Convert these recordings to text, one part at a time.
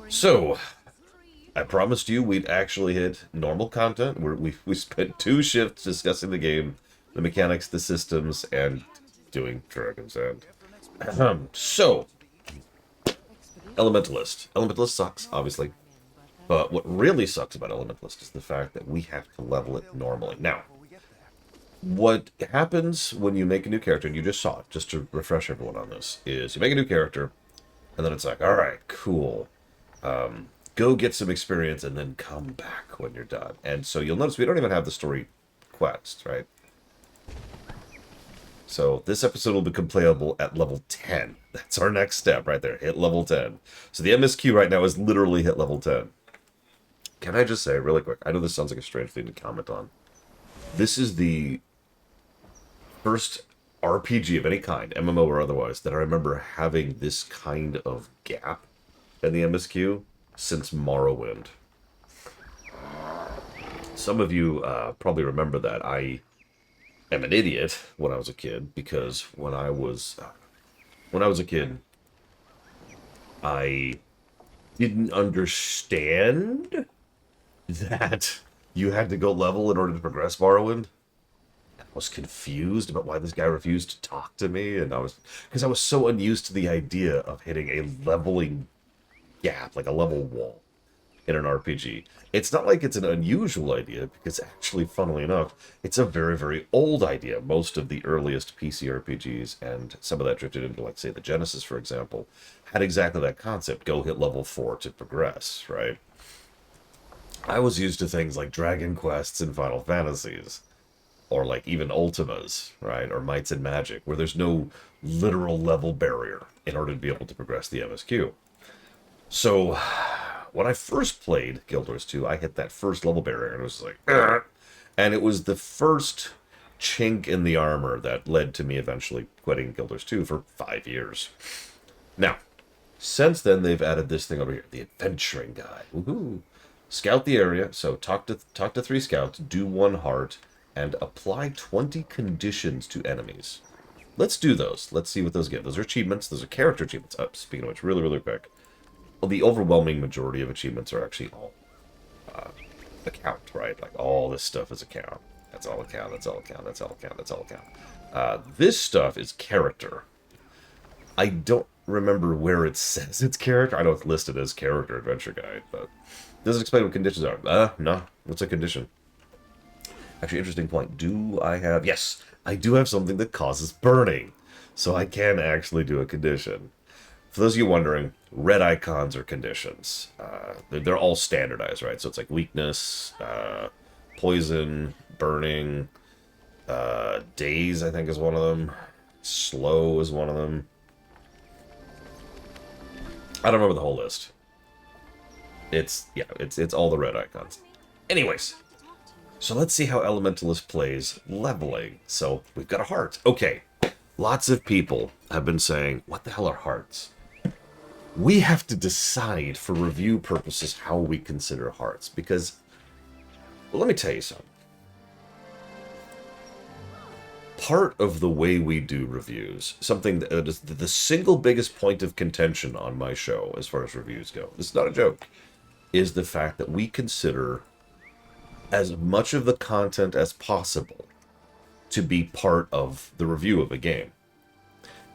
So, I promised you we'd actually hit normal content. We spent 2 shifts discussing the game, the mechanics, the systems, and doing Dragon's End. So, Elementalist. Elementalist sucks, obviously. But what really sucks about Elementalist is the fact that we have to level it normally. Now, what happens when you make a new character, and you just saw it, just to refresh everyone on this, is you make a new character, and then it's like, all right, cool. Go get some experience and then come back when you're done. And so you'll notice we don't even have the story quest, right? So this episode will become playable at level 10. That's our next step right there. Hit level 10. So the MSQ right now is literally hit level 10. Can I just say really quick, I know this sounds like a strange thing to comment on. This is the first RPG of any kind, MMO or otherwise, that I remember having this kind of gap in the MSQ since Morrowind. Some of you probably remember that I am an idiot when I was a kid, because when I was a kid, I didn't understand that you had to go level in order to progress Morrowind. I was confused about why this guy refused to talk to me, and because I was so unused to the idea of hitting a leveling gap, like a level wall in an RPG. It's not like it's an unusual idea, because actually, funnily enough, it's a very, very old idea. Most of the earliest PC RPGs, and some of that drifted into, like, say, the Genesis, for example, had exactly that concept. Go hit level 4 to progress, right? I was used to things like Dragon Quests and Final Fantasies, or like even Ultimas, right? Or Mights and Magic, where there's no literal level barrier in order to be able to progress the MSQ. So, when I first played Guild Wars 2, I hit that first level barrier, and it was like, "Ugh." And it was the first chink in the armor that led to me eventually quitting Guild Wars 2 for 5 years. Now, since then, they've added this thing over here, the Adventuring Guide. Woohoo! Scout the area, so talk to 3 scouts, do 1 heart, and apply 20 conditions to enemies. Let's do those. Let's see what those give. Those are achievements. Those are character achievements. Speaking of which, really, really quick. Well, the overwhelming majority of achievements are actually all account, right? Like, all this stuff is account. That's all account, that's all account, that's all account, that's all account. This stuff is character. I don't remember where it says it's character. I know it's listed as character adventure guide, but it doesn't explain what conditions are. No. What's a condition? Actually, interesting point. Do I have... Yes, I do have something that causes burning. So I can actually do a condition. For those of you wondering, red icons are conditions. They're all standardized, right? So it's like weakness, poison, burning, daze, I think is one of them. Slow is one of them. I don't remember the whole list. It's all the red icons. Anyways, so let's see how Elementalist plays leveling. So we've got a heart. Okay, lots of people have been saying, what the hell are hearts? We have to decide for review purposes how we consider hearts, because, well, let me tell you something. Part of the way we do reviews, something that is the single biggest point of contention on my show as far as reviews go, this is not a joke, is the fact that we consider as much of the content as possible to be part of the review of a game.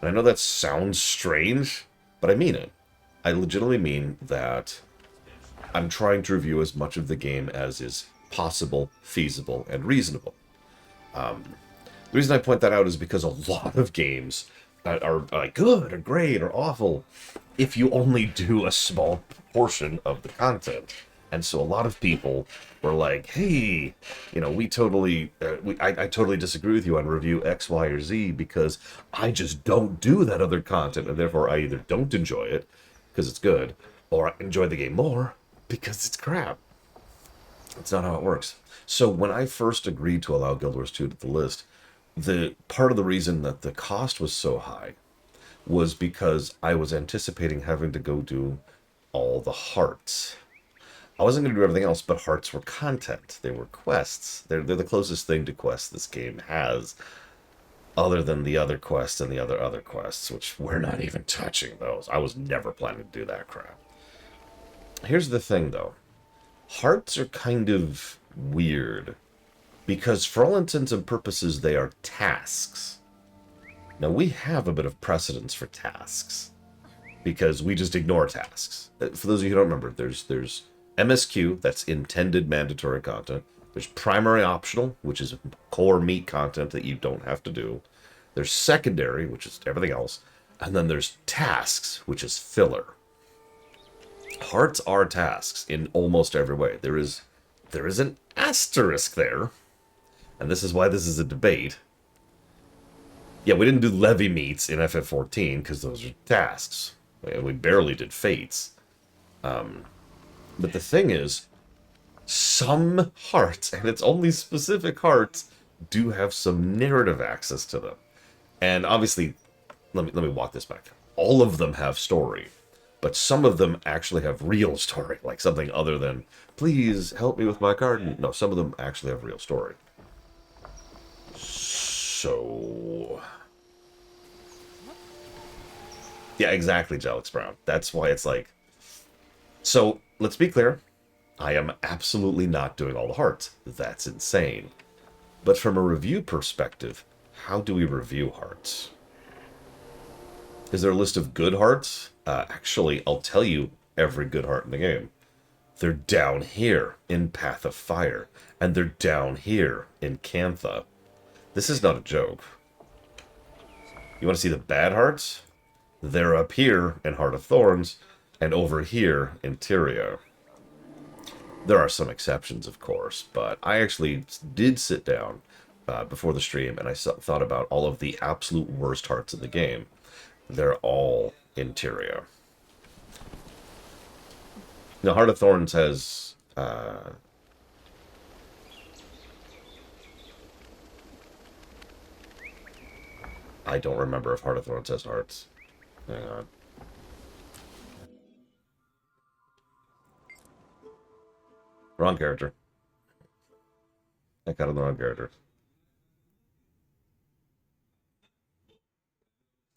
And I know that sounds strange, but I mean it. I legitimately mean that I'm trying to review as much of the game as is possible, feasible, and reasonable. The reason I point that out is because a lot of games are like good or great or awful if you only do a small portion of the content. And so a lot of people were like, hey, we totally, I totally disagree with you on review X, Y, or Z, because I just don't do that other content, and therefore I either don't enjoy it because it's good, or I enjoy the game more because it's crap. That's not how it works. So when I first agreed to allow Guild Wars 2 to the list, the part of the reason that the cost was so high was because I was anticipating having to go do all the hearts. I wasn't going to do everything else, but hearts were content. They were quests. They're the closest thing to quests this game has, other than the other quests and the other quests, which we're not even touching those. I was never planning to do that crap. Here's the thing, though. Hearts are kind of weird. Because for all intents and purposes, they are tasks. Now, we have a bit of precedence for tasks. Because we just ignore tasks. For those of you who don't remember, there's MSQ, that's intended mandatory content. There's primary optional, which is core meat content that you don't have to do. There's secondary, which is everything else. And then there's tasks, which is filler. Hearts are tasks in almost every way. There is an asterisk there. And this is why this is a debate. Yeah, we didn't do levy meets in FF14 because those are tasks. We barely did fates. But the thing is, some hearts, and it's only specific hearts, do have some narrative access to them. And obviously, let me walk this back. All of them have story, but some of them actually have real story, like something other than, please help me with my garden. No, some of them actually have real story. So... yeah, exactly, Jelix Brown. That's why it's like... so, let's be clear. I am absolutely not doing all the hearts. That's insane. But from a review perspective, how do we review hearts? Is there a list of good hearts? Actually, I'll tell you every good heart in the game. They're down here in Path of Fire, and they're down here in Cantha. This is not a joke. You want to see the bad hearts? They're up here in Heart of Thorns, and over here in Tyria. There are some exceptions, of course, but I actually did sit down before the stream, and I thought about all of the absolute worst hearts in the game. They're all in Tyria. Now, Heart of Thorns has... I don't remember if Heart of Thorns has hearts. Hang on. Wrong character. I got on the wrong character.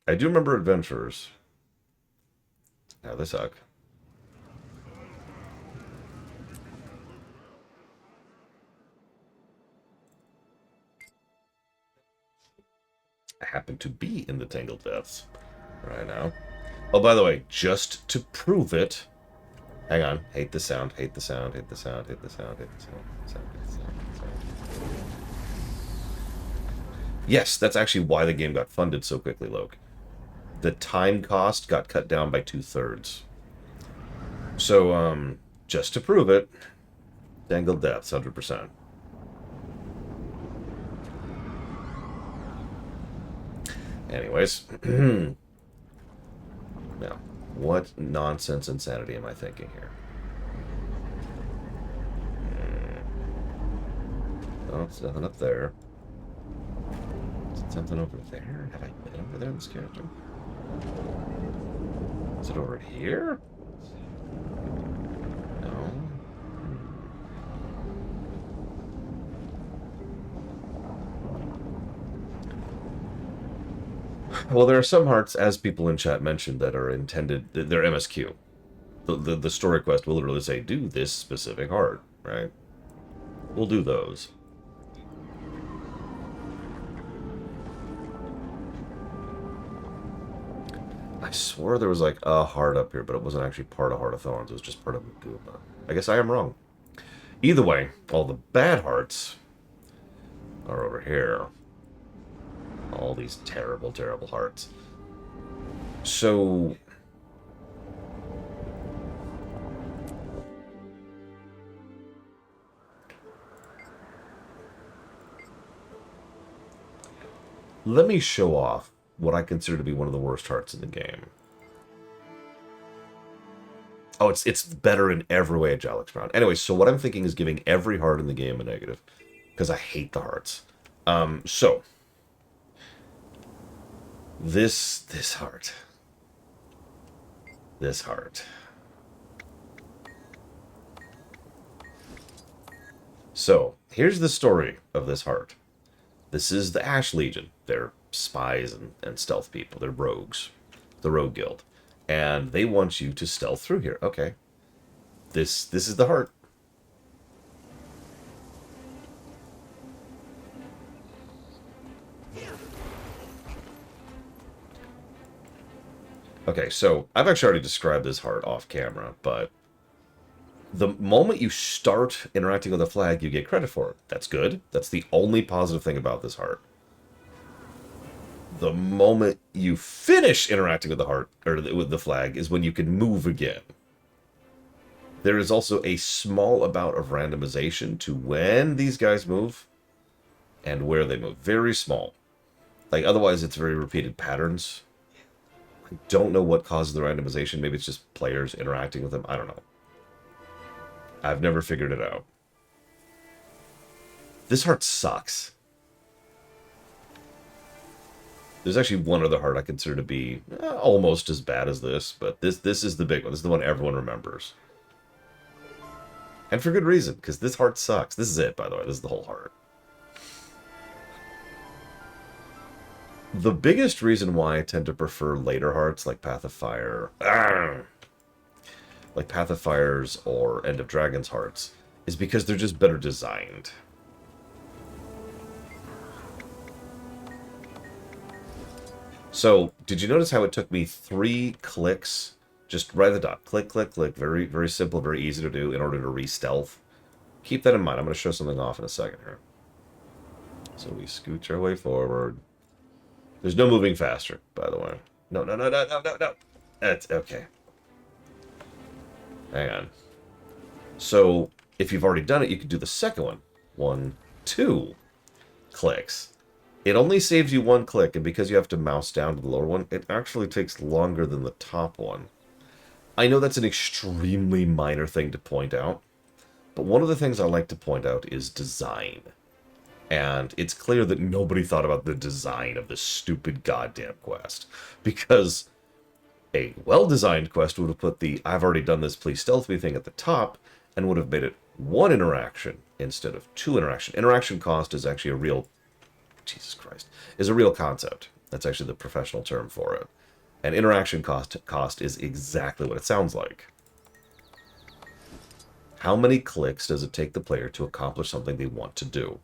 I do remember Adventurers. Yeah, they suck. I happen to be in the Tangled Depths right now. Oh, by the way, just to prove it... hang on. Hate the sound, hate the sound, hate the sound, hate the sound, hate the sound, hate the sound, hate the sound, hate the sound. Yes, that's actually why the game got funded so quickly, Loke. The time cost got cut down by 2/3. So, just to prove it, Tangled Depths, 100%. Anyways. Now, what nonsense insanity am I thinking here? Oh, it's nothing up there. Is it something over there? Have I been over there in this character? Is it over here? No. Well, there are some hearts, as people in chat mentioned, that are intended... they're MSQ. The story quest will literally say, do this specific heart, right? We'll do those. I swore there was like a heart up here, but it wasn't actually part of Heart of Thorns. It was just part of Maguma. I guess I am wrong. Either way, all the bad hearts are over here. All these terrible, terrible hearts. So... let me show off what I consider to be one of the worst hearts in the game. Oh, it's better in every way at Jelix Brown. Anyway, so what I'm thinking is giving every heart in the game a negative. Because I hate the hearts. So... This heart. This heart. So, here's the story of this heart. This is the Ash Legion. They're spies and stealth people. They're rogues. The Rogue Guild. And they want you to stealth through here. Okay. This is the heart. Okay, so I've actually already described this heart off camera, but the moment you start interacting with a flag, you get credit for it. That's good. That's the only positive thing about this heart. The moment you finish interacting with the heart, or with the flag, is when you can move again. There is also a small amount of randomization to when these guys move and where they move. Very small. Like, otherwise it's very repeated patterns. I don't know what causes the randomization. Maybe it's just players interacting with them. I don't know. I've never figured it out. This heart sucks. There's actually one other heart I consider to be almost as bad as this, but this is the big one. This is the one everyone remembers. And for good reason, because this heart sucks. This is it, by the way. This is the whole heart. The biggest reason why I tend to prefer later hearts like Path of Fire, like Path of Fire's or End of Dragon's hearts, is because they're just better designed. So, did you notice how it took me 3 clicks, just right at the dot, click, click, click, very, very simple, very easy to do in order to re-stealth? Keep that in mind. I'm going to show something off in a second here. So we scooch our way forward. There's no moving faster, by the way. No, no, no, no, no, no, no. That's okay. Hang on. So, if you've already done it, you can do the second one. 1, 2 clicks. It only saves you 1 click, and because you have to mouse down to the lower one, it actually takes longer than the top one. I know that's an extremely minor thing to point out, but one of the things I like to point out is design. And it's clear that nobody thought about the design of this stupid goddamn quest. Because a well-designed quest would have put the I've already done this, please stealth me thing at the top, and would have made it 1 interaction instead of 2 interaction. Interaction cost is actually a real... Jesus Christ. Is a real concept. That's actually the professional term for it. And interaction cost is exactly what it sounds like. How many clicks does it take the player to accomplish something they want to do?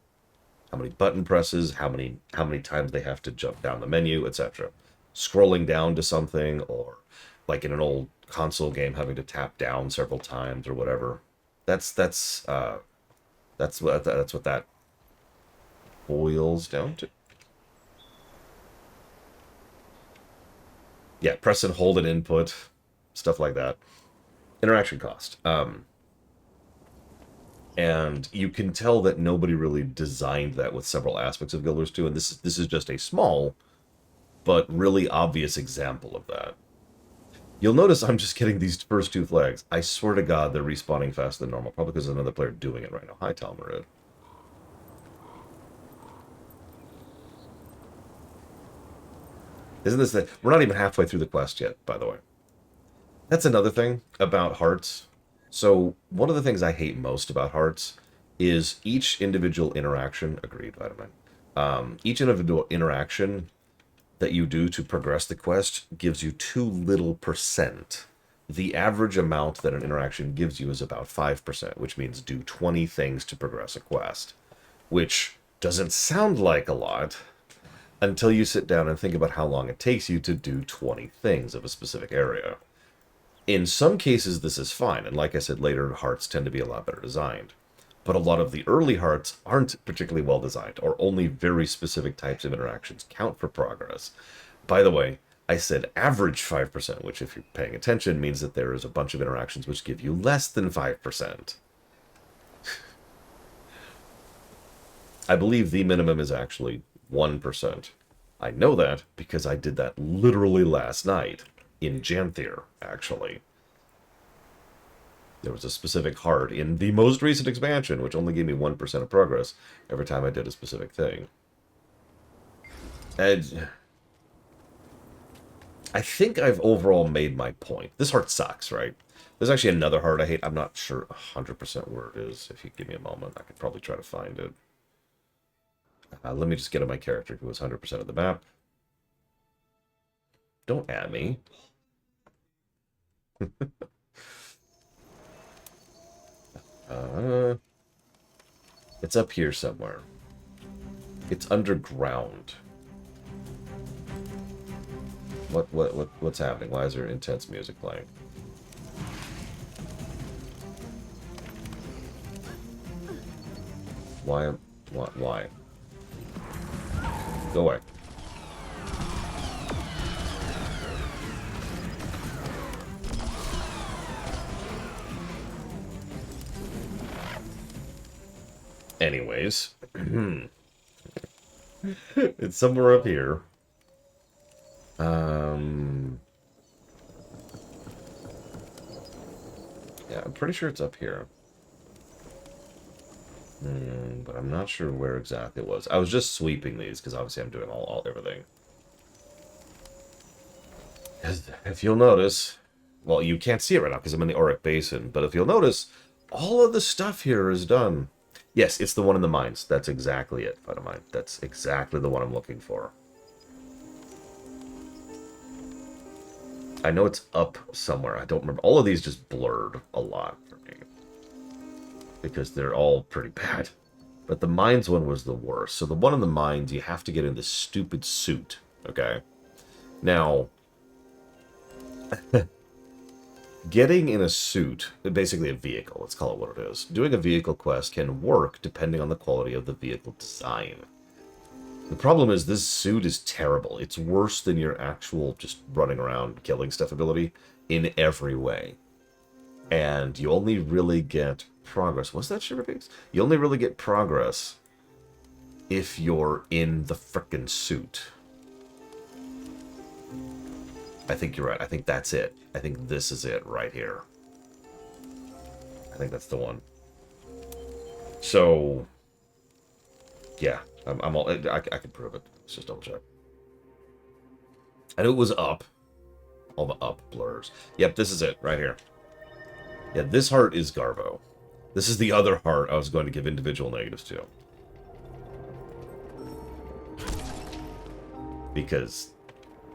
How many button presses, how many times they have to jump down the menu, etc. Scrolling down to something, or like in an old console game having to tap down several times or whatever. That's what that boils down to. Yeah, press and hold an input, stuff like that. Interaction cost. And you can tell that nobody really designed that with several aspects of Guild Wars 2, and this is just a small but really obvious example of that. You'll notice I'm just getting these first 2 flags. I swear to God they're respawning faster than normal, probably because there's another player doing it right now. Hi, Talmarid. Isn't this the... We're not even halfway through the quest yet, by the way. That's another thing about hearts. So, one of the things I hate most about hearts is each individual interaction... Agreed, Vitamin. Each individual interaction that you do to progress the quest gives you too little percent. The average amount that an interaction gives you is about 5%, which means do 20 things to progress a quest. Which doesn't sound like a lot... until you sit down and think about how long it takes you to do 20 things of a specific area. In some cases, this is fine, and like I said, later hearts tend to be a lot better designed. But a lot of the early hearts aren't particularly well designed, or only very specific types of interactions count for progress. By the way, I said average 5%, which if you're paying attention means that there is a bunch of interactions which give you less than 5%. I believe the minimum is actually 1%. I know that because I did that literally last night in Janthier, actually. There was a specific heart in the most recent expansion, which only gave me 1% of progress every time I did a specific thing. And I think I've overall made my point. This heart sucks, right? There's actually another heart I hate. I'm not sure 100% where it is. If you give me a moment, I could probably try to find it. Let me just get to my character who was 100% of the map. Don't at me. Uh, it's up here somewhere. It's underground. What's happening? Why is there intense music playing? Why? Go away. Anyways. It's somewhere up here. Yeah, I'm pretty sure it's up here. But I'm not sure where exactly it was. I was just sweeping these, because obviously I'm doing everything. If you'll notice, well, you can't see it right now because I'm in the Auric Basin, but if you'll notice, all of the stuff here is done. Yes, it's the one in the mines. That's exactly it, Vitamine. That's exactly the one I'm looking for. I know it's up somewhere. I don't remember. All of these just blurred a lot for me. Because they're all pretty bad. But the mines one was the worst. So the one in the mines, you have to get in this stupid suit. Okay? Now, getting in a suit, basically a vehicle, let's call it what it is. Doing a vehicle quest can work depending on the quality of the vehicle design. The problem is this suit is terrible. It's worse than your actual just running around killing stuff ability in every way. And you only really get progress. What's that, Shiverpigs? You only really get progress if you're in the frickin' suit. I think you're right. I think that's it. I think this is it right here. I think that's the one. So, yeah, I'm all. I can prove it. Let's just double check. I knew it was up. All the up blurs. Yep, this is it right here. Yeah, this heart is Garbo. This is the other heart I was going to give individual negatives to. Because,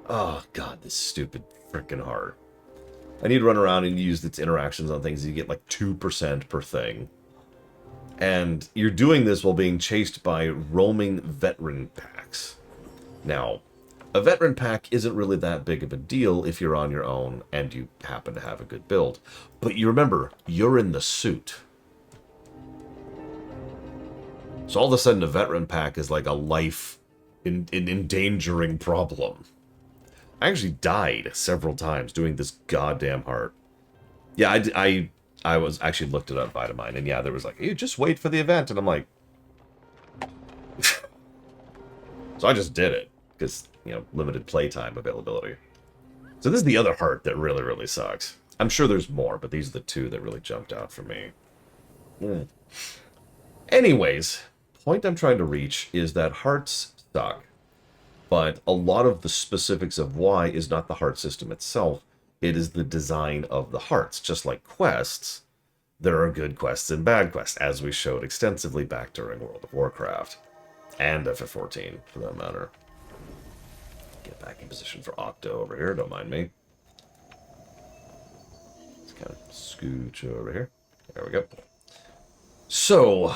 oh god, this stupid freaking heart. I need to run around and use its interactions on things. You get like 2% per thing. And you're doing this while being chased by roaming veteran packs. Now, a veteran pack isn't really that big of a deal if you're on your own and you happen to have a good build. But you remember, you're in the suit. So all of a sudden, a veteran pack is like a life endangering problem. I actually died several times doing this goddamn heart. Yeah, I was actually looked it up, Vitamine, and yeah, there was like, you just wait for the event, and I'm like... So I just did it, because, you know, limited playtime availability. So this is the other heart that really, really sucks. I'm sure there's more, but these are the two that really jumped out for me. Anyways, point I'm trying to reach is that hearts suck. But a lot of the specifics of why is not the heart system itself. It is the design of the hearts. Just like quests, there are good quests and bad quests, as we showed extensively back during World of Warcraft. And FF14, for that matter. Get back in position for Octo over here, don't mind me. Let's kind of scooch over here. There we go. So,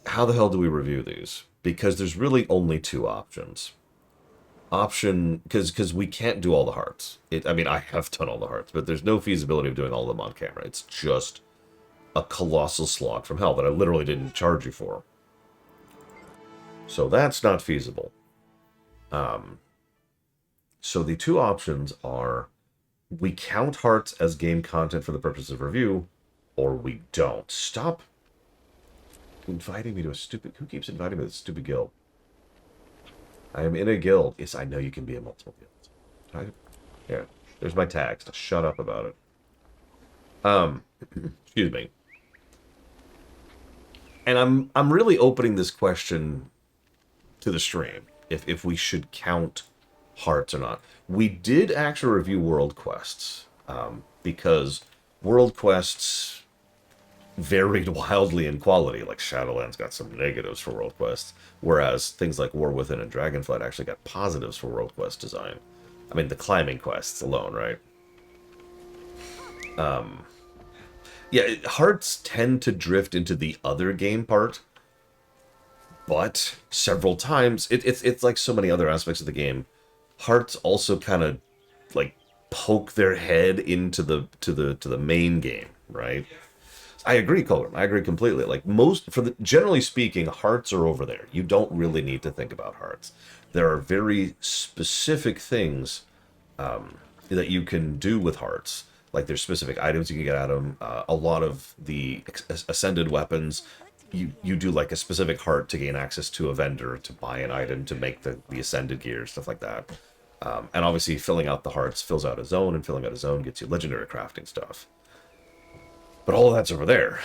how the hell do we review these? Because there's really only two options. Because we can't do all the hearts. I mean, I have done all the hearts, but there's no feasibility of doing all of them on camera. It's just a colossal slog from hell that I literally didn't charge you for. So that's not feasible. So the two options are, we count hearts as game content for the purpose of review, or we don't. Stop inviting me to a stupid... Who keeps inviting me to this stupid guild? I am in a guild. Yes, I know you can be in multiple guilds. Yeah, there's my tags. Shut up about it. Excuse me. And I'm really opening this question to the stream, if we should count hearts or not. We did actually review world quests, because world quests varied wildly in quality. Like Shadowlands got some negatives for world quests, whereas things like War Within and Dragonflight actually got positives for world quest design. I mean, the climbing quests alone, right? Yeah, hearts tend to drift into the other game part, but several times it's like so many other aspects of the game. Hearts also kind of like poke their head into the main game, right? I agree, Colin. I agree completely. Like most, generally speaking, hearts are over there. You don't really need to think about hearts. There are very specific things that you can do with hearts. Like there's specific items you can get out of them. A lot of the ascended weapons, you do like a specific heart to gain access to a vendor to buy an item to make the ascended gear, stuff like that. And obviously, filling out the hearts fills out a zone, and filling out a zone gets you legendary crafting stuff. But all of that's over there.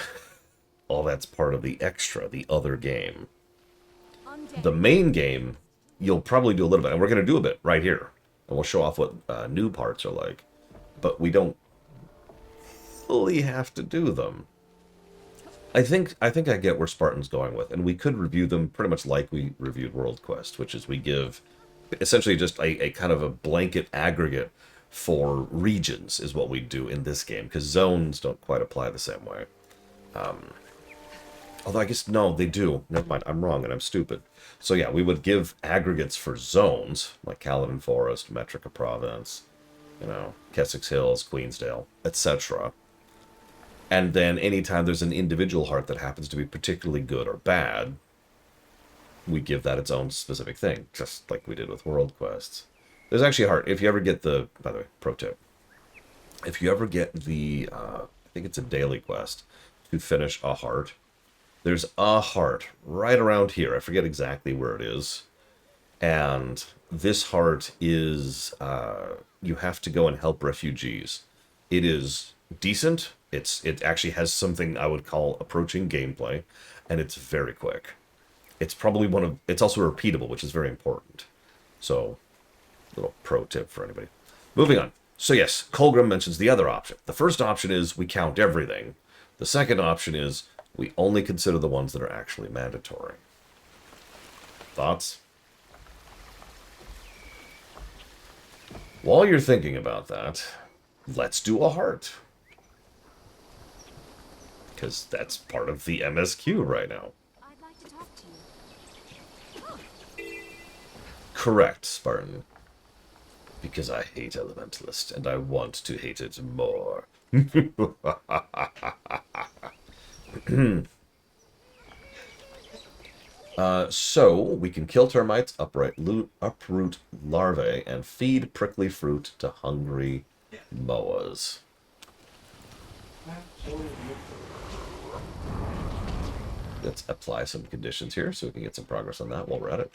All that's part of the extra, the other game. The main game, you'll probably do a little bit, and we're going to do a bit right here. And we'll show off what new parts are like. But we don't fully have to do them. I think I get where Spartan's going with, and we could review them pretty much like we reviewed World Quest, which is we give essentially just a kind of a blanket aggregate for regions is what we do in this game, because zones don't quite apply the same way. Although I guess, no, they do. Never mind, I'm wrong and I'm stupid. So yeah, we would give aggregates for zones, like Caledon Forest, Metrica Province, Kessex Hills, Queensdale, etc. And then anytime there's an individual heart that happens to be particularly good or bad, we give that its own specific thing, just like we did with World Quests. There's actually a heart. If you ever get by the way, pro tip, if you ever get I think it's a daily quest, to finish a heart, there's a heart right around here. I forget exactly where it is. And this heart is, you have to go and help refugees. It is decent. It actually has something I would call approaching gameplay, and it's very quick. It's probably it's also repeatable, which is very important. So, little pro tip for anybody. Moving on. So yes, Colgrim mentions the other option. The first option is we count everything. The second option is we only consider the ones that are actually mandatory. Thoughts? While you're thinking about that, let's do a heart. Because that's part of the MSQ right now. I'd like to talk to you. Correct, Spartan. Because I hate Elementalist, and I want to hate it more. So, we can kill termites, uproot larvae, and feed prickly fruit to hungry moas. Let's apply some conditions here so we can get some progress on that while we're at it.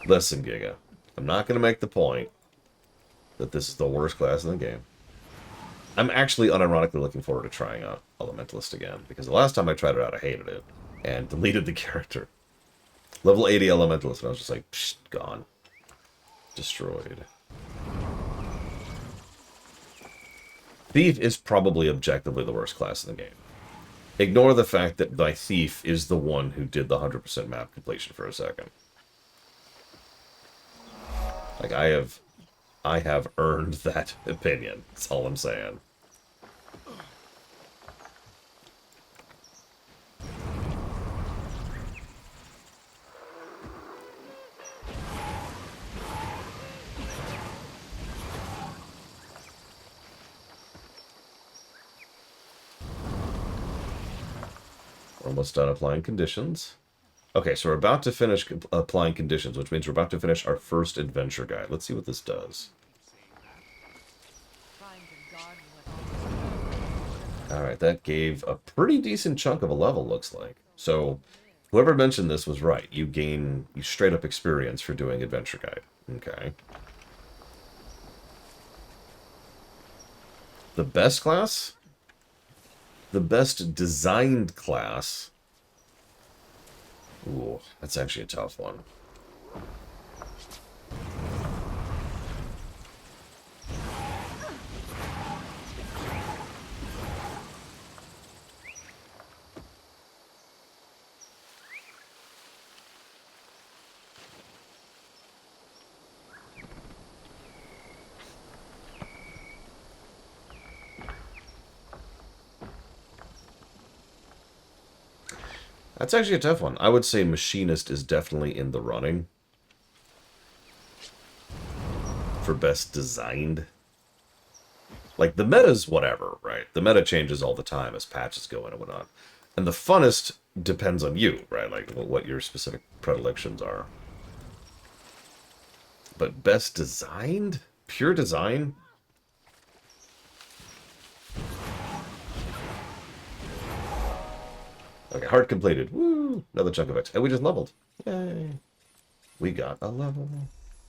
Listen, Giga, I'm not going to make the point that this is the worst class in the game. I'm actually unironically looking forward to trying out Elementalist again, because the last time I tried it out, I hated it, and deleted the character. Level 80 Elementalist, and I was just like, psh, gone. Destroyed. Thief is probably objectively the worst class in the game. Ignore the fact that my Thief is the one who did the 100% map completion for a second. Like, I have earned that opinion. That's all I'm saying. We're almost done applying conditions. Okay, so we're about to finish applying conditions, which means we're about to finish our first adventure guide. Let's see what this does. Alright, that gave a pretty decent chunk of a level, looks like. So, whoever mentioned this was right. You gain straight up experience for doing adventure guide. Okay. The best class? The best designed class. Ooh, that's actually a tough one. That's actually a tough one. I would say Machinist is definitely in the running for best designed. Like, the meta's whatever, right? The meta changes all the time as patches go in and whatnot. And the funnest depends on you, right? Like, what your specific predilections are. But best designed? Pure design? Okay, heart completed. Woo! Another chunk of it. And we just leveled. Yay. We got a level.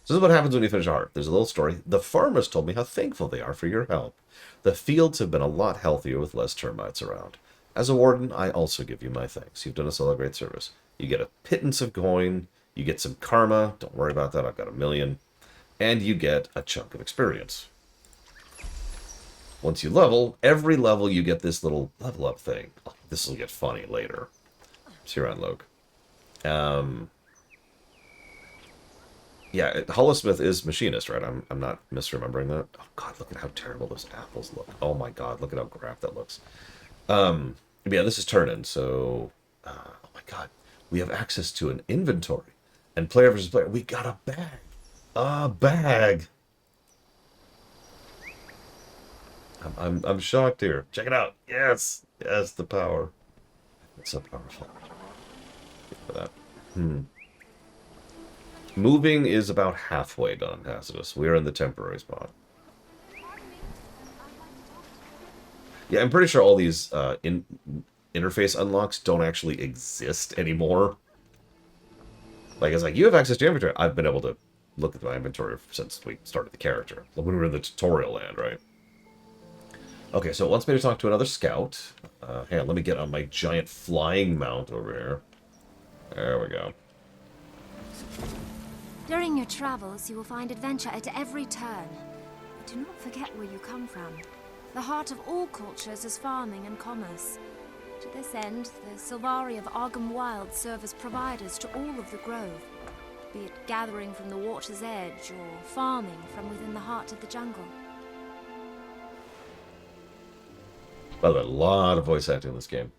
So this is what happens when you finish a heart. There's a little story. The farmers told me how thankful they are for your help. The fields have been a lot healthier with less termites around. As a warden, I also give you my thanks. You've done us all a great service. You get a pittance of coin. You get some karma. Don't worry about that. I've got 1,000,000. And you get a chunk of experience. Once you level, every level you get this little level up thing. Oh, this will get funny later. See you around, Loke. Yeah, Holosmith is Machinist, right? I'm not misremembering that. Oh god, look at how terrible those apples look. Oh my god, look at how crap that looks. Yeah, this is turn-in, so... oh my god. We have access to an inventory. And player versus player, we got a bag. A bag! I'm shocked here. Check it out. Yes! Yes, the power. It's so powerful. For that. Moving is about halfway done, Tacitus. We are in the temporary spot. Yeah, I'm pretty sure all these interface unlocks don't actually exist anymore. Like, it's like, you have access to your inventory. I've been able to look at my inventory since we started the character. When we were in the tutorial land, right? Okay, so it wants me to talk to another scout. Hang on, let me get on my giant flying mount over here. There we go. During your travels, you will find adventure at every turn. But do not forget where you come from. The heart of all cultures is farming and commerce. To this end, the Sylvari of Argham Wild serve as providers to all of the Grove, be it gathering from the water's edge or farming from within the heart of the jungle. By the way, a lot of voice acting in this game.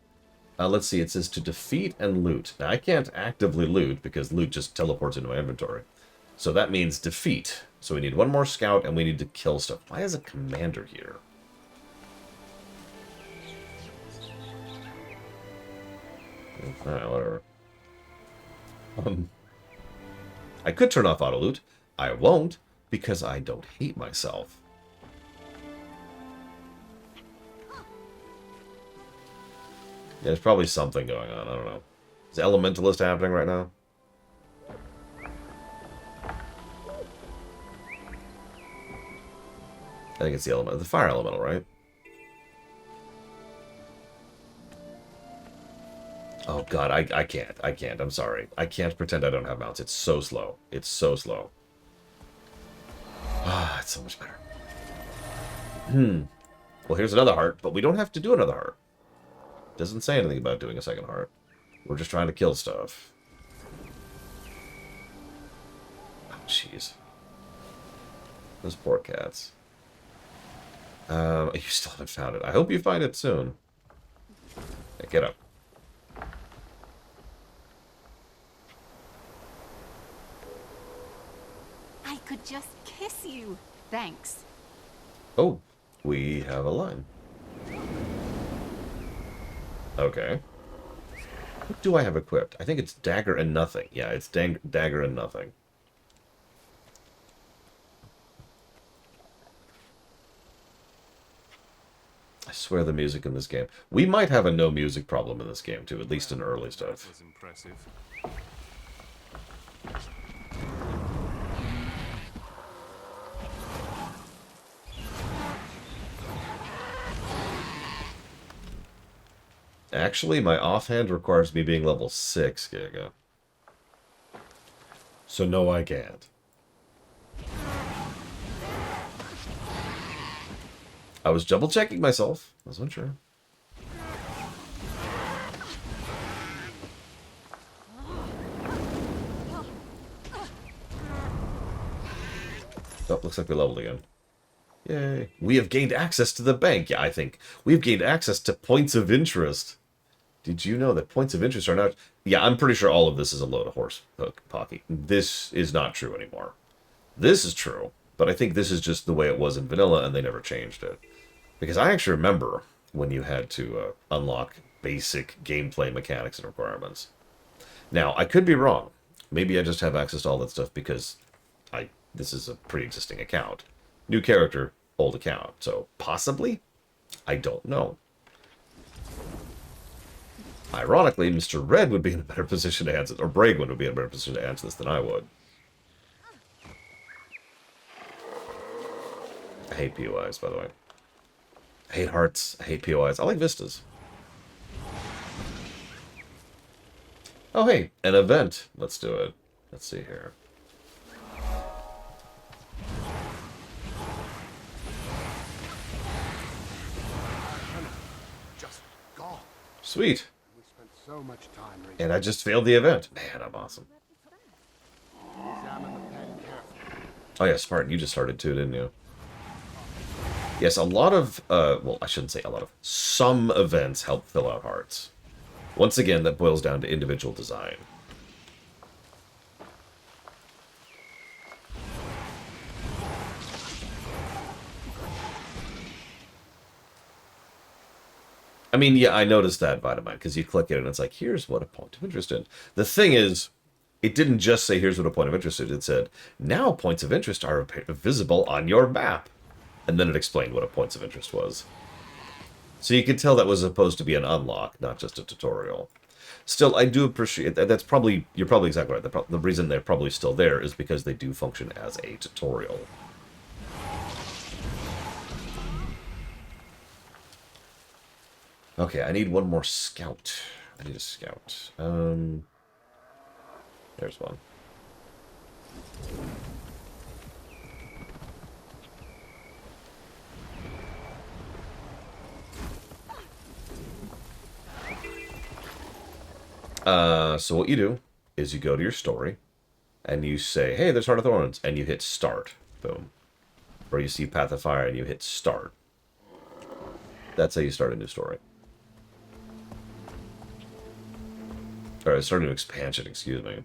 Let's see, it says to defeat and loot. Now, I can't actively loot because loot just teleports into my inventory. So that means defeat. So we need one more scout and we need to kill stuff. Why is a commander here? Alright, whatever. I could turn off auto loot. I won't because I don't hate myself. Yeah, there's probably something going on. I don't know. Is Elementalist happening right now? I think it's the fire elemental, right? Oh god, I can't. I'm sorry. I can't pretend I don't have mounts. It's so slow. It's so slow. Ah, it's so much better. Well, here's another heart, but we don't have to do another heart. Doesn't say anything about doing a second heart. We're just trying to kill stuff. Oh, jeez. Those poor cats. You still haven't found it. I hope you find it soon. Yeah, get up. I could just kiss you. Thanks. Oh, we have a line. Okay. What do I have equipped? I think it's dagger and nothing. Yeah, it's dagger and nothing. I swear the music in this game. We might have a no music problem in this game too, at least in early stuff. That was impressive. Actually, my offhand requires me being level 6, Giga. So no, I can't. I was double checking myself. I wasn't sure. Oh, looks like we leveled again. Yay. We have gained access to the bank. Yeah, I think. We've gained access to points of interest. Did you know that points of interest are not... Yeah, I'm pretty sure all of this is a load of horse pocky. This is not true anymore. This is true, but I think this is just the way it was in vanilla, and they never changed it. Because I actually remember when you had to unlock basic gameplay mechanics and requirements. Now, I could be wrong. Maybe I just have access to all that stuff because this is a pre-existing account. New character, old account. So, possibly? I don't know. Ironically, Mr. Red would be in a better position to answer, or Bragwin would be in a better position to answer this than I would. I hate POIs, by the way. I hate hearts. I hate POIs. I like vistas. Oh, hey, an event. Let's do it. Let's see here. Just gone. Sweet. We spent so much time reading. And I just failed the event. Man, I'm awesome. Examine the pen carefully. Oh yeah, Spartan, you just started too, didn't you? Yes, a lot of, well, I shouldn't say a lot of, some events help fill out hearts. Once again, that boils down to individual design. I mean, yeah, I noticed that, Vitamin, because you click it and it's like, here's what a point of interest is. The thing is, it didn't just say, here's what a point of interest is. It said, now points of interest are visible on your map. And then it explained what a points of interest was. So you could tell that was supposed to be an unlock, not just a tutorial. Still, I do appreciate that. That's probably, you're probably exactly right. The reason they're probably still there is because they do function as a tutorial. Okay, I need one more scout. I need a scout. There's one. So what you do is you go to your story, and you say, hey, there's Heart of Thorns, and you hit start. Boom. Or you see Path of Fire, and you hit start. That's how you start a new story. Or start a new expansion, excuse me.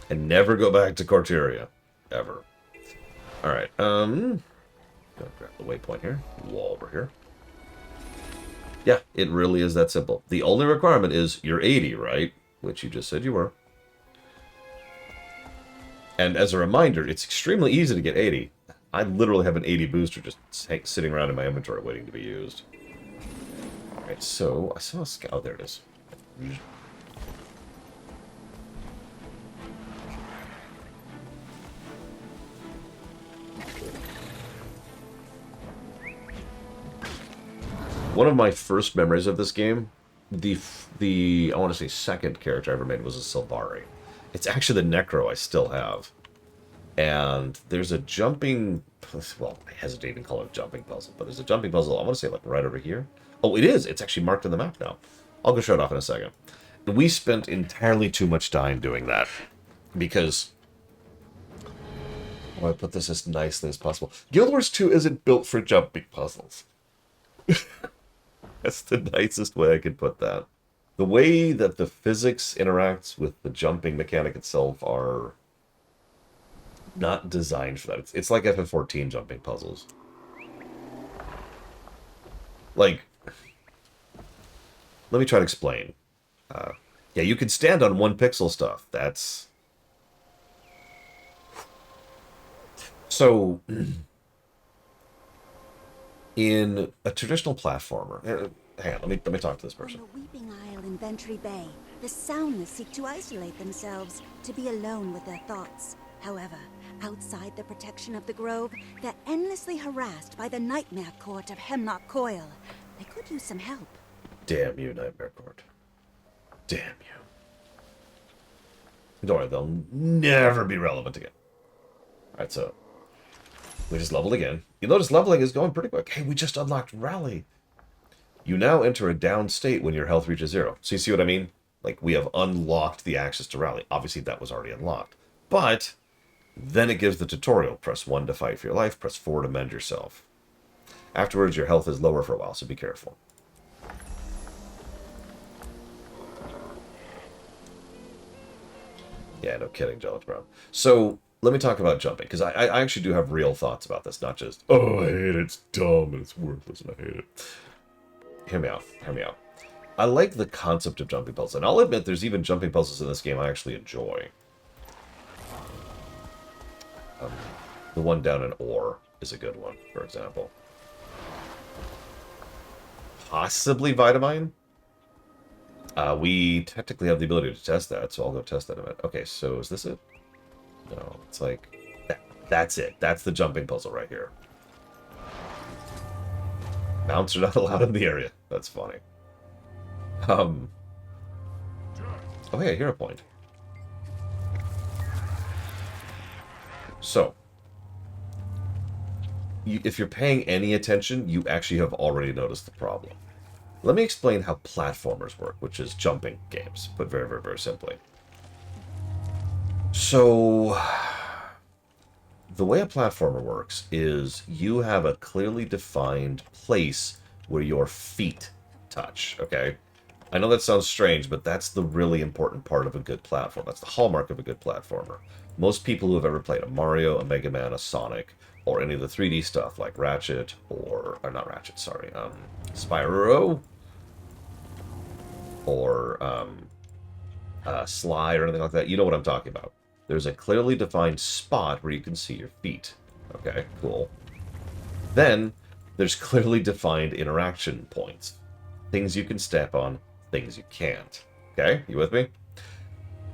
And never go back to Corteria. Ever. Alright, gonna grab the waypoint here, while we're here. Yeah, it really is that simple. The only requirement is you're 80, right? Which you just said you were. And as a reminder, it's extremely easy to get 80. I literally have an 80 booster just sitting around in my inventory waiting to be used. Alright, so I saw a scout. Oh, there it is. One of my first memories of this game, I want to say second character I ever made was a Sylvari. It's actually the Necro I still have. And there's a jumping, well, I hesitate to even call it a jumping puzzle, but there's a jumping puzzle, I want to say like right over here. Oh, it is. It's actually marked on the map now. I'll go show it off in a second. We spent entirely too much time doing that because I want to put this as nicely as possible. Guild Wars 2 isn't built for jumping puzzles. That's the nicest way I could put that. The way that the physics interacts with the jumping mechanic itself are not designed for that. It's like FF14 jumping puzzles. Like, let me try to explain. Yeah, you can stand on 1 pixel stuff. That's... So... In a traditional platformer, hang on, let me talk to this person. On the Weeping Isle in Ventry Bay, the Soundless seek to isolate themselves, to be alone with their thoughts. However, outside the protection of the Grove, they're endlessly harassed by the Nightmare Court of Hemlock Coil. They could use some help. Damn you, Nightmare Court. Damn you. Don't worry, they'll never be relevant again. Alright, so we just leveled again. You notice leveling is going pretty quick. Hey, we just unlocked Rally. You now enter a down state when your health reaches 0. So you see what I mean? Like, we have unlocked the access to Rally. Obviously, that was already unlocked. But Then it gives the tutorial. Press 1 to fight for your life, press 4 to mend yourself. Afterwards, your health is lower for a while, so be careful. Yeah, no kidding, Jealous Brown. So, let me talk about jumping, because I actually do have real thoughts about this, not just, oh, I hate it, it's dumb, and it's worthless, and I hate it. Hear me out, hear me out. I like the concept of jumping puzzles, and I'll admit there's even jumping puzzles in this game I actually enjoy. The one down in Ore is a good one, for example. Possibly Vitamine? We technically have the ability to test that, so I'll go test that in a minute. Okay, so is this it? No, it's like... That's it. That's the jumping puzzle right here. Mounts are not allowed in the area. That's funny. Oh, hey, hero point. So, if you're paying any attention, you actually have already noticed the problem. Let me explain how platformers work, which is jumping games, but very, very, very simply. So, the way a platformer works is you have a clearly defined place where your feet touch, okay? I know that sounds strange, but that's the really important part of a good platform. That's the hallmark of a good platformer. Most people who have ever played a Mario, a Mega Man, a Sonic, or any of the 3D stuff like Ratchet, or not Ratchet, sorry, Spyro, or Sly, or anything like that, you know what I'm talking about. There's a clearly defined spot where you can see your feet. Okay, cool. Then, there's clearly defined interaction points. Things you can step on, things you can't. Okay, you with me?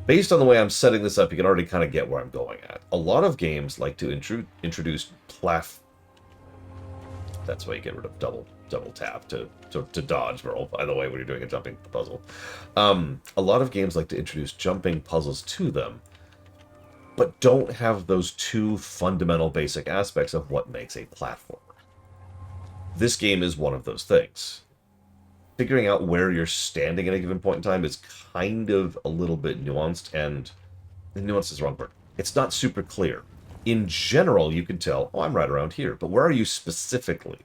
Based on the way I'm setting this up, you can already kind of get where I'm going at. A lot of games like to introduce That's why you get rid of double tap to dodge roll, by the way, when you're doing a jumping puzzle. A lot of games like to introduce jumping puzzles to them, but don't have those two fundamental basic aspects of what makes a platformer. This game is one of those things. Figuring out where you're standing at a given point in time is kind of a little bit nuanced, and nuanced is the wrong word. It's not super clear. In general, you can tell, oh, I'm right around here, but where are you specifically?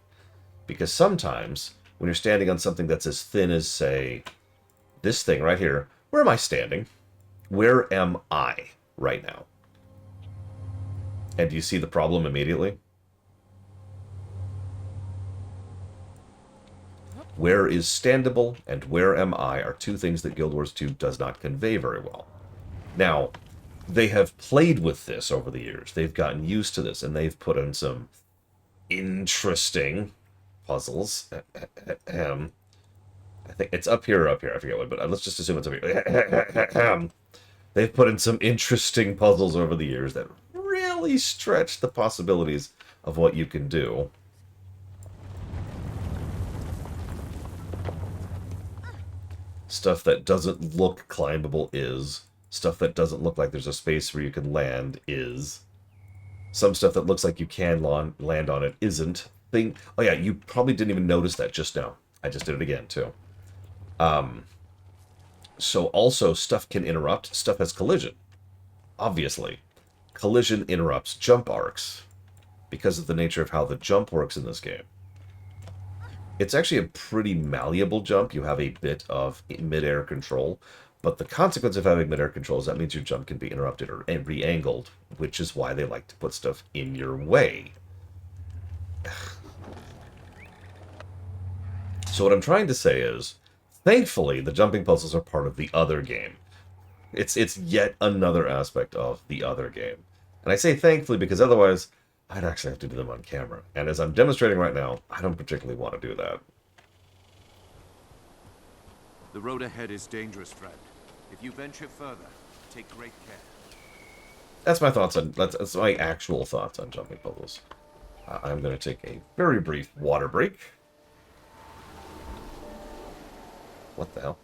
Because sometimes, when you're standing on something that's as thin as, say, this thing right here, where am I standing? Where am I right now? And do you see the problem immediately? Where is standable and where am I are two things that Guild Wars 2 does not convey very well. Now, they have played with this over the years. They've gotten used to this, and they've put in some interesting puzzles. I think it's up here or up here. I forget what, but let's just assume it's up here. They've put in some interesting puzzles over the years that really stretch the possibilities of what you can do. Stuff that doesn't look climbable is. Stuff that doesn't look like there's a space where you can land is. Some stuff that looks like you can land on it isn't. Oh yeah, you probably didn't even notice that just now. I just did it again, too. So also, stuff can interrupt. Stuff has collision. Obviously. Collision interrupts jump arcs because of the nature of how the jump works in this game. It's actually a pretty malleable jump. You have a bit of mid-air control, but the consequence of having mid-air control is that means your jump can be interrupted or re-angled, which is why they like to put stuff in your way. So what I'm trying to say is, thankfully, the jumping puzzles are part of the other game. It's yet another aspect of the other game. And I say thankfully because otherwise, I'd actually have to do them on camera. And as I'm demonstrating right now, I don't particularly want to do that. The road ahead is dangerous, friend. If you venture further, take great care. That's my thoughts on... That's my actual thoughts on jumping puzzles. I'm going to take a very brief water break. What the hell?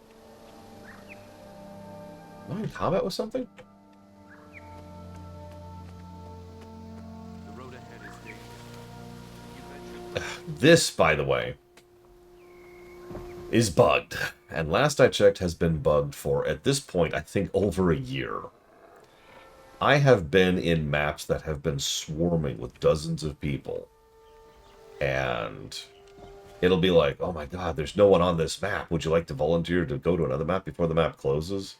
Am I in combat with something? The road ahead is dangerous. If you venture This, by the way, is bugged. And last I checked has been bugged for, at this point, I think over a year. I have been in maps that have been swarming with dozens of people, and it'll be like, oh my god, there's no one on this map. Would you like to volunteer to go to another map before the map closes?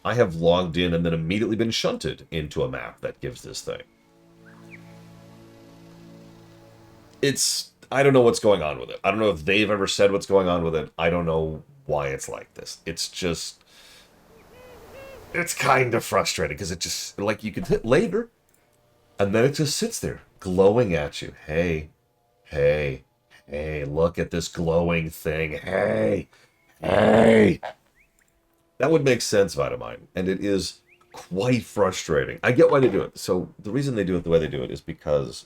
I have logged in and then immediately been shunted into a map that gives this thing. I don't know what's going on with it. I don't know if they've ever said what's going on with it. I don't know why it's like this. It's kind of frustrating because it just, like, you could hit later and then it just sits there glowing at you. Hey, hey, hey, look at this glowing thing. Hey, hey. That would make sense, Vitamine, and it is quite frustrating. I get why they do it. So the reason they do it the way they do it is because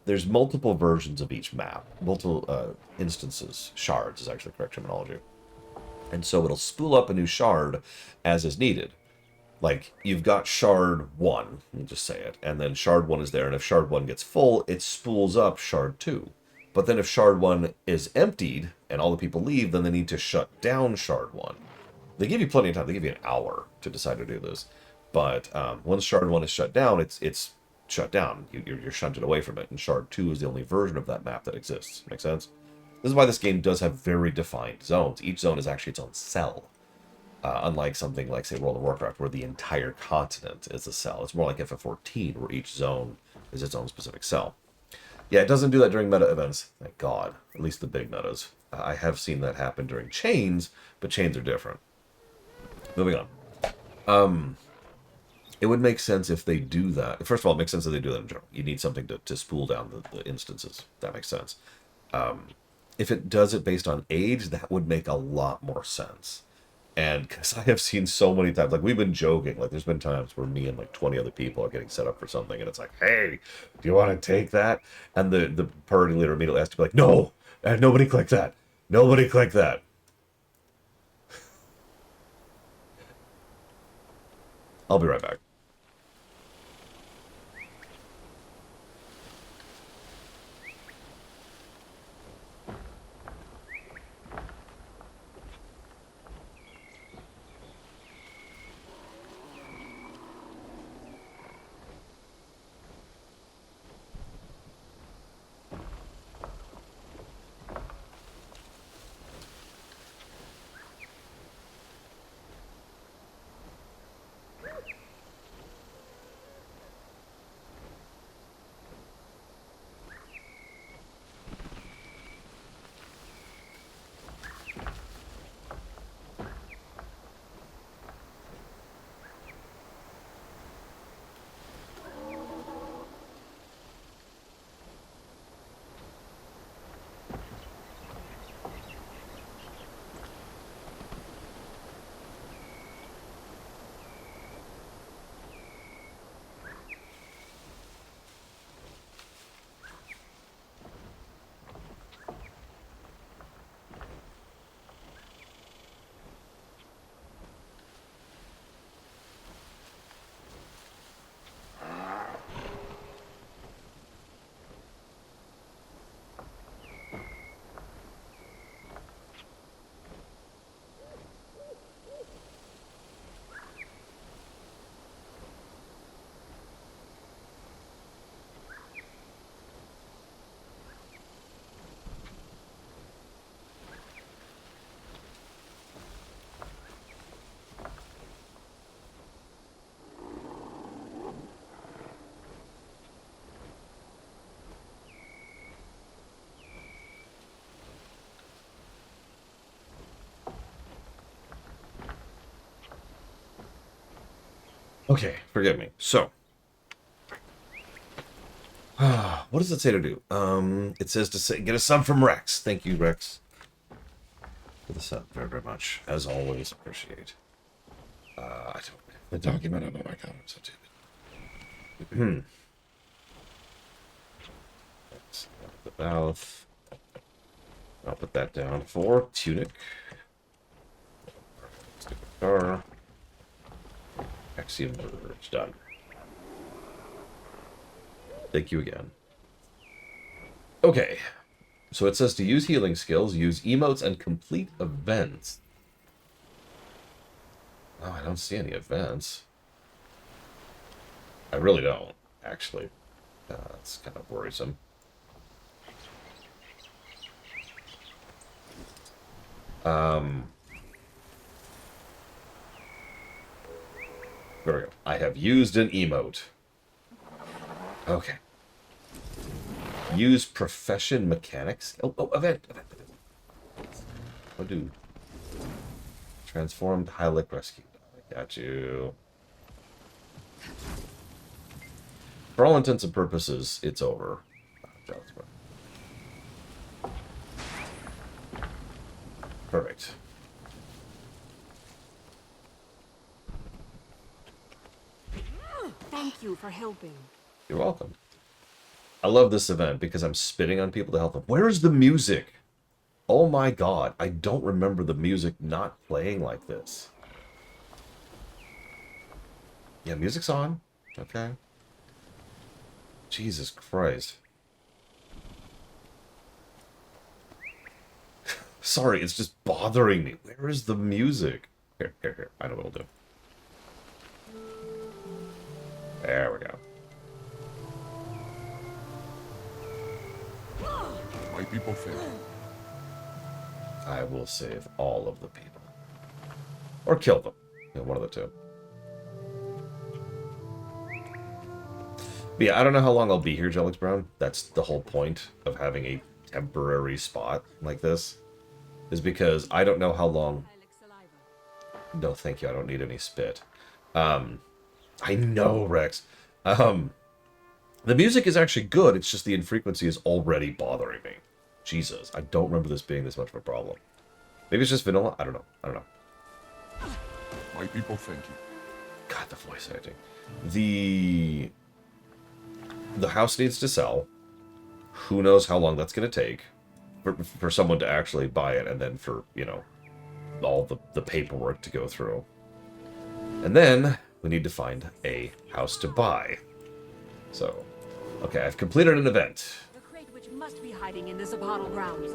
there's multiple versions of each map, multiple instances. Shards is actually the correct terminology. And so it'll spool up a new shard as is needed. Like, you've got shard 1, we'll just say it, and then shard 1 is there, and if shard 1 gets full, it spools up shard 2. But then if shard 1 is emptied, and all the people leave, then they need to shut down shard 1. They give you plenty of time, they give you an hour to decide to do this. But once shard 1 is shut down, it's shut down. You're shunted away from it, and shard 2 is the only version of that map that exists. Make sense? This is why this game does have very defined zones. Each zone is actually its own cell. Unlike something like, say, World of Warcraft, where the entire continent is a cell. It's more like FF14, where each zone is its own specific cell. Yeah, it doesn't do that during meta events. Thank God. At least the big metas. I have seen that happen during chains, but chains are different. Moving on. It would make sense if they do that. First of all, it makes sense that they do that in general. You need something to spool down the instances. That makes sense. If it does it based on age, that would make a lot more sense. And because I have seen so many times, like, we've been joking, like, there's been times where me and like 20 other people are getting set up for something, and it's like, hey, do you want to take that? And the party leader immediately has to be like, no, nobody click that. Nobody click that. I'll be right back. Okay, forgive me. So, what does it say to do? It says to say, get a sub from Rex. Thank you, Rex, for the sub. Very, very much. As always, appreciate. I don't the document. Oh my god, I'm so stupid. That's the mouth. I'll put that down for tunic. Stupid car. Axiom merge done. Thank you again. Okay. So it says to use healing skills, use emotes, and complete events. Oh, I don't see any events. I really don't, actually. It's kind of worrisome. There we go. I have used an emote. Okay. Use profession mechanics. Event. What do? Transformed Hylic rescue. I got you. For all intents and purposes, it's over. Perfect. Thank you for helping. You're welcome. I love this event because I'm spitting on people to help them. Where is the music? Oh my god, I don't remember the music not playing like this. Yeah, music's on. Okay. Jesus Christ. Sorry, it's just bothering me. Where is the music? Here. I know what I'll do. There we go. My people fail. I will save all of the people. Or kill them. You know, one of the two. But yeah, I don't know how long I'll be here, Jelix Brown. That's the whole point of having a temporary spot like this. Is because I don't know how long... No, thank you. I don't need any spit. I know, Rex. The music is actually good. It's just the infrequency is already bothering me. Jesus, I don't remember this being this much of a problem. Maybe it's just vanilla? I don't know. My people thank you. God, the voice acting. The house needs to sell. Who knows how long that's going to take for someone to actually buy it, and then for, you know, all the paperwork to go through. And then we need to find a house to buy. So, okay, I've completed an event. The crate which must be hiding in the Zapata grounds.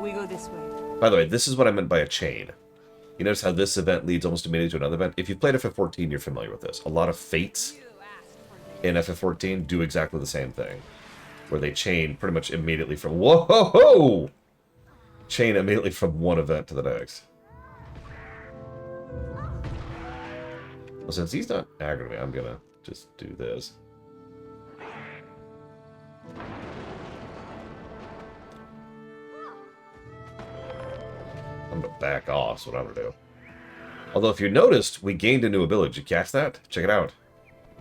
We go this way. By the way, this is what I meant by a chain. You notice how this event leads almost immediately to another event? If you've played FF14, you're familiar with this. A lot of fates in FF14 do exactly the same thing. Where they chain pretty much immediately from... Whoa! Chain immediately from one event to the next. Well, since he's not aggroing me, I'm gonna just do this. I'm gonna back off, is what I'm gonna do. Although, if you noticed, we gained a new ability. Did you catch that? Check it out.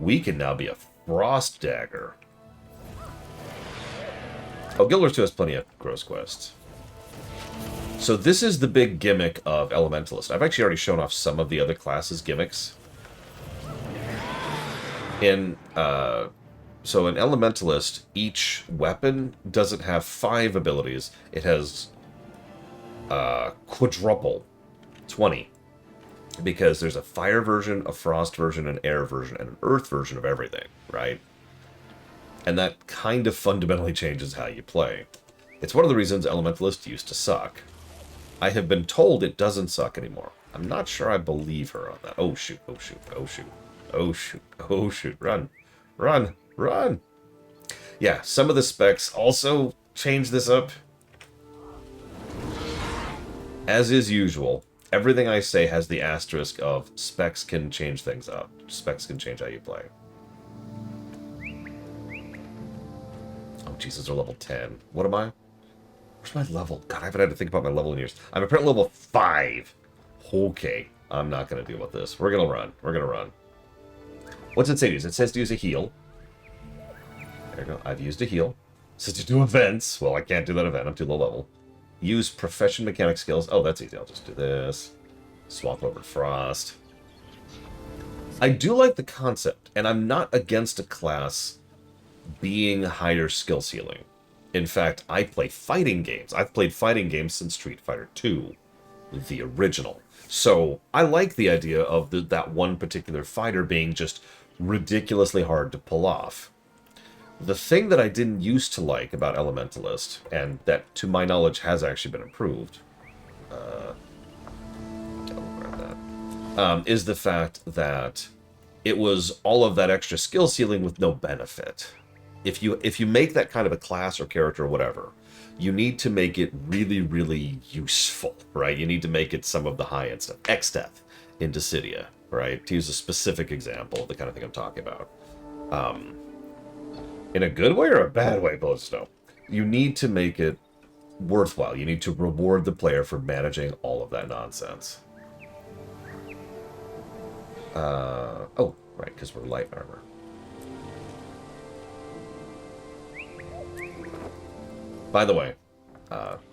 We can now be a Frost Dagger. Oh, Guild Wars 2 has plenty of gross quests. So this is the big gimmick of Elementalist. I've actually already shown off some of the other classes' gimmicks. So in Elementalist, each weapon doesn't have 5 abilities. It has quadruple, 20. Because there's a fire version, a frost version, an air version, and an earth version of everything, right? And that kind of fundamentally changes how you play. It's one of the reasons Elementalist used to suck. I have been told it doesn't suck anymore. I'm not sure I believe her on that. Oh shoot, oh shoot, oh shoot, oh shoot, oh shoot, run, run, run! Yeah, some of the specs also change this up. As is usual, everything I say has the asterisk of specs can change things up. Specs can change how you play. Oh, Jesus, they're level 10. What am I? Where's my level? God, I haven't had to think about my level in years. I'm apparently level 5. Okay, I'm not going to deal with this. We're going to run. We're going to run. What's it say to use? It says to use a heal. There you go. I've used a heal. It says to do events. Well, I can't do that event. I'm too low level. Use profession mechanic skills. Oh, that's easy. I'll just do this. Swap over to Frost. I do like the concept, and I'm not against a class being higher skill ceiling. In fact, I play fighting games. I've played fighting games since Street Fighter 2, the original. So I like the idea of that one particular fighter being just ridiculously hard to pull off. The thing that I didn't used to like about Elementalist, and that to my knowledge has actually been improved, is the fact that it was all of that extra skill ceiling with no benefit. If you make that kind of a class or character or whatever, you need to make it really, really useful, right? You need to make it some of the high-end stuff. X-Death in Dissidia, right? To use a specific example of the kind of thing I'm talking about. In a good way or a bad way, Bloodstone? You need to make it worthwhile. You need to reward the player for managing all of that nonsense. Oh, right, because we're light armor. By the way,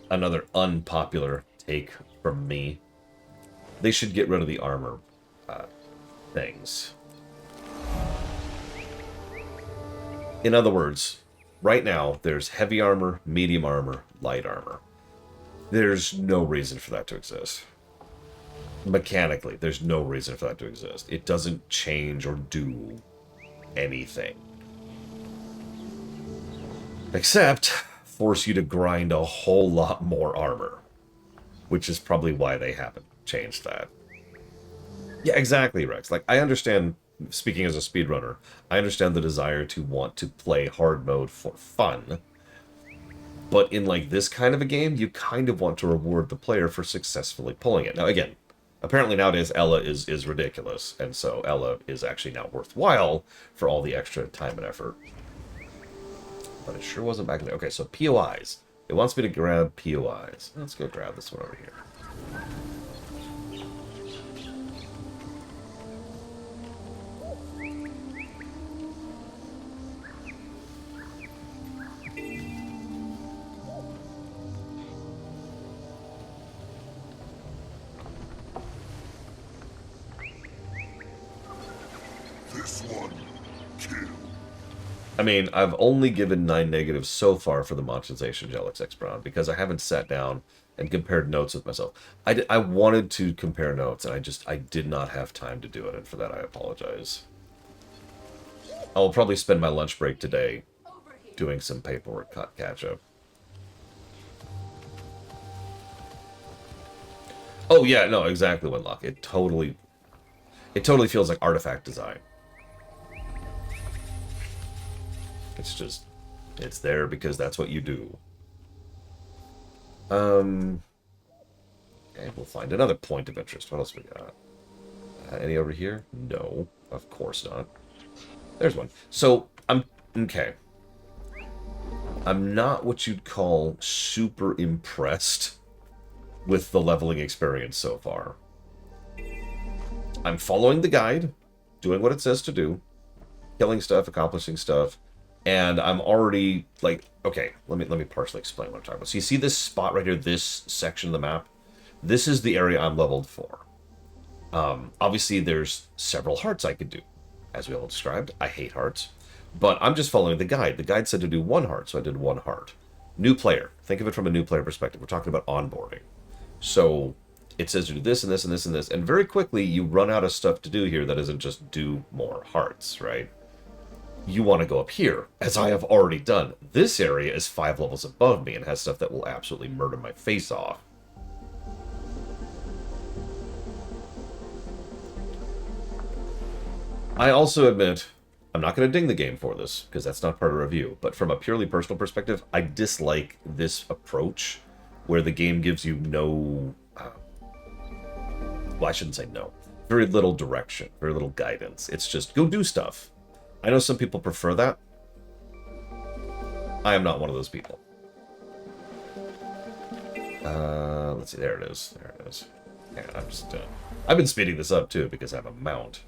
another unpopular take from me. They should get rid of the armor things. In other words, right now, there's heavy armor, medium armor, light armor. There's no reason for that to exist. Mechanically, there's no reason for that to exist. It doesn't change or do anything. Except force you to grind a whole lot more armor. Which is probably why they haven't changed that. Yeah, exactly, Rex. Like, I understand, speaking as a speedrunner, I understand the desire to want to play hard mode for fun. But in, like, this kind of a game, you kind of want to reward the player for successfully pulling it. Now, again, apparently nowadays Ella is ridiculous, and so Ella is actually now worthwhile for all the extra time and effort. But it sure wasn't back then. Okay, so POIs. It wants me to grab POIs. Let's go grab this one over here. This one, kill. I mean, I've only given 9 negatives so far for the monetization Gel XX Brown because I haven't sat down and compared notes with myself. I wanted to compare notes, and I did not have time to do it, and for that I apologize. I'll probably spend my lunch break today doing some paperwork catch-up. Oh yeah, no, exactly, Winlock. It totally feels like artifact design. It's just, it's there because that's what you do. Okay, we'll find another point of interest. What else we got? Any over here? No, of course not. There's one. So, okay. I'm not what you'd call super impressed with the leveling experience so far. I'm following the guide, doing what it says to do, killing stuff, accomplishing stuff. And I'm already, like, okay, let me partially explain what I'm talking about. So you see this spot right here, this section of the map? This is the area I'm leveled for. Obviously, there's several hearts I could do. As we all described, I hate hearts. But I'm just following the guide. The guide said to do 1 heart, so I did 1 heart. New player. Think of it from a new player perspective. We're talking about onboarding. So it says to do this and this and this and this. And very quickly, you run out of stuff to do here that isn't just do more hearts, right? You want to go up here, as I have already done. This area is 5 levels above me and has stuff that will absolutely murder my face off. I also admit, I'm not going to ding the game for this, because that's not part of the review, but from a purely personal perspective, I dislike this approach, where the game gives you no... well, I shouldn't say no. Very little direction, very little guidance. It's just, go do stuff. I know some people prefer that. I am not one of those people. Let's see, there it is. There it is. Yeah, I'm just, I've been speeding this up, too, because I have a mount.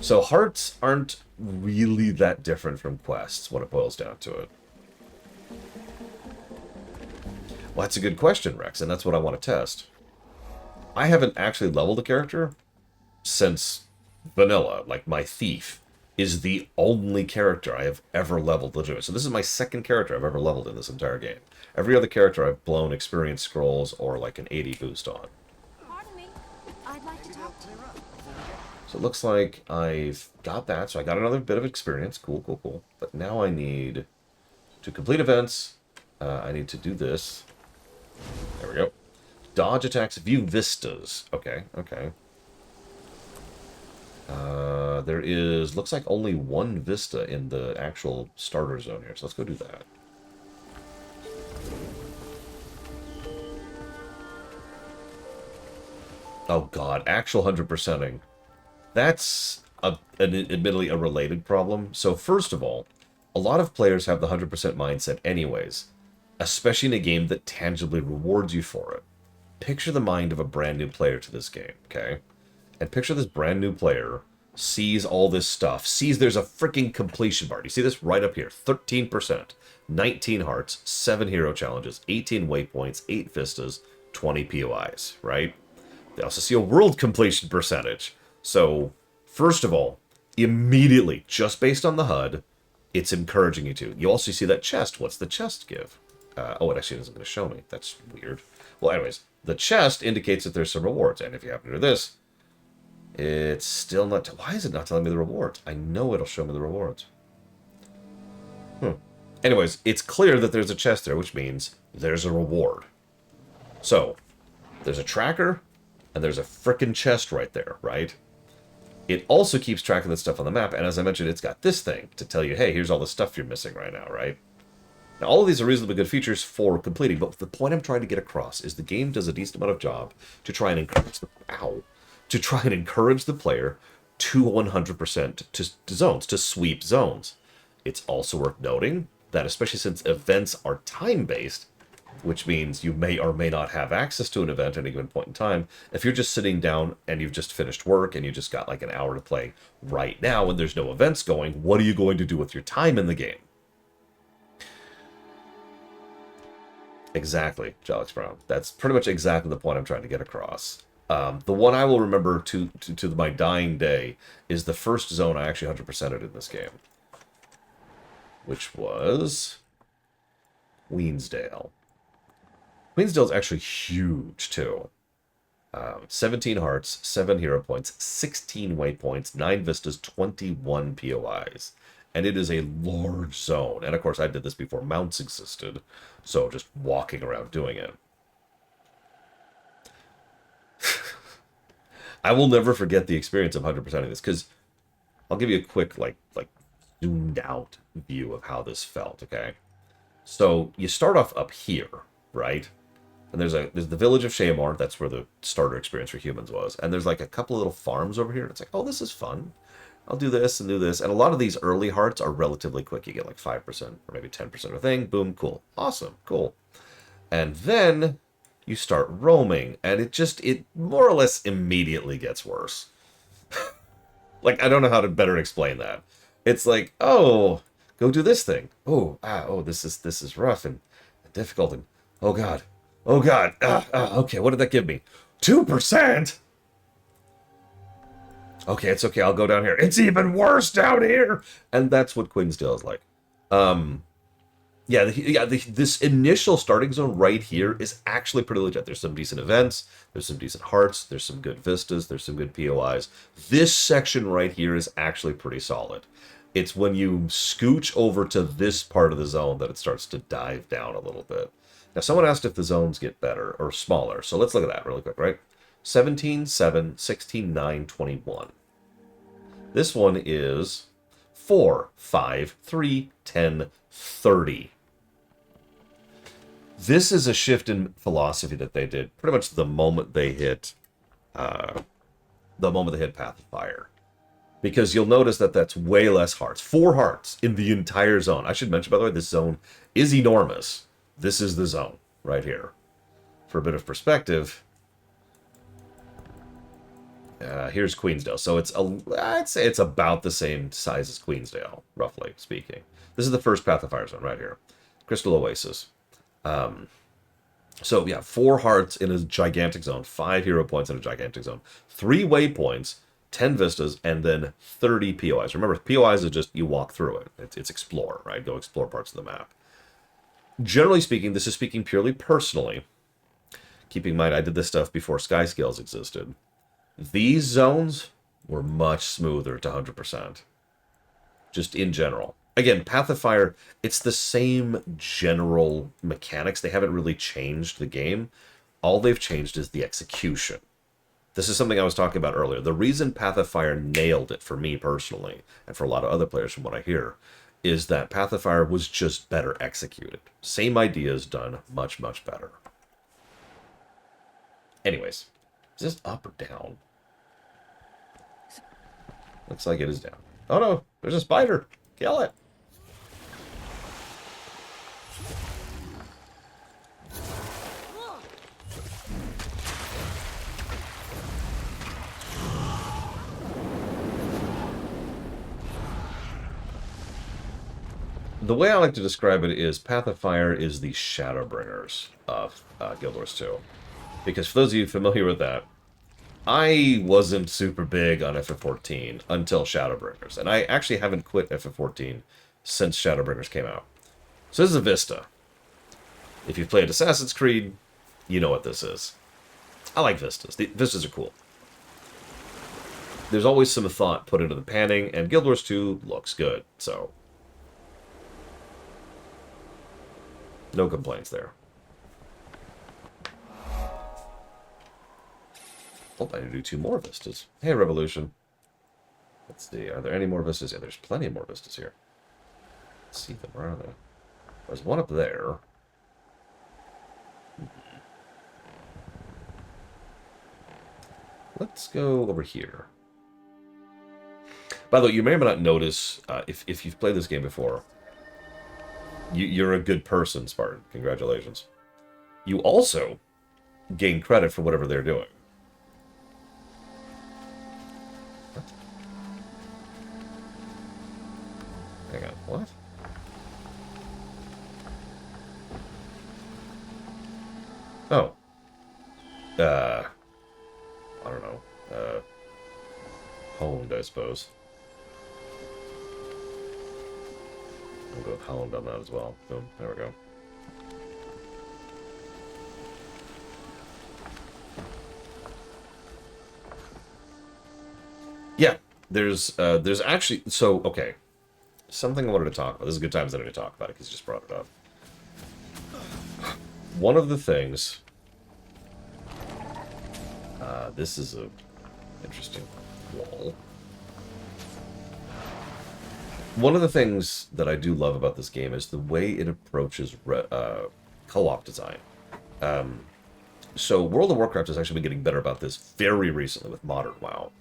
So hearts aren't really that different from quests, when it boils down to it. Well, that's a good question, Rex, and that's what I want to test. I haven't actually leveled a character since vanilla. Like, my thief is the only character I have ever leveled legitimate. So this is my second character I've ever leveled in this entire game. Every other character I've blown experience scrolls or like an 80 boost on. Pardon me. I'd like to talk to you. So it looks like I've got that. So I got another bit of experience. Cool, cool, cool. But now I need to complete events. I need to do this. There we go. Dodge attacks, view vistas. Okay, okay. There is, looks like only one vista in the actual starter zone here, so let's go do that. Oh god, actual 100%ing. That's admittedly a related problem. So first of all, a lot of players have the 100% mindset anyways, especially in a game that tangibly rewards you for it. Picture the mind of a brand new player to this game, okay? And picture this brand new player sees all this stuff, sees there's a freaking completion bar. You see this right up here, 13%, 19 hearts, 7 hero challenges, 18 waypoints, 8 vistas, 20 POIs, right? They also see a world completion percentage. So, first of all, immediately, just based on the HUD, it's encouraging you to. You also see that chest. What's the chest give? Oh, it actually isn't going to show me. That's weird. Well, anyways, the chest indicates that there's some rewards. And if you happen to do this, it's still not... Why is it not telling me the rewards? I know it'll show me the rewards. Anyways, it's clear that there's a chest there, which means there's a reward. So, there's a tracker, and there's a frickin' chest right there, right? It also keeps track of the stuff on the map, and as I mentioned, it's got this thing to tell you, hey, here's all the stuff you're missing right now, right? Now, all of these are reasonably good features for completing, but the point I'm trying to get across is the game does a decent amount of job to try and encourage the player to 100% to zones, to sweep zones. It's also worth noting that, especially since events are time-based, which means you may or may not have access to an event at any given point in time. If you're just sitting down and you've just finished work and you just got like an hour to play right now and there's no events going, what are you going to do with your time in the game? Exactly, Jalix Brown. That's pretty much exactly the point I'm trying to get across. The one I will remember to my dying day is the first zone I actually 100%ed in this game, which was Queensdale. Queensdale's actually huge, too. 17 hearts, 7 hero points, 16 waypoints, 9 vistas, 21 POIs. And it is a large zone. And, of course, I did this before mounts existed, so just walking around doing it. I will never forget the experience of 100%ing this, because I'll give you a quick, like zoomed out view of how this felt, okay? So, you start off up here, right? And there's the village of Shaymar. That's where the starter experience for humans was. And there's like a couple of little farms over here. And it's like, oh, this is fun. I'll do this and do this. And a lot of these early hearts are relatively quick. You get like 5% or maybe 10% of a thing. Boom, cool. Awesome, cool. And then you start roaming. And it more or less immediately gets worse. Like, I don't know how to better explain that. It's like, oh, go do this thing. Oh, this is rough and difficult. And oh, God. Oh, God. Okay, what did that give me? 2%? Okay, it's okay. I'll go down here. It's even worse down here. And that's what Queensdale is like. This initial starting zone right here is actually pretty legit. There's some decent events. There's some decent hearts. There's some good vistas. There's some good POIs. This section right here is actually pretty solid. It's when you scooch over to this part of the zone that it starts to dive down a little bit. Now, someone asked if the zones get better or smaller. So let's look at that really quick, right? 17, 7, 16, 9, 21. This one is 4, 5, 3, 10, 30. This is a shift in philosophy that they did pretty much the moment they hit Path of Fire. Because you'll notice that that's way less hearts. 4 hearts in the entire zone. I should mention, by the way, this zone is enormous. This is the zone right here. For a bit of perspective, here's Queensdale. So I'd say it's about the same size as Queensdale, roughly speaking. This is the first Path of Fire zone right here. Crystal Oasis. So yeah, 4 hearts in a gigantic zone, 5 hero points in a gigantic zone, 3 waypoints, 10 vistas, and then 30 POIs. Remember, POIs is just you walk through it. It's explore, right? Go explore parts of the map. Generally speaking, this is speaking purely personally. Keeping in mind, I did this stuff before Sky Scales existed. These zones were much smoother to 100%. Just in general. Again, Path of Fire, it's the same general mechanics. They haven't really changed the game. All they've changed is the execution. This is something I was talking about earlier. The reason Path of Fire nailed it for me personally, and for a lot of other players from what I hear, is that Path of Fire was just better executed. Same ideas done much, much better. Anyways, is this up or down? Looks like it is down. Oh no, there's a spider. Kill it. The way I like to describe it is Path of Fire is the Shadowbringers of Guild Wars 2. Because for those of you familiar with that, I wasn't super big on FF14 until Shadowbringers. And I actually haven't quit FF14 since Shadowbringers came out. So this is a Vista. If you've played Assassin's Creed, you know what this is. I like Vistas. The Vistas are cool. There's always some thought put into the panning, and Guild Wars 2 looks good, so no complaints there. Oh, I need to do 2 more vistas. Hey, Revolution. Let's see, are there any more vistas? Yeah, there's plenty more vistas here. Let's see them. Where are they? There's one up there. Let's go over here. By the way, you may or may not notice, if you've played this game before, you're a good person, Spartan. Congratulations. You also gain credit for whatever they're doing. Hang on, what? Oh. I don't know. Honed, I suppose. We'll go with Honed on that as well. Boom, there we go. Yeah, there's actually, so, okay. Something I wanted to talk about. This is a good time to talk about it because you just brought it up. One of the things... this is a interesting wall. One of the things that I do love about this game is the way it approaches co-op design. So World of Warcraft has actually been getting better about this very recently with Modern WoW.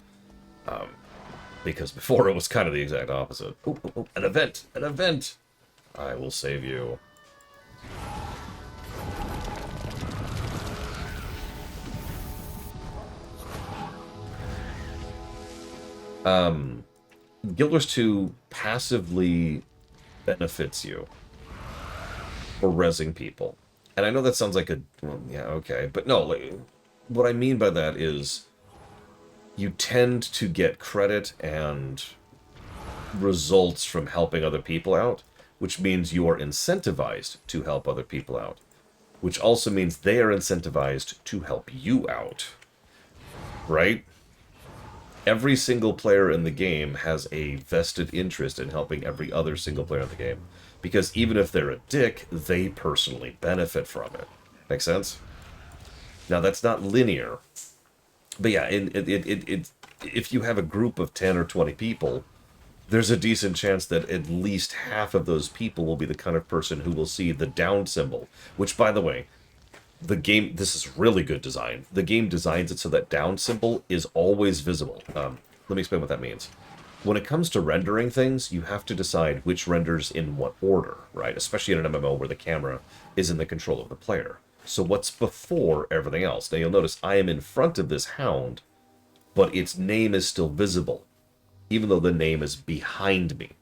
Because before it was kind of the exact opposite. Ooh, ooh, ooh, an event! An event! I will save you. Guild Wars 2 passively benefits you for rezzing people. And I know that sounds like a... well, yeah, okay. But no, like, what I mean by that is you tend to get credit and results from helping other people out, which means you are incentivized to help other people out, which also means they are incentivized to help you out, right? Every single player in the game has a vested interest in helping every other single player in the game, because even if they're a dick, they personally benefit from it. Make sense? Now, that's not linear. But yeah, if you have a group of 10 or 20 people, there's a decent chance that at least half of those people will be the kind of person who will see the down symbol. Which, by the way, the game, this is really good design. The game designs it so that down symbol is always visible. Let me explain what that means. When it comes to rendering things, you have to decide which renders in what order, right? Especially in an MMO where the camera is in the control of the player. So what's before everything else? Now you'll notice I am in front of this hound, but its name is still visible, even though the name is behind me.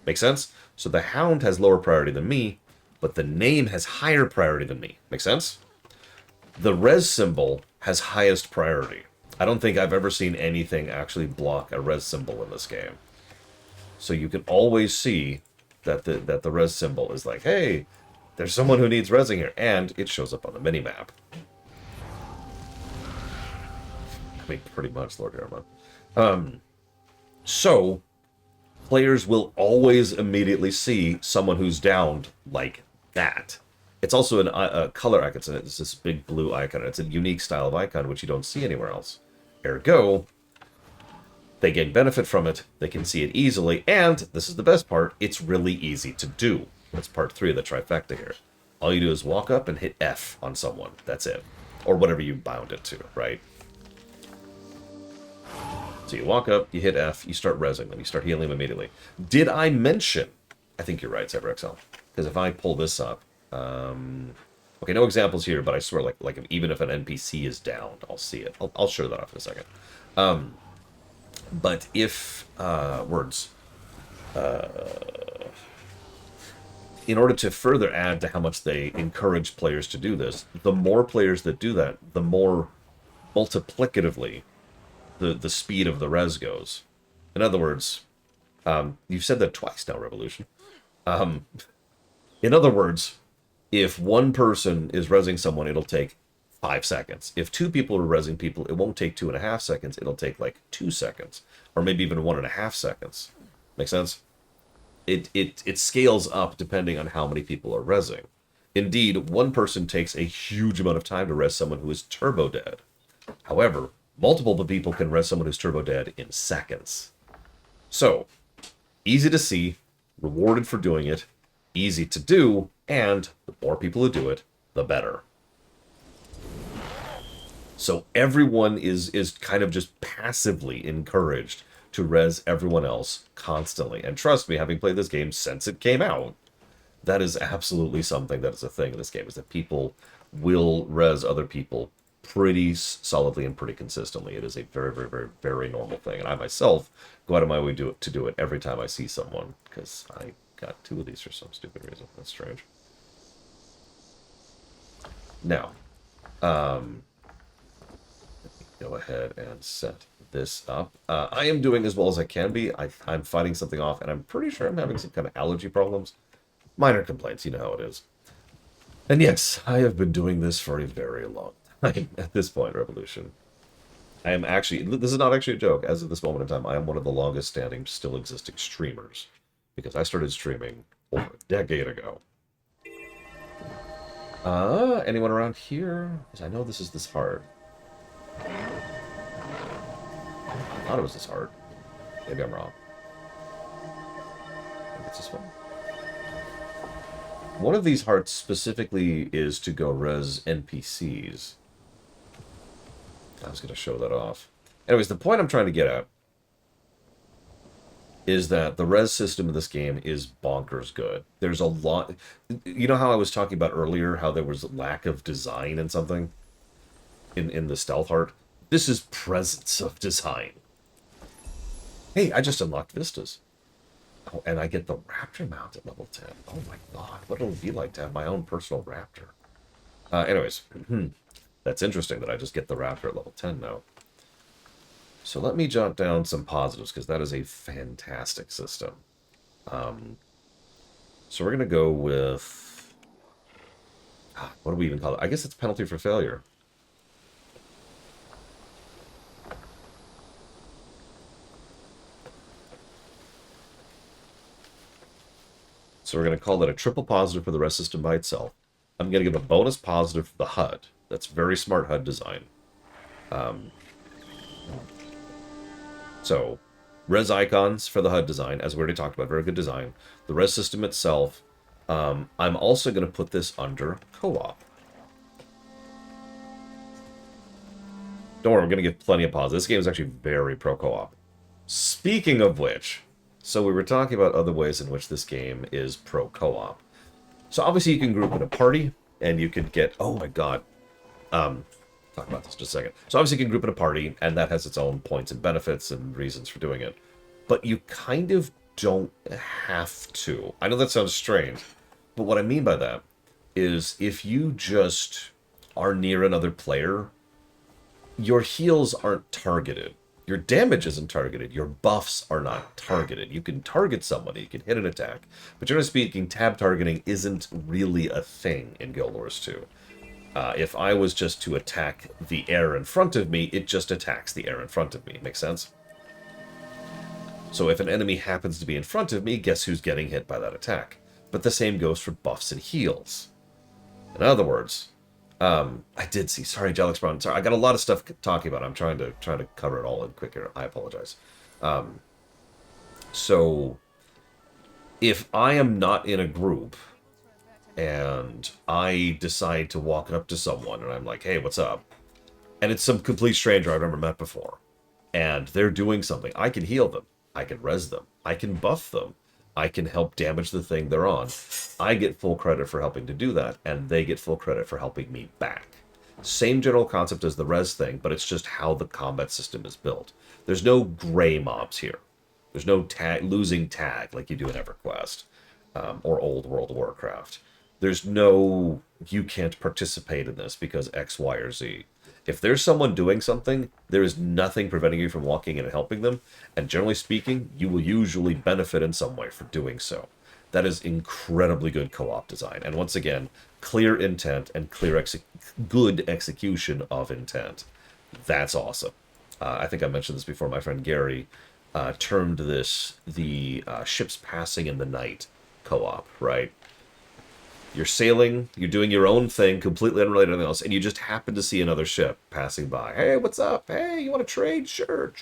Make sense? So the hound has lower priority than me, but the name has higher priority than me. Make sense? The res symbol has highest priority. I don't think I've ever seen anything actually block a res symbol in this game. So you can always see that the res symbol is like, hey, there's someone who needs resing here, and it shows up on the minimap. I mean, pretty much, Lord Garamond. So, players will always immediately see someone who's downed like that. It's also a color icon. It's this big blue icon. It's a unique style of icon which you don't see anywhere else. Ergo, they gain benefit from it, they can see it easily, and, this is the best part, it's really easy to do. That's part 3 of the trifecta here. All you do is walk up and hit F on someone. That's it. Or whatever you bound it to, right? So you walk up, you hit F, you start rezzing them, you start healing them immediately. Did I mention... I think you're right, CyberXL. Because if I pull this up... okay, no examples here, but I swear, like even if an NPC is down, I'll see it. I'll show that off in a second. But if... words... in order to further add to how much they encourage players to do this, the more players that do that, the more multiplicatively the speed of the res goes. In other words, you've said that twice now, Revolution. In other words, if one person is rezzing someone, it'll take 5 seconds. If 2 people are rezzing people, it won't take 2.5 seconds. It'll take like 2 seconds, or maybe even 1.5 seconds. Make sense? It scales up depending on how many people are rezzing. Indeed, one person takes a huge amount of time to res someone who is turbo dead. However, multiple people can res someone who's turbo dead in seconds. So, easy to see, rewarded for doing it, easy to do, and the more people who do it, the better. So everyone is kind of just passively encouraged to res everyone else constantly. And trust me, having played this game since it came out, that is absolutely something that is a thing in this game, is that people will res other people pretty solidly and pretty consistently. It is a very, very, very, very normal thing. And I myself go out of my way to do it every time I see someone, because I got 2 of these for some stupid reason. That's strange. Now, let me go ahead and set this up. I am doing as well as I can be. I'm fighting something off, and I'm pretty sure I'm having some kind of allergy problems. Minor complaints, you know how it is. And yes, I have been doing this for a very long time at this point, Revolution. I am actually, this is not actually a joke, as of this moment in time, I am one of the longest standing, still existing streamers. Because I started streaming over a decade ago. Anyone around here? Because I know this is this hard. I thought it was this hard. Maybe I'm wrong. I think it's this one. One of these hearts specifically is to go res NPCs. I was going to show that off. Anyways, the point I'm trying to get at is that the res system of this game is bonkers good. There's a lot... You know how I was talking about earlier, how there was lack of design in something? In the stealth heart? This is presence of design. Hey, I just unlocked vistas. Oh, and I get the raptor mount at level 10. Oh my god, what it'll be like to have my own personal raptor. Anyways, that's interesting that I just get the raptor at level 10 now. So let me jot down some positives, because that is a fantastic system. So we're going to go with... what do we even call it? I guess it's penalty for failure. So we're going to call that a triple positive for the res system by itself. I'm going to give a bonus positive for the HUD. That's very smart HUD design. So, res icons for the HUD design, as we already talked about, very good design. The res system itself, I'm also going to put this under co-op. Don't worry, we're going to get plenty of positives. This game is actually very pro co-op. Speaking of which, so we were talking about other ways in which this game is pro co-op. So obviously you can group in a party, and you could get, oh my god, talk about this just a second. So obviously you can group in a party, and that has its own points and benefits and reasons for doing it. But you kind of don't have to. I know that sounds strange, but what I mean by that is if you just are near another player, your heals aren't targeted. Your damage isn't targeted. Your buffs are not targeted. You can target somebody, you can hit an attack, but generally speaking, tab targeting isn't really a thing in Guild Wars 2. If I was just to attack the air in front of me, it just attacks the air in front of me. Make sense? So if an enemy happens to be in front of me, guess who's getting hit by that attack? But the same goes for buffs and heals. In other words, I did see. Sorry, Jelix Brown. Sorry, I got a lot of stuff talking about. I'm trying to cover it all in quick here. I apologize. So, if I am not in a group and I decide to walk up to someone and I'm like, "Hey, what's up?" and it's some complete stranger I've never met before, and they're doing something, I can heal them. I can res them. I can buff them. I can help damage the thing they're on. I get full credit for helping to do that, and they get full credit for helping me back. Same general concept as the res thing, but it's just how the combat system is built. There's no gray mobs here. There's no losing tag like you do in EverQuest or Old World of Warcraft. There's no, you can't participate in this because X, Y, or Z. If there's someone doing something, there is nothing preventing you from walking in and helping them, and generally speaking, you will usually benefit in some way for doing so. That is incredibly good co-op design, and once again, clear intent and good execution of intent. That's awesome. I think I mentioned this before. My friend Gary termed this the ships passing in the night co-op, right? You're sailing, you're doing your own thing, completely unrelated to anything else, and you just happen to see another ship passing by. Hey, what's up? Hey, you want to trade? Sure.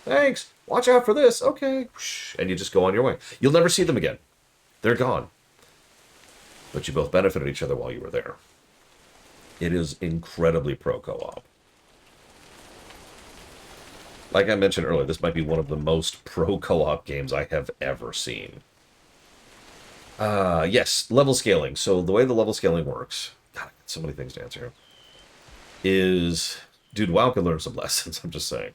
Thanks. Watch out for this. Okay. And you just go on your way. You'll never see them again. They're gone. But you both benefited each other while you were there. It is incredibly pro co-op. Like I mentioned earlier, this might be one of the most pro co-op games I have ever seen. Yes, level scaling. So the way the level scaling works, God, so many things to answer here, is, dude, WoW can learn some lessons, I'm just saying.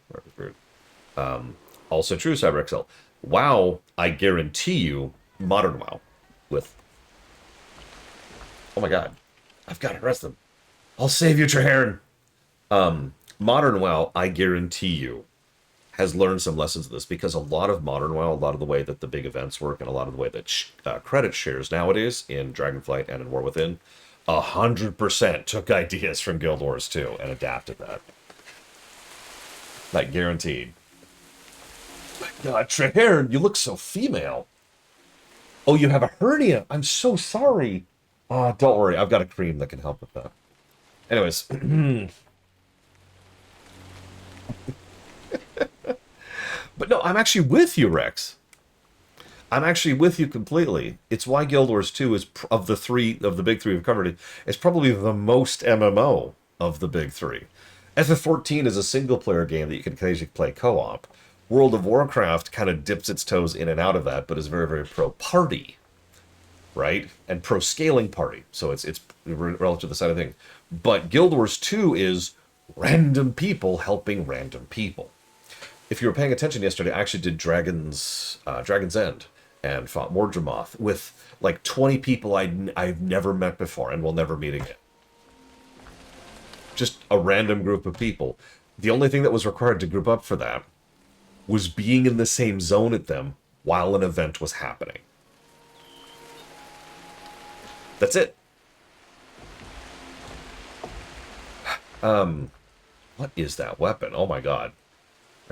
Also true, CyberXL. WoW, I guarantee you, modern WoW, with, oh my god, I've got to arrest them. I'll save you, Traharan. Modern WoW, I guarantee you, has learned some lessons of this, because a lot of modern WoW, a lot of the way that the big events work, and a lot of the way that credit shares nowadays in Dragonflight and in War Within, 100% took ideas from Guild Wars 2 and adapted that. Like, guaranteed. God, Traharan, you look so female. Oh, you have a hernia. I'm so sorry. Don't worry, I've got a cream that can help with that. Anyways. But no, I'm actually with you, Rex. I'm actually with you completely. It's why Guild Wars 2 is, of the big three we've covered, is probably the most MMO of the big three. FF14 is a single-player game that you can occasionally play co-op. World of Warcraft kind of dips its toes in and out of that, but is very, very pro-party, right? And pro-scaling party. So it's relative to the side of thing. But Guild Wars 2 is random people helping random people. If you were paying attention yesterday, I actually did Dragon's End and fought Mordremoth with like 20 people I've never met before and will never meet again. Just a random group of people. The only thing that was required to group up for that was being in the same zone at them while an event was happening. That's it. What is that weapon? Oh my god.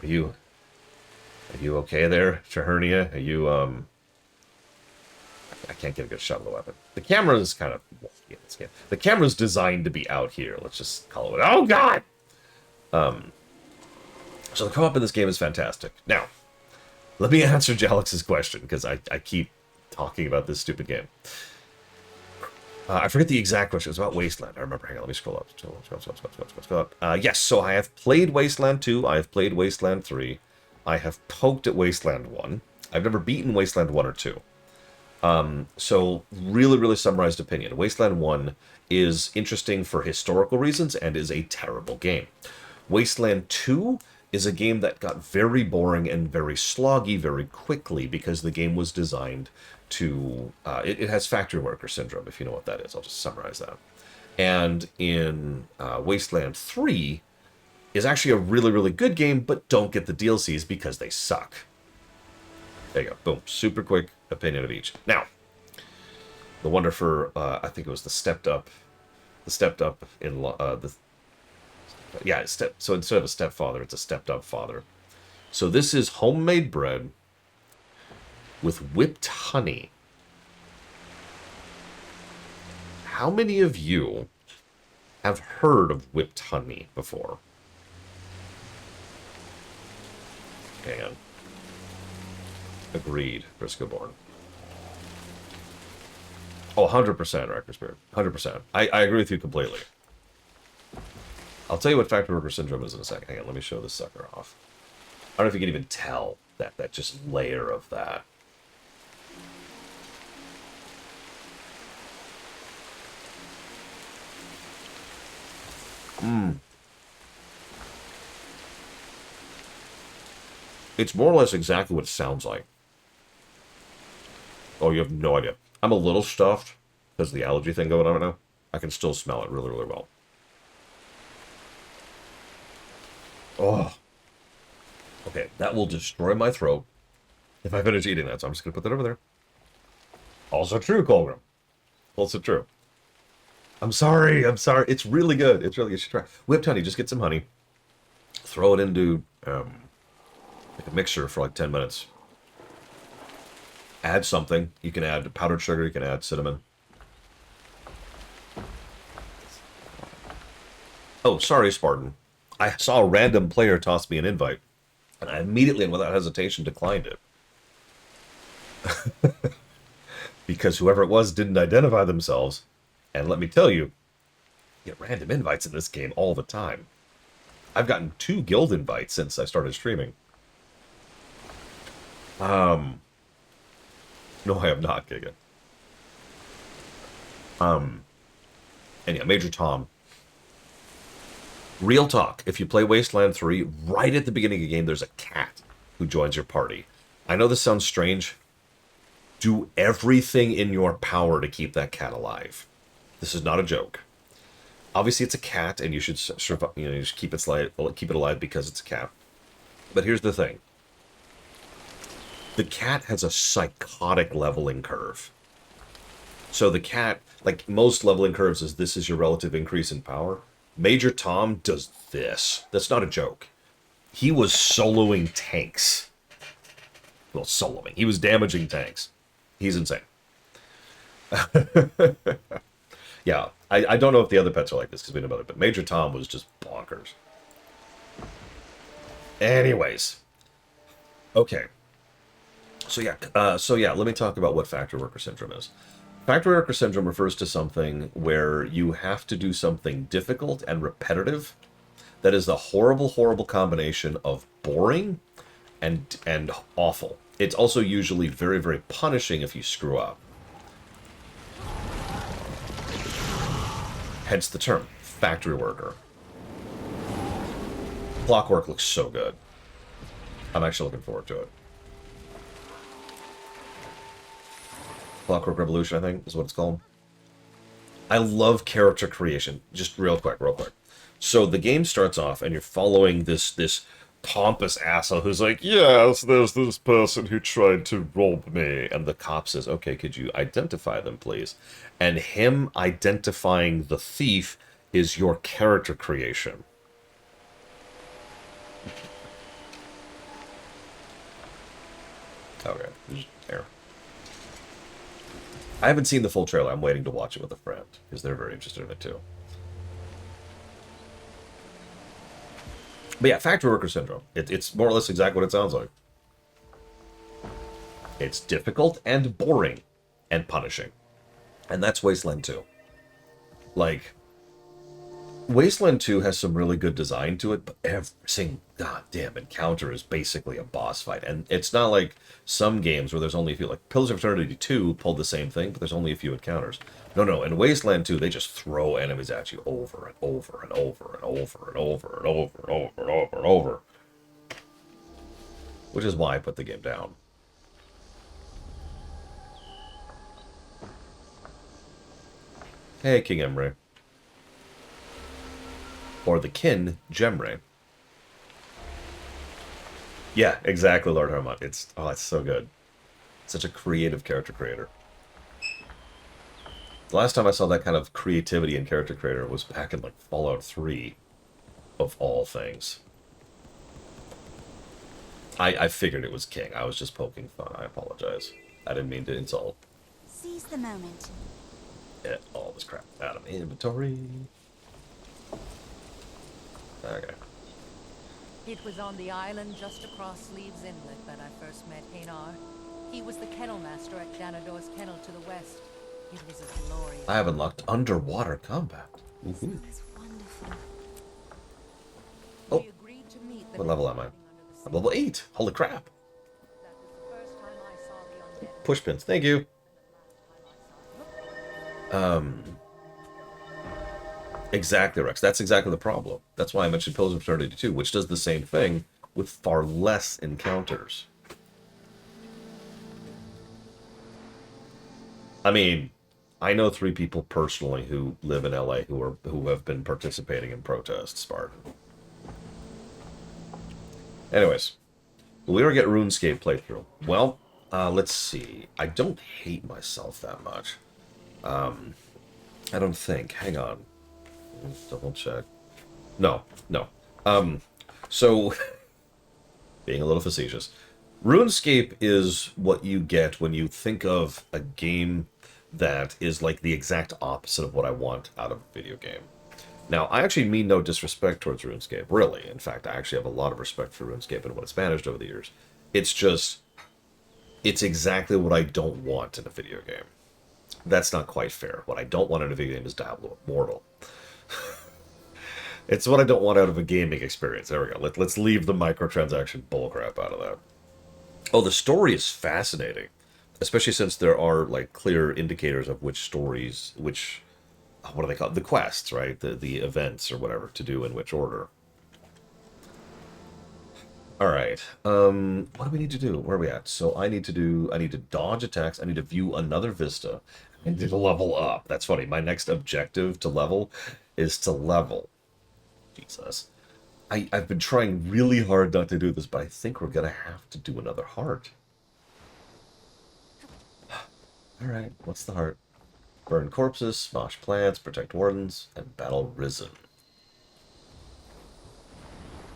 Are you okay there, Trahernia? Are you, I can't get a good shot of the weapon. The camera is kind of wonky in this game. The camera's designed to be out here. Let's just call it, oh god! So the co-op in this game is fantastic. Now, let me answer Jalex's question, because I keep talking about this stupid game. I forget the exact question. It was about Wasteland. I remember. Hang on, let me scroll up. Scroll up. Yes, so I have played Wasteland 2. I have played Wasteland 3. I have poked at Wasteland 1. I've never beaten Wasteland 1 or 2. So, really, really summarized opinion. Wasteland 1 is interesting for historical reasons and is a terrible game. Wasteland 2 is a game that got very boring and very sloggy very quickly because the game was designed to... it has factory worker syndrome, if you know what that is. I'll just summarize that. And in Wasteland 3 is actually a really, really good game, but don't get the DLCs because they suck. There you go. Boom. Super quick opinion of each. Now, the wonder for, I think it was the stepped up in, so instead of a stepfather, it's a stepped up father. So this is homemade bread with whipped honey. How many of you have heard of whipped honey before. Hang on. Agreed, Briscoeborn. Oh, 100%, Rector Spirit. 100%. I agree with you completely. I'll tell you what factory worker syndrome is in a second. Hang on, let me show this sucker off. I don't know if you can even tell that just layer of that. It's more or less exactly what it sounds like. Oh, you have no idea. I'm a little stuffed because of the allergy thing going on right now. I can still smell it really, really well. Oh. Okay, that will destroy my throat if I finish eating that, so I'm just going to put that over there. Also true, Colgrim. Also true. I'm sorry. It's really good. It's really good. You should try. Whipped honey. Just get some honey. Throw it into like a mixer for like 10 minutes. Add something. You can add powdered sugar. You can add cinnamon. Oh, sorry, Spartan. I saw a random player toss me an invite, and I immediately and without hesitation declined it. Because whoever it was didn't identify themselves. And let me tell you, you get random invites in this game all the time. I've gotten 2 guild invites since I started streaming. No, I have not, Giga. And yeah, Major Tom. Real talk, if you play Wasteland 3, right at the beginning of the game, there's a cat who joins your party. I know this sounds strange. Do everything in your power to keep that cat alive. This is not a joke. Obviously, it's a cat, and you should you should keep it alive because it's a cat. But here's the thing: the cat has a psychotic leveling curve. So the cat, like most leveling curves, this is your relative increase in power. Major Tom does this. That's not a joke. He was soloing tanks. Well, soloing. He was damaging tanks. He's insane. Yeah, I don't know if the other pets are like this because we know about it, but Major Tom was just bonkers. Anyways. Okay. So yeah, let me talk about what factory worker syndrome is. Factory worker syndrome refers to something where you have to do something difficult and repetitive that is a horrible, horrible combination of boring and awful. It's also usually very, very punishing if you screw up. Hence the term, factory worker. Clockwork looks so good. I'm actually looking forward to it. Clockwork Revolution, I think, is what it's called. I love character creation. Just real quick. So the game starts off, and you're following this pompous asshole who's like, yes, there's this person who tried to rob me. And the cop says, okay, could you identify them, please? And him identifying the thief is your character creation. Okay, there's air. I haven't seen the full trailer. I'm waiting to watch it with a friend, because they're very interested in it too. But yeah, factory worker syndrome. It's more or less exactly what it sounds like. It's difficult and boring and punishing. And that's Wasteland 2. Like, Wasteland 2 has some really good design to it, but every single goddamn encounter is basically a boss fight. And it's not like some games where there's only a few, like Pillars of Eternity 2 pulled the same thing, but there's only a few encounters. No, in Wasteland 2, they just throw enemies at you over and over and over and over and over and over and over and over and over. Which is why I put the game down. Hey, King Emre. Or the Kin Gemre. Yeah, exactly, Lord Harmont. It's so good. Such a creative character creator. The last time I saw that kind of creativity in character creator was back in like Fallout 3, of all things. I figured it was King. I was just poking fun. I apologize. I didn't mean to insult. Seize the moment. Get all this crap out of inventory. It was on the island just across Leaves Inlet that I first met Hanar. He was the kennel master at Janador's kennel to the west. It was a glorious... I have unlocked underwater combat. That is wonderful. Oh, We agreed to meet the what level next am I? morning under the I'm level 8. Holy crap. That was the first time I saw the undead. Push pins. Thank you. Exactly, Rex. That's exactly the problem. That's why I mentioned Pillars of Eternity 2, which does the same thing with far less encounters. I mean, I know 3 people personally who live in LA who have been participating in protests, Spartan. Anyways, we are get RuneScape playthrough. Well, let's see. I don't hate myself that much. I don't think. Hang on. Let's double check. No. So, being a little facetious, RuneScape is what you get when you think of a game that is like the exact opposite of what I want out of a video game. Now, I actually mean no disrespect towards RuneScape, really. In fact, I actually have a lot of respect for RuneScape and what it's managed over the years. It's just, it's exactly what I don't want in a video game. That's not quite fair. What I don't want in a video game is Diablo Immortal. It's what I don't want out of a gaming experience. There we go. Let's leave the microtransaction bullcrap out of that. Oh, the story is fascinating. Especially since there are, like, clear indicators of which stories, which... what are they called? The quests, right? The events or whatever to do in which order. Alright. What do we need to do? Where are we at? So I need to dodge attacks. I need to view another vista. I need to level up. That's funny. My next objective to level is to level. Jesus. I've been trying really hard not to do this, but I think we're going to have to do another heart. Alright, what's the heart? Burn corpses, smosh plants, protect wardens, and battle risen.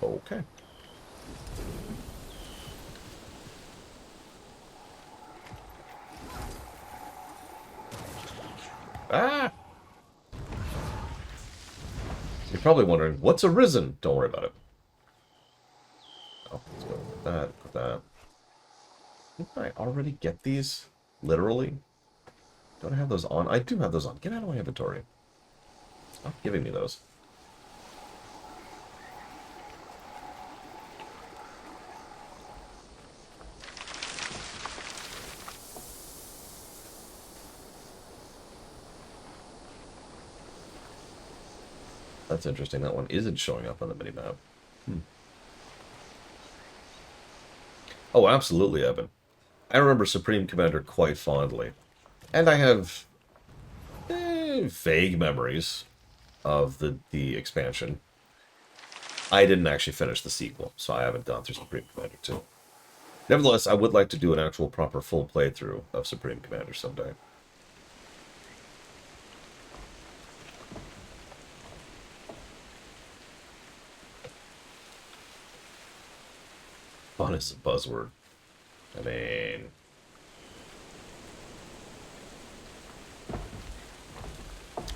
Okay. Ah! You're probably wondering, what's a risen? Don't worry about it. Oh, let's go with that, with that. Didn't I already get these? Literally? Don't I have those on? I do have those on. Get out of my inventory. Stop giving me those. That's interesting. That one isn't showing up on the minimap. Oh, absolutely, Evan. I remember Supreme Commander quite fondly. And I have vague memories of the expansion. I didn't actually finish the sequel, so I haven't gone through Supreme Commander 2. Nevertheless, I would like to do an actual proper full playthrough of Supreme Commander someday. Fun is a buzzword. I mean...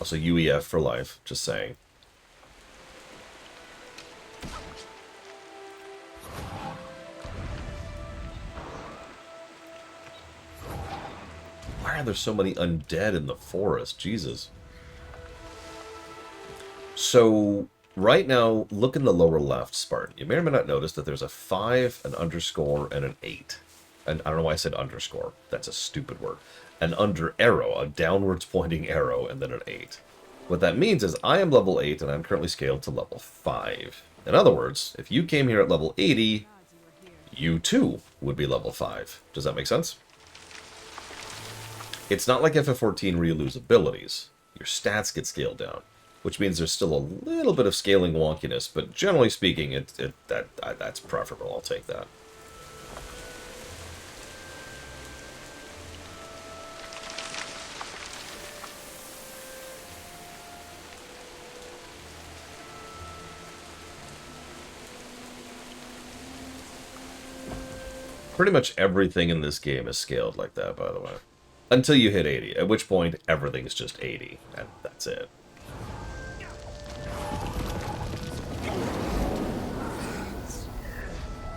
Also, UEF for life, just saying. Why are there so many undead in the forest? Jesus. So, right now, look in the lower left, Spartan. You may or may not notice that there's a 5, an underscore, and an 8. And I don't know why I said underscore. That's a stupid word. An under arrow, a downwards pointing arrow, and then an 8. What that means is I am level 8, and I'm currently scaled to level 5. In other words, if you came here at level 80, you too would be level 5. Does that make sense? It's not like FF14 where you lose abilities. Your stats get scaled down, which means there's still a little bit of scaling wonkiness, but generally speaking, that's preferable. I'll take that. Pretty much everything in this game is scaled like that, by the way. Until you hit 80, at which point everything's just 80, and that's it.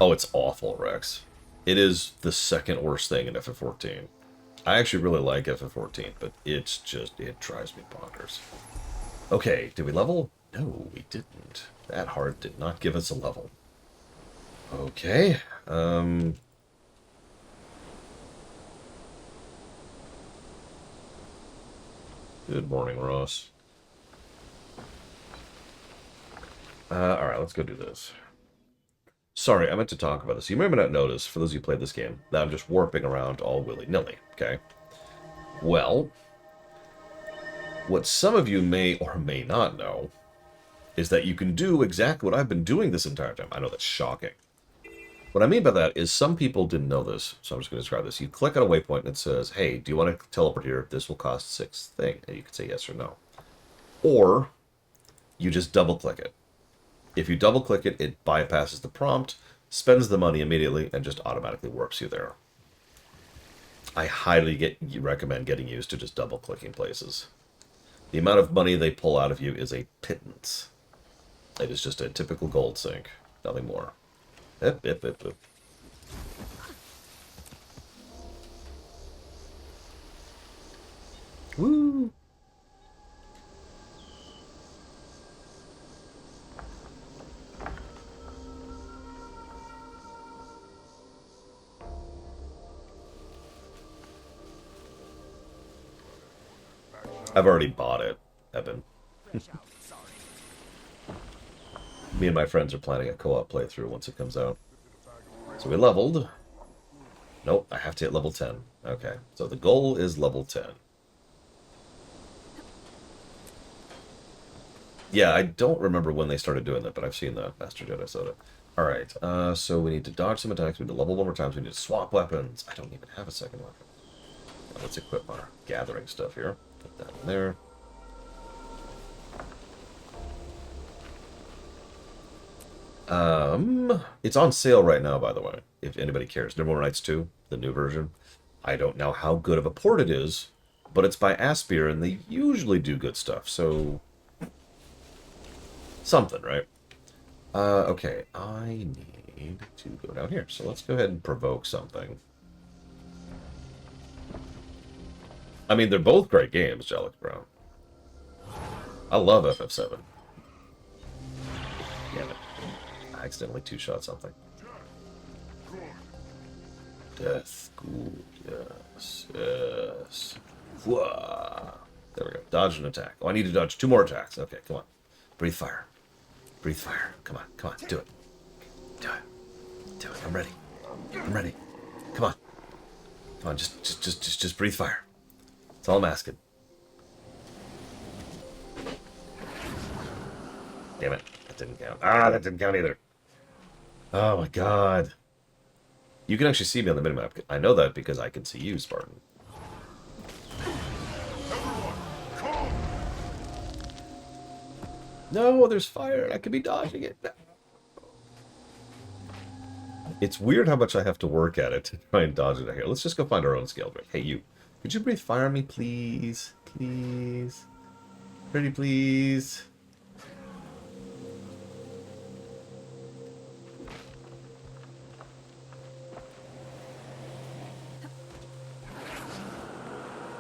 Oh, it's awful, Rex. It is the second worst thing in FF14. I actually really like FF14, but it's just, it drives me bonkers. Okay, did we level? No, we didn't. That heart did not give us a level. Okay, good morning, Ross. Alright, let's go do this. Sorry, I meant to talk about this. You may or may not notice, for those of you who played this game, that I'm just warping around all willy-nilly, okay? Well, what some of you may or may not know is that you can do exactly what I've been doing this entire time. I know that's shocking. What I mean by that is some people didn't know this, so I'm just going to describe this. You click on a waypoint and it says, hey, do you want to teleport here? This will cost 6 things. And you can say yes or no. Or you just double-click it. If you double-click it, it bypasses the prompt, spends the money immediately, and just automatically warps you there. I highly recommend getting used to just double-clicking places. The amount of money they pull out of you is a pittance. It is just a typical gold sink. Nothing more. Hip, hip, hip, hip. Woo! I've already bought it, Evan. Me and my friends are planning a co-op playthrough once it comes out. So we leveled. Nope, I have to hit level 10. Okay, so the goal is level 10. Yeah, I don't remember when they started doing that, but I've seen the Master Jedi Soda. Alright, so we need to dodge some attacks, we need to level one more time, so we need to swap weapons. I don't even have a second weapon. Now let's equip our gathering stuff here. Put that in there. It's on sale right now, by the way, if anybody cares. Nevermore Nights 2, the new version. I don't know how good of a port it is, but it's by Aspyr, and they usually do good stuff, so... something, right? Okay, I need to go down here, so let's go ahead and provoke something. I mean, they're both great games, Jellic Brown. I love FF7. Damn it. I accidentally two-shot something. Death, good, yes, yes. Whoa. There we go. Dodge an attack. Oh, I need to dodge 2 more attacks. Okay, come on. Breathe fire. Breathe fire. Come on, come on. Do it. Do it. Do it. I'm ready. I'm ready. Come on. Come on, just breathe fire. That's all I'm asking. Damn it. That didn't count. Ah, that didn't count either. Oh my god. You can actually see me on the minimap. I know that because I can see you, Spartan. No, there's fire. I could be dodging it. It's weird how much I have to work at it to try and dodge it here. Let's just go find our own scale break. Hey, you. Could you breathe fire on me, please? Please? Pretty please?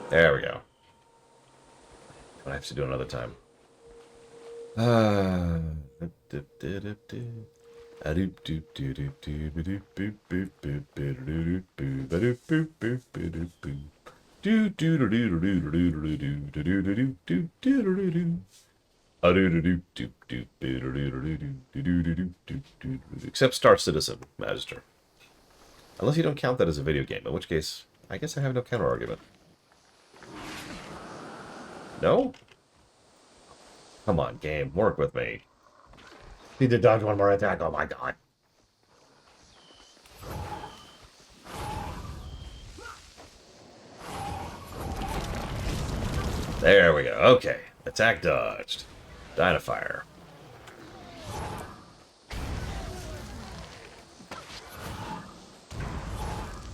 There we go. I have to do it another time. Except Star Citizen, Magister. Unless you don't count that as a video game, in which case, I guess I have no counter argument. No? Come on, game. Work with me. Need to dodge one more attack. Oh my god. There we go. Okay. Attack dodged. Dynafire.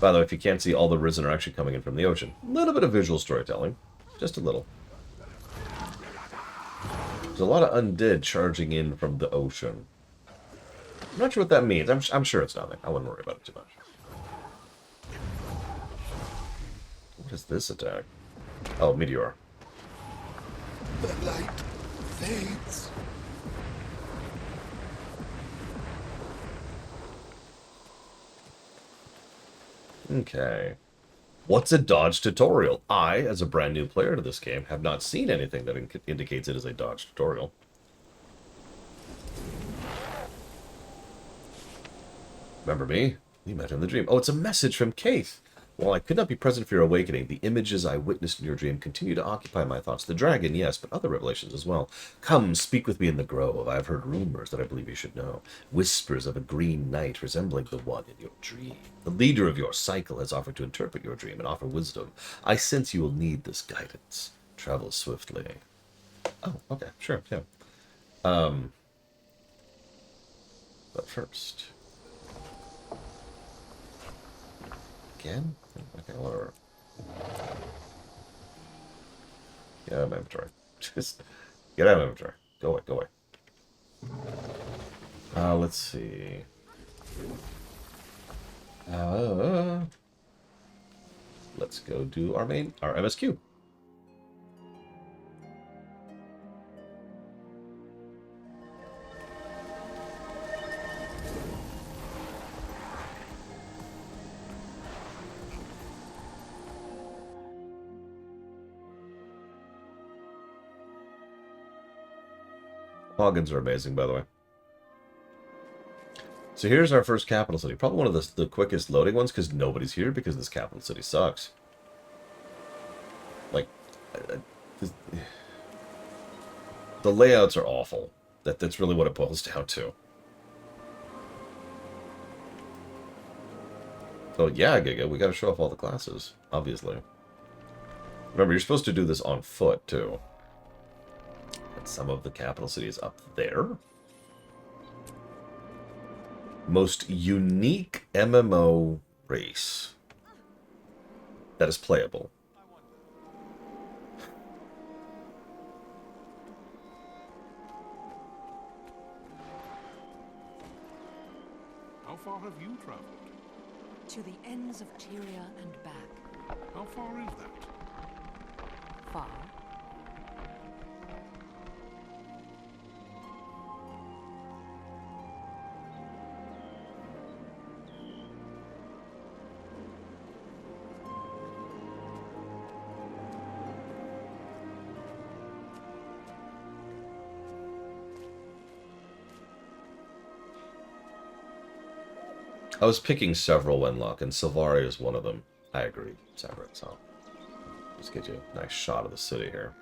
By the way, if you can't see, all the Risen are actually coming in from the ocean. A little bit of visual storytelling. Just a little. There's a lot of undead charging in from the ocean. I'm not sure what that means. I'm sure it's nothing. I wouldn't worry about it too much. What is this attack? Oh, meteor. The light fades. Okay. What's a dodge tutorial? I, as a brand new player to this game, have not seen anything that indicates it is a dodge tutorial. Remember me? We met in the dream. Oh, it's a message from Kaith. While I could not be present for your awakening, the images I witnessed in your dream continue to occupy my thoughts. The dragon, yes, but other revelations as well. Come, speak with me in the grove. I have heard rumors that I believe you should know. Whispers of a green knight resembling the one in your dream. The leader of your cycle has offered to interpret your dream and offer wisdom. I sense you will need this guidance. Travel swiftly. Oh, okay, sure, yeah. But first... Again? Okay, whatever. Get out of my inventory. Just get out of my inventory. Go away, go away. Let's see. Let's go do our MSQ. Plugins are amazing, by the way. So here's our first capital city. Probably one of the quickest loading ones because nobody's here because this capital city sucks. Like, the layouts are awful. That's really what it boils down to. So yeah, Giga, we gotta show off all the classes, obviously. Remember, you're supposed to do this on foot, too. Some of the capital cities up there. Most unique MMO race that is playable. How far have you traveled? To the ends of Tyria and back. How far is that? Far. I was picking several Wenlock, and Silvari is one of them. I agree, Severus. So let's get you a nice shot of the city here.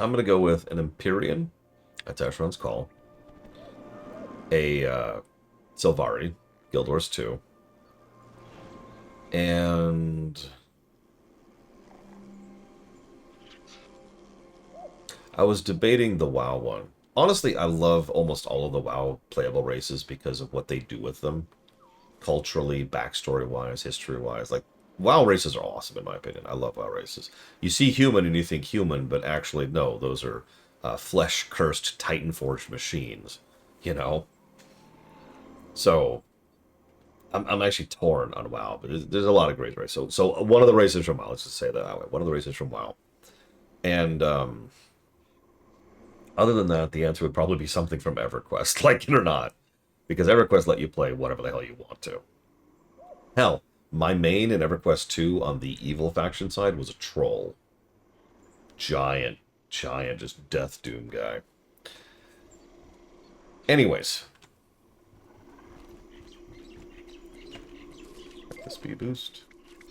I'm gonna go with an Empyrean. That's Asheron's Call. A Silvari, Guild Wars 2, and I was debating the WoW one. Honestly, I love almost all of the WoW playable races because of what they do with them, culturally, backstory-wise, history-wise. Like, WoW races are awesome, in my opinion. I love WoW races. You see human and you think human, but actually, no, those are flesh-cursed, Titan-forged machines, you know? So, I'm actually torn on WoW, but there's a lot of great races. So one of the races from WoW, let's just say that way. One of the races from WoW. And other than that, the answer would probably be something from EverQuest, like it or not. Because EverQuest let you play whatever the hell you want to. Hell, my main in EverQuest 2 on the evil faction side was a troll. Giant, just Death Doom guy. Anyways. The speed boost.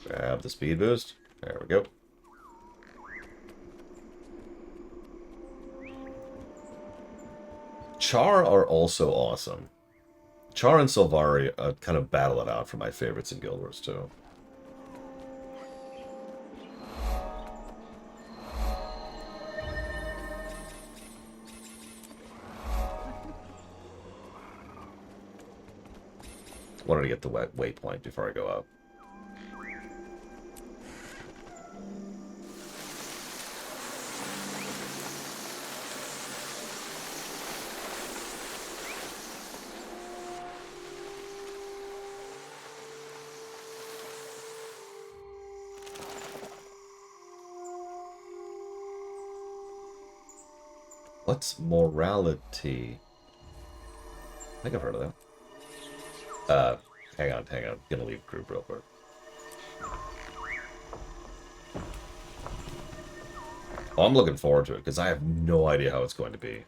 Grab the speed boost. There we go. Char are also awesome. Char and Silvari kind of battle it out for my favorites in Guild Wars 2. Wanted to get the waypoint before I go up. What's morality? I think I've heard of that. Hang on. Gonna leave group real quick. Oh, I'm looking forward to it, because I have no idea how it's going to be.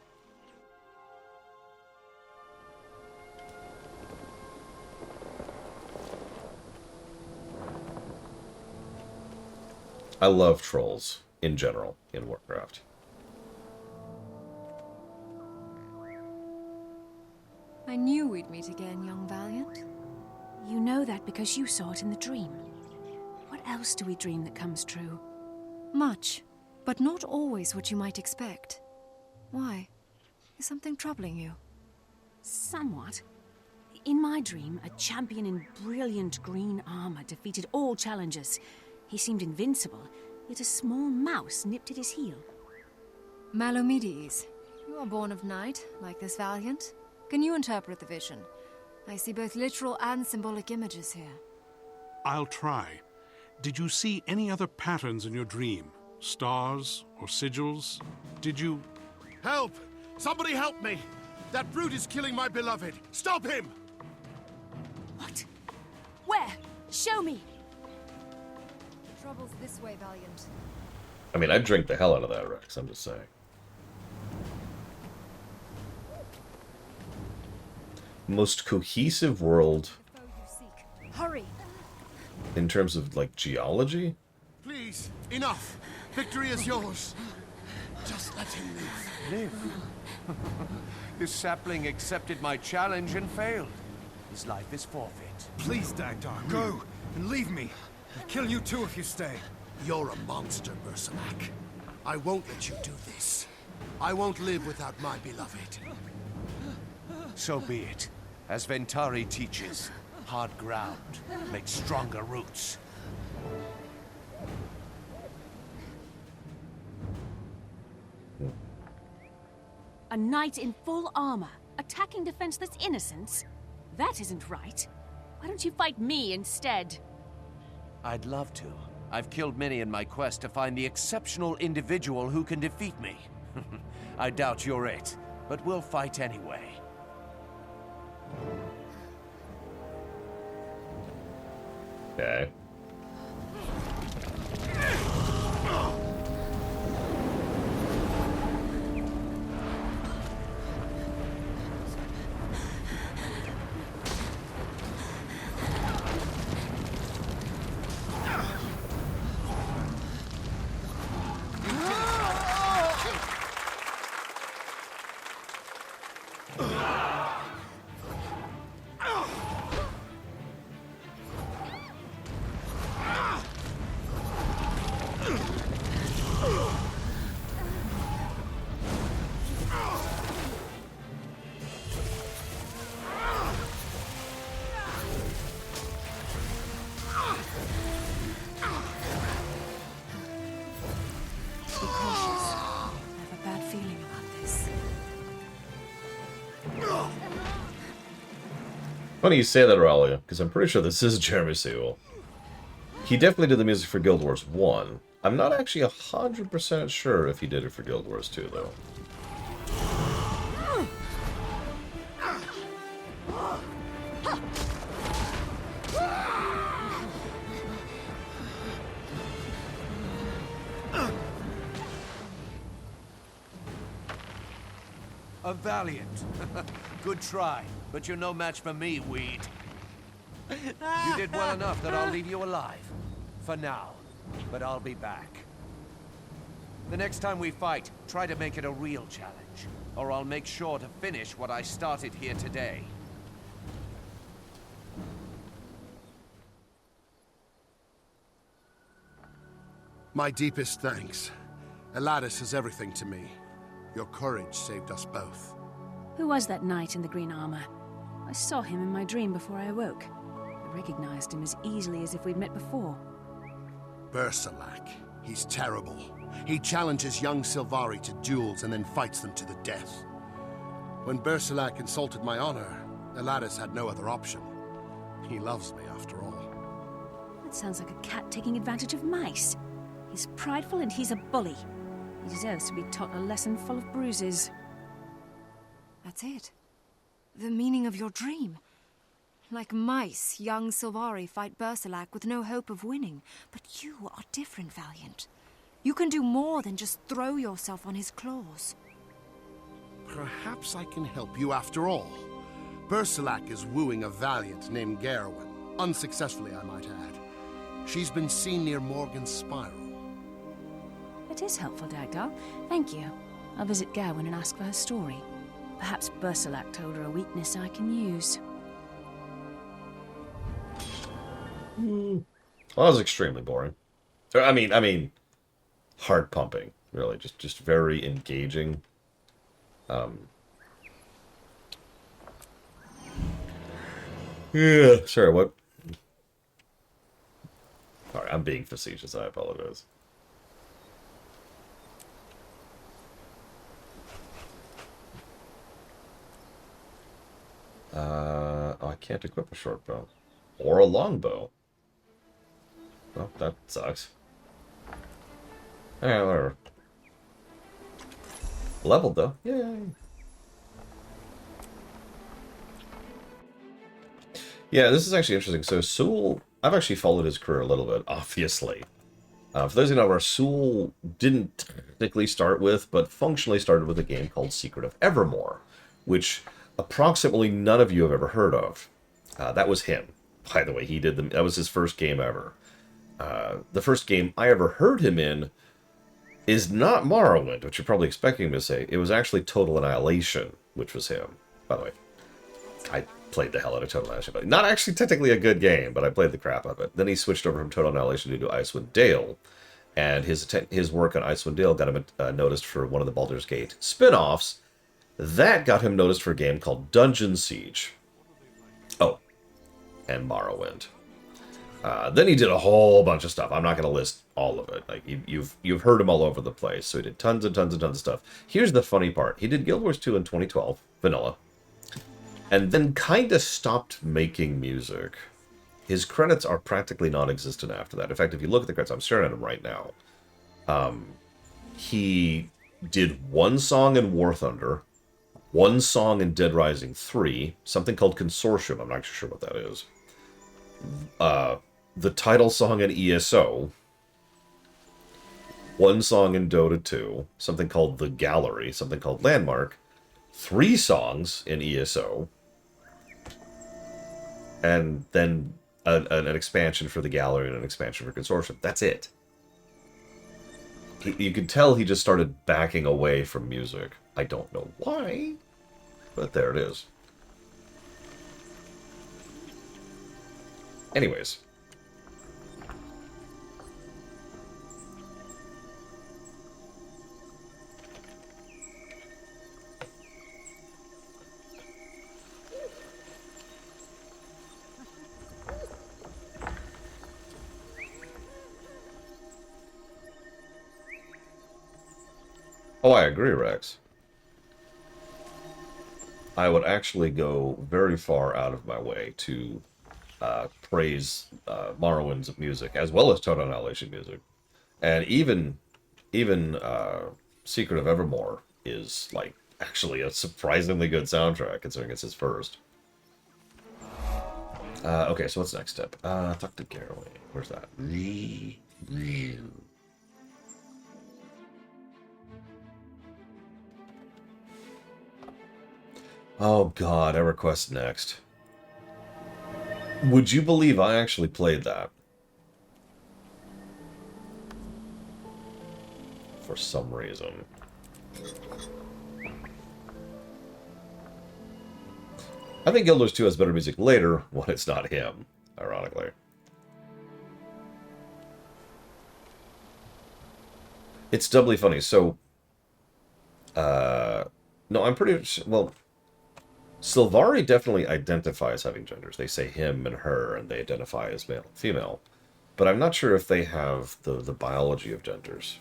I love trolls, in general, in Warcraft. I knew we'd meet again, young Valiant. You know that because you saw it in the dream. What else do we dream that comes true? Much, but not always what you might expect. Why? Is something troubling you? Somewhat. In my dream, a champion in brilliant green armor defeated all challengers. He seemed invincible, yet a small mouse nipped at his heel. Malomides, you are born of night, like this Valiant. Can you interpret the vision? I see both literal and symbolic images here. I'll try. Did you see any other patterns in your dream? Stars or sigils? Did you... Help! Somebody help me! That brute is killing my beloved! Stop him! What? Where? Show me! The trouble's this way, Valiant. I mean, I'd drink the hell out of that, Rex, I'm just saying. Most cohesive world Hurry! in terms of, like, geology? Please, enough! Victory is yours! Just let him live. Live? This sapling accepted my challenge and failed. His life is forfeit. Please, Dagdar, go and leave me. I'll kill you too if you stay. You're a monster, Berserk. I won't let you do this. I won't live without my beloved. So be it. As Ventari teaches, hard ground makes stronger roots. A knight in full armor, attacking defenseless innocents? That isn't right. Why don't you fight me instead? I'd love to. I've killed many in my quest to find the exceptional individual who can defeat me. I doubt you're it, but we'll fight anyway. Okay. Be cautious. I have a bad feeling about this. Funny you say that, Aurelia, because I'm pretty sure this is Jeremy Sewell. He definitely did the music for Guild Wars 1. I'm not actually 100% sure if he did it for Guild Wars 2, though. A Valiant. Good try, but you're no match for me, Weed. You did well enough that I'll leave you alive. For now. But I'll be back. The next time we fight, try to make it a real challenge. Or I'll make sure to finish what I started here today. My deepest thanks. Eladis is everything to me. Your courage saved us both. Who was that knight in the green armor? I saw him in my dream before I awoke. I recognized him as easily as if we'd met before. Bersalak. He's terrible. He challenges young Silvari to duels and then fights them to the death. When Bersalak insulted my honor, Elatus had no other option. He loves me, after all. That sounds like a cat taking advantage of mice. He's prideful and he's a bully. He deserves to be taught a lesson full of bruises. That's it. The meaning of your dream. Like mice, young Silvari fight Bersalak with no hope of winning. But you are different, Valiant. You can do more than just throw yourself on his claws. Perhaps I can help you after all. Bersalak is wooing a Valiant named Gerwin. Unsuccessfully, I might add. She's been seen near Morgan's Spiral. It is helpful, Dagdar. Thank you. I'll visit Gawain and ask for her story. Perhaps Bersalak told her a weakness I can use. Well, that was extremely boring. I mean, heart pumping. Really, just very engaging. Yeah. Sorry, what? All right, I'm being facetious. I apologize. Oh, I can't equip a short bow. Or a long bow. Well, that sucks. Alright, whatever. Leveled, though. Yay! Yeah, this is actually interesting. So, Sewell... I've actually followed his career a little bit, obviously. For those who know where Sewell didn't technically start with, but functionally started with a game called Secret of Evermore, which approximately none of you have ever heard of. That was him, by the way. He did that was his first game ever. The first game I ever heard him in is not Morrowind, which you're probably expecting me to say. It was actually Total Annihilation, which was him. By the way, I played the hell out of Total Annihilation. But not actually technically a good game, but I played the crap out of it. Then he switched over from Total Annihilation to do Icewind Dale, and his work on Icewind Dale got him noticed for one of the Baldur's Gate spin-offs. That got him noticed for a game called Dungeon Siege. Oh, and Morrowind. Then he did a whole bunch of stuff. I'm not going to list all of it. Like you've heard him all over the place. So he did tons and tons and tons of stuff. Here's the funny part: he did Guild Wars 2 in 2012, vanilla, and then kind of stopped making music. His credits are practically non-existent after that. In fact, if you look at the credits, I'm staring at him right now. He did one song in War Thunder, one song in Dead Rising 3, something called Consortium. I'm not sure what that is. The title song in ESO, one song in Dota 2, something called The Gallery, something called Landmark, 3 songs in ESO, and then an expansion for The Gallery and an expansion for Consortium. That's it. You could tell he just started backing away from music. I don't know why, but there it is. Anyways. Oh, I agree, Rex. I would actually go very far out of my way to praise Morrowind's music, as well as Total Annihilation music. And even Secret of Evermore is, like, actually a surprisingly good soundtrack, considering it's his first. Okay, so what's the next step? Talk to Garroway. Where's that? Oh god, EverQuest next. Would you believe I actually played that? For some reason. I think Guild Wars 2 has better music later when it's not him, ironically. It's doubly funny. So, no, I'm pretty... Well, Sylvari definitely identify as having genders. They say him and her, and they identify as male and female. But I'm not sure if they have the biology of genders.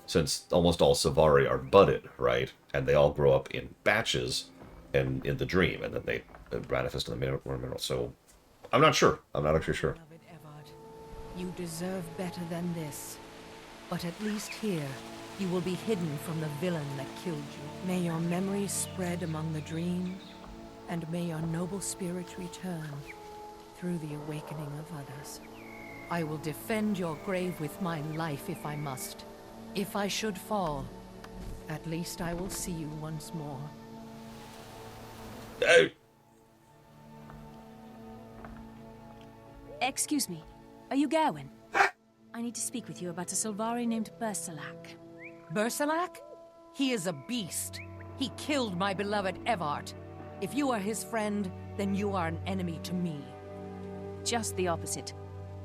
Since almost all Sylvari are budded, right? And they all grow up in batches and in the dream, and then they manifest in the mineral. So I'm not sure. I'm not actually sure. Beloved Evard, you deserve better than this. But at least here, you will be hidden from the villain that killed you. May your memory spread among the dream, and may your noble spirit return through the awakening of others. I will defend your grave with my life if I must. If I should fall, at least I will see you once more. Excuse me. Are you Gawain? I need to speak with you about a Sylvari named Bersalak. Bersalak? He is a beast. He killed my beloved Evart. If you are his friend, then you are an enemy to me. Just the opposite.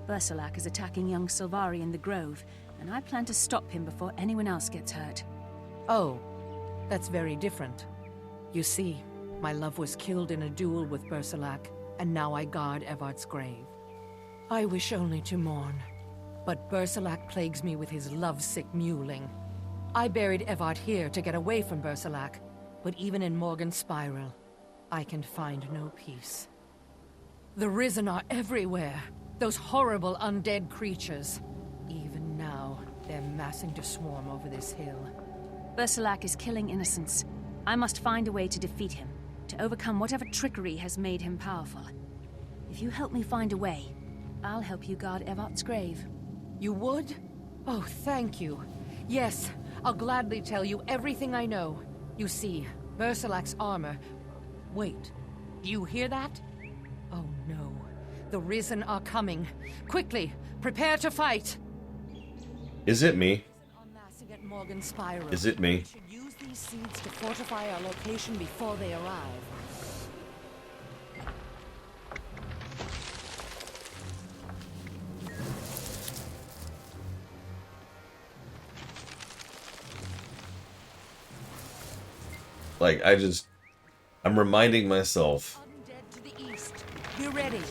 Bersalak is attacking young Sylvari in the Grove, and I plan to stop him before anyone else gets hurt. Oh, that's very different. You see, my love was killed in a duel with Bersalak, and now I guard Evart's grave. I wish only to mourn, but Bersalak plagues me with his lovesick mewling. I buried Evart here to get away from Bersalak, but even in Morgan's Spiral, I can find no peace. The Risen are everywhere, those horrible undead creatures. Even now, they're massing to swarm over this hill. Bersalak is killing innocents. I must find a way to defeat him, to overcome whatever trickery has made him powerful. If you help me find a way, I'll help you guard Evart's grave. You would? Oh, thank you. Yes, I'll gladly tell you everything I know. You see, Bersalak's armor... Wait, do you hear that? Oh no, the Risen are coming. Quickly, prepare to fight! Is it me? Unmassing at Morgan's Spiral. Is it me? We should use these seeds to fortify our location before they arrive. Like, I'm reminding myself. Undead to the east. Be ready.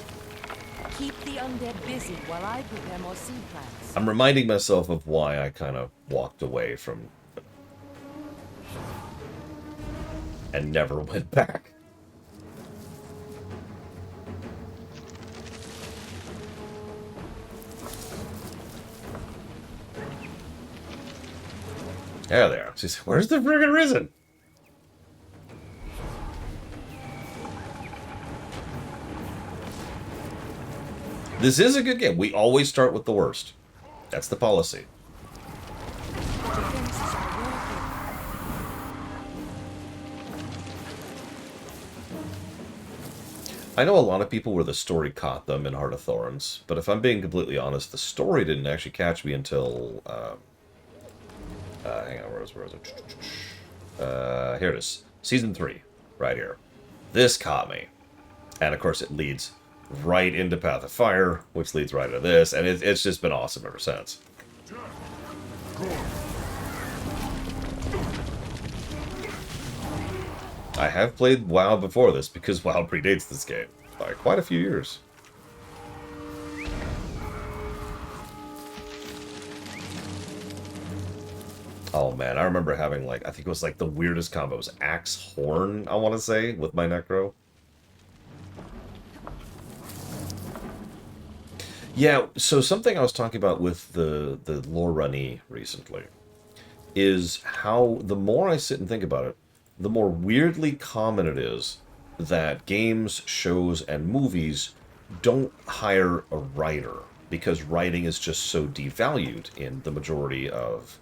Keep the undead busy while I prepare more seed plants. I'm reminding myself of why I kind of walked away from and never went back. There they are. She's, where's the friggin' Risen? This is a good game. We always start with the worst. That's the policy. I know a lot of people where the story caught them in Heart of Thorns, but if I'm being completely honest, the story didn't actually catch me until... hang on, where was it? Here it is. Season 3, right here. This caught me. And of course it leads right into Path of Fire, which leads right into this, and it's just been awesome ever since. I have played WoW before this, because WoW predates this game by quite a few years. Oh man, I remember having, like, I think it was like the weirdest combo. It was Axe Horn, I want to say, with my Necro. Yeah, so something I was talking about with the lore runny recently is how the more I sit and think about it, the more weirdly common it is that games, shows, and movies don't hire a writer because writing is just so devalued in the majority of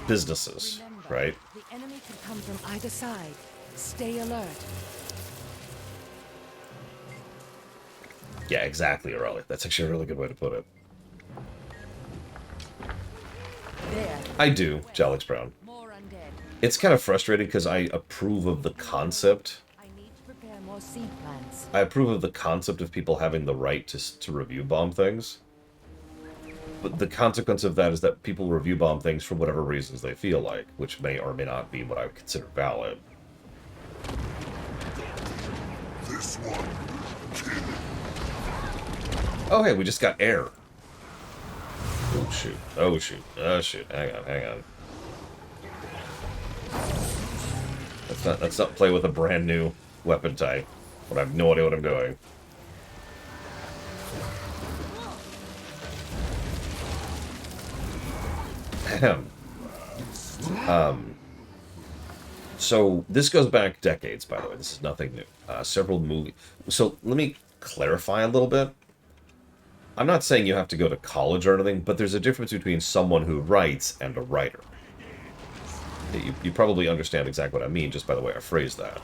businesses, right? The enemy can come from either side. Stay alert. Yeah, exactly, Aurelia. That's actually a really good way to put it. There. I do, Jalix Brown. More undead. It's kind of frustrating because I approve of the concept. I need to prepare more seed plants. I approve of the concept of people having the right to review bomb things. But the consequence of that is that people review bomb things for whatever reasons they feel like, which may or may not be what I would consider valid. This one. Oh, hey, we just got air. Oh, shoot. Oh, shoot. Oh, shoot. Hang on, hang on. Let's not play with a brand new weapon type. But I have no idea what I'm doing. Ahem. So this goes back decades, by the way. This is nothing new. Several movies. So let me clarify a little bit. I'm not saying you have to go to college or anything, but there's a difference between someone who writes and a writer. You probably understand exactly what I mean just by the way I phrase that.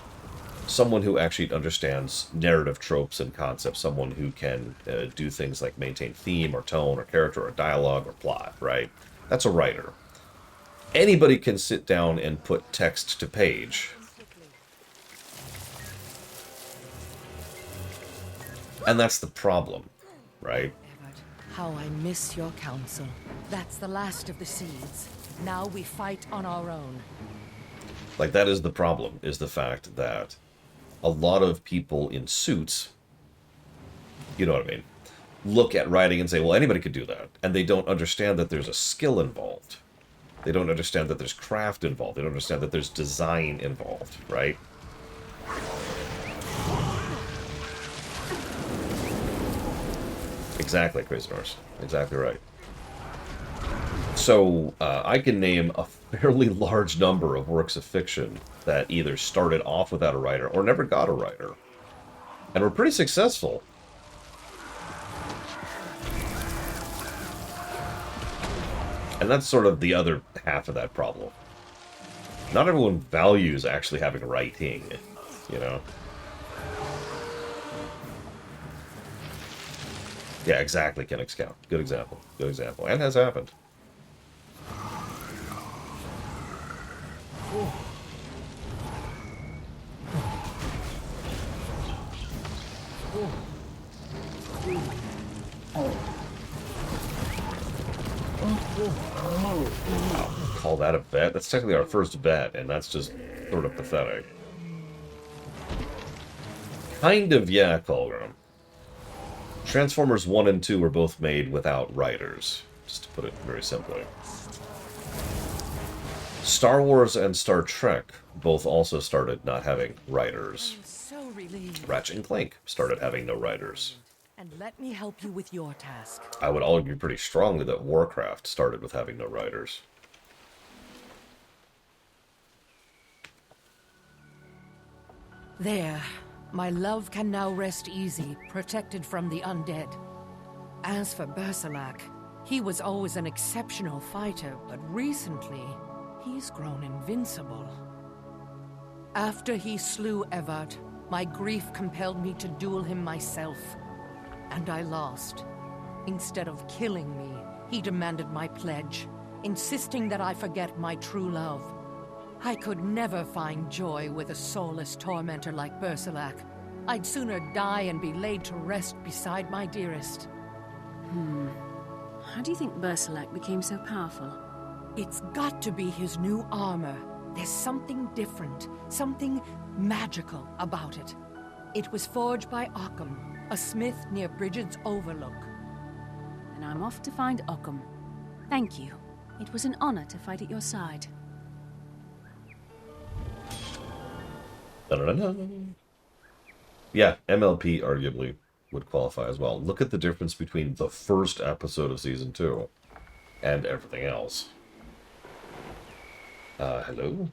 Someone who actually understands narrative tropes and concepts. Someone who can do things like maintain theme or tone or character or dialogue or plot, right? That's a writer. Anybody can sit down and put text to page. And that's the problem, right? How I miss your counsel. That's the last of the seeds. Now we fight on our own. Like, that is the problem, is the fact that a lot of people in suits, you know what I mean, look at writing and say, well, anybody could do that. And they don't understand that there's a skill involved. They don't understand that there's craft involved. They don't understand that there's design involved, right? Exactly, Crazy Norse. Exactly right. So, I can name a fairly large number of works of fiction that either started off without a writer or never got a writer. And were pretty successful. And that's sort of the other half of that problem. Not everyone values actually having writing, you know? Yeah, exactly, Kennex Count. Good example. Good example. And has happened. Call that a bet? That's technically our first bet, and that's just sort of pathetic. Kind of, yeah, Colgrim. Transformers 1 and 2 were both made without writers, just to put it very simply. Star Wars and Star Trek both also started not having writers. I'm so relieved. Ratchet and Clank started having no writers. And let me help you with your task. I would argue pretty strongly that Warcraft started with having no writers. There. My love can now rest easy, protected from the undead. As for Bersalak, he was always an exceptional fighter, but recently, he's grown invincible. After he slew Evard, my grief compelled me to duel him myself. And I lost. Instead of killing me, he demanded my pledge, insisting that I forget my true love. I could never find joy with a soulless tormentor like Bersalak. I'd sooner die and be laid to rest beside my dearest. How do you think Bersalak became so powerful? It's got to be his new armor. There's something different, something magical about it. It was forged by Occam, a smith near Bridget's Overlook. And I'm off to find Occam. Thank you. It was an honor to fight at your side. Da-da-da-da. Yeah, MLP arguably would qualify as well. Look at the difference between the first episode of Season 2 and everything else. Hello?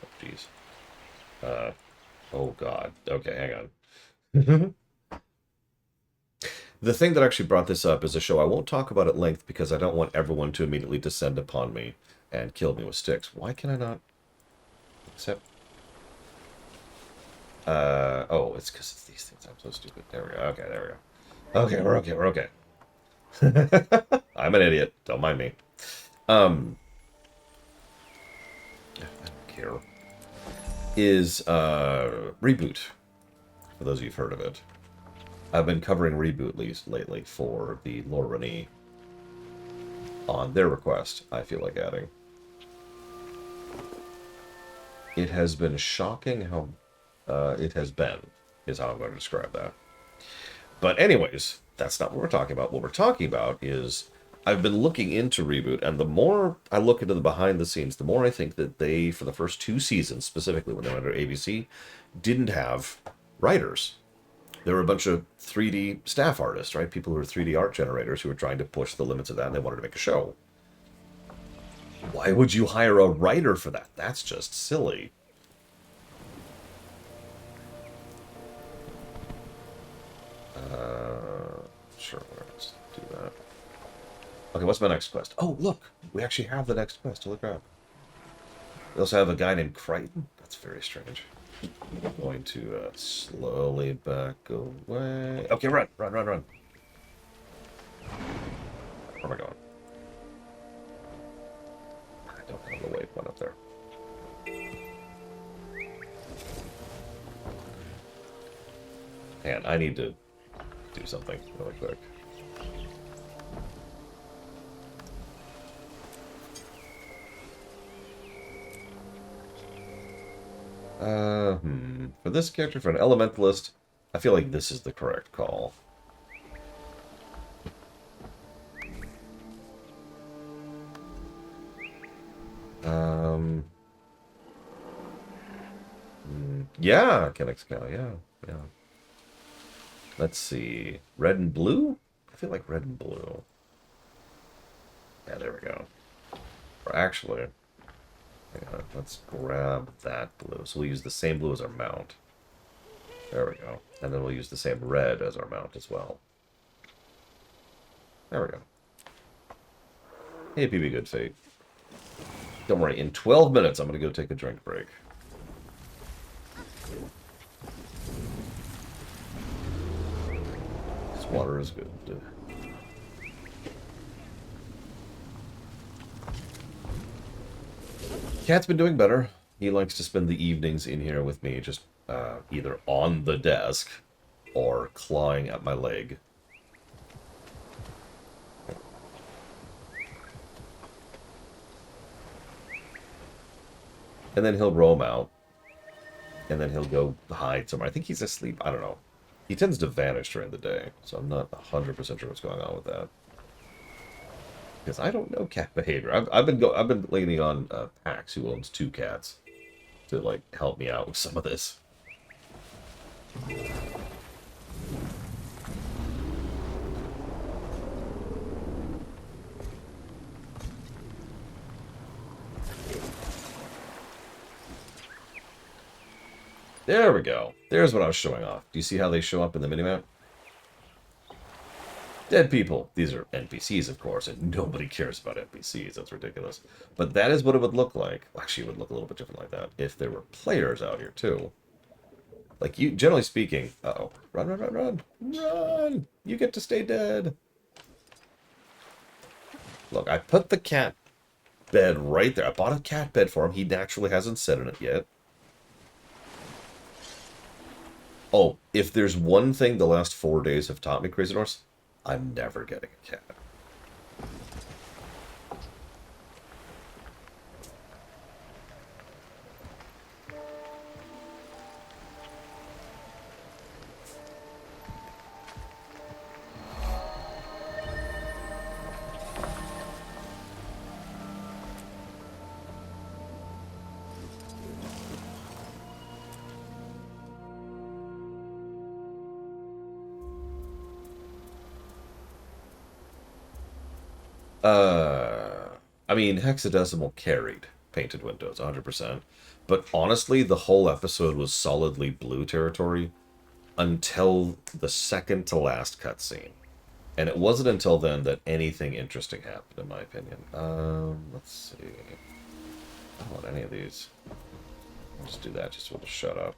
Oh, jeez. Oh, God. Okay, hang on. The thing that actually brought this up is a show I won't talk about at length because I don't want everyone to immediately descend upon me and kill me with sticks. Why can I not accept? Oh, it's because it's these things. I'm so stupid. There we go. Okay, there we go. Okay, we're okay, we're okay. I'm an idiot. Don't mind me. I don't care. Is, Reboot. For those of you who've heard of it. I've been covering Reboot lately for the Lorraine on their request, I feel like adding. It has been shocking how it has been is how I'm going to describe that. But anyways, that's not what we're talking about. What we're talking about is I've been looking into Reboot, and the more I look into the behind the scenes, the more I think that they, for the first 2 seasons, specifically when they were under ABC, didn't have writers. There were a bunch of 3D staff artists, right? People who were 3D art generators who were trying to push the limits of that, and they wanted to make a show. Why would you hire a writer for that? That's just silly. Sure, let's do that. Okay, what's my next quest? Oh, look! We actually have the next quest. Holy crap. We also have a guy named Crichton. That's very strange. I'm going to slowly back away. Okay, run. Where am I going? I don't know the waypoint up there. Man, I need to do something really quick. For this character, for an elementalist, I feel like this is the correct call. Yeah, Kennex Cow, yeah. Let's see. Red and blue? I feel like red and blue. Yeah, there we go. Or actually, hang on, let's grab that blue. So we'll use the same blue as our mount. There we go. And then we'll use the same red as our mount as well. There we go. Hey, PB Good Fate. Don't worry, in 12 minutes I'm going to go take a drink break. This water is good. Cat's been doing better. He likes to spend the evenings in here with me, just either on the desk or clawing at my leg. And then he'll roam out. And then he'll go hide somewhere. I think he's asleep. I don't know. He tends to vanish during the day, so I'm not 100% sure what's going on with that. Because I don't know cat behavior. I've been leaning on Pax, who owns 2 cats, to like help me out with some of this. There we go. There's what I was showing off. Do you see how they show up in the minimap? Dead people. These are NPCs, of course, and nobody cares about NPCs. That's ridiculous. But that is what it would look like. Well, actually, it would look a little bit different like that if there were players out here, too. Like, you, generally speaking... Uh-oh. Run, run, run, run! Run! You get to stay dead! Look, I put the cat bed right there. I bought a cat bed for him. He naturally hasn't sat in it yet. Oh, if there's one thing the last 4 days have taught me, Crazy Norse, I'm never getting a cat. I mean, hexadecimal carried painted windows, 100%. But honestly, the whole episode was solidly blue territory until the second to last cutscene. And it wasn't until then that anything interesting happened, in my opinion. Let's see. I don't want any of these. I'll just do that just so it'll shut up.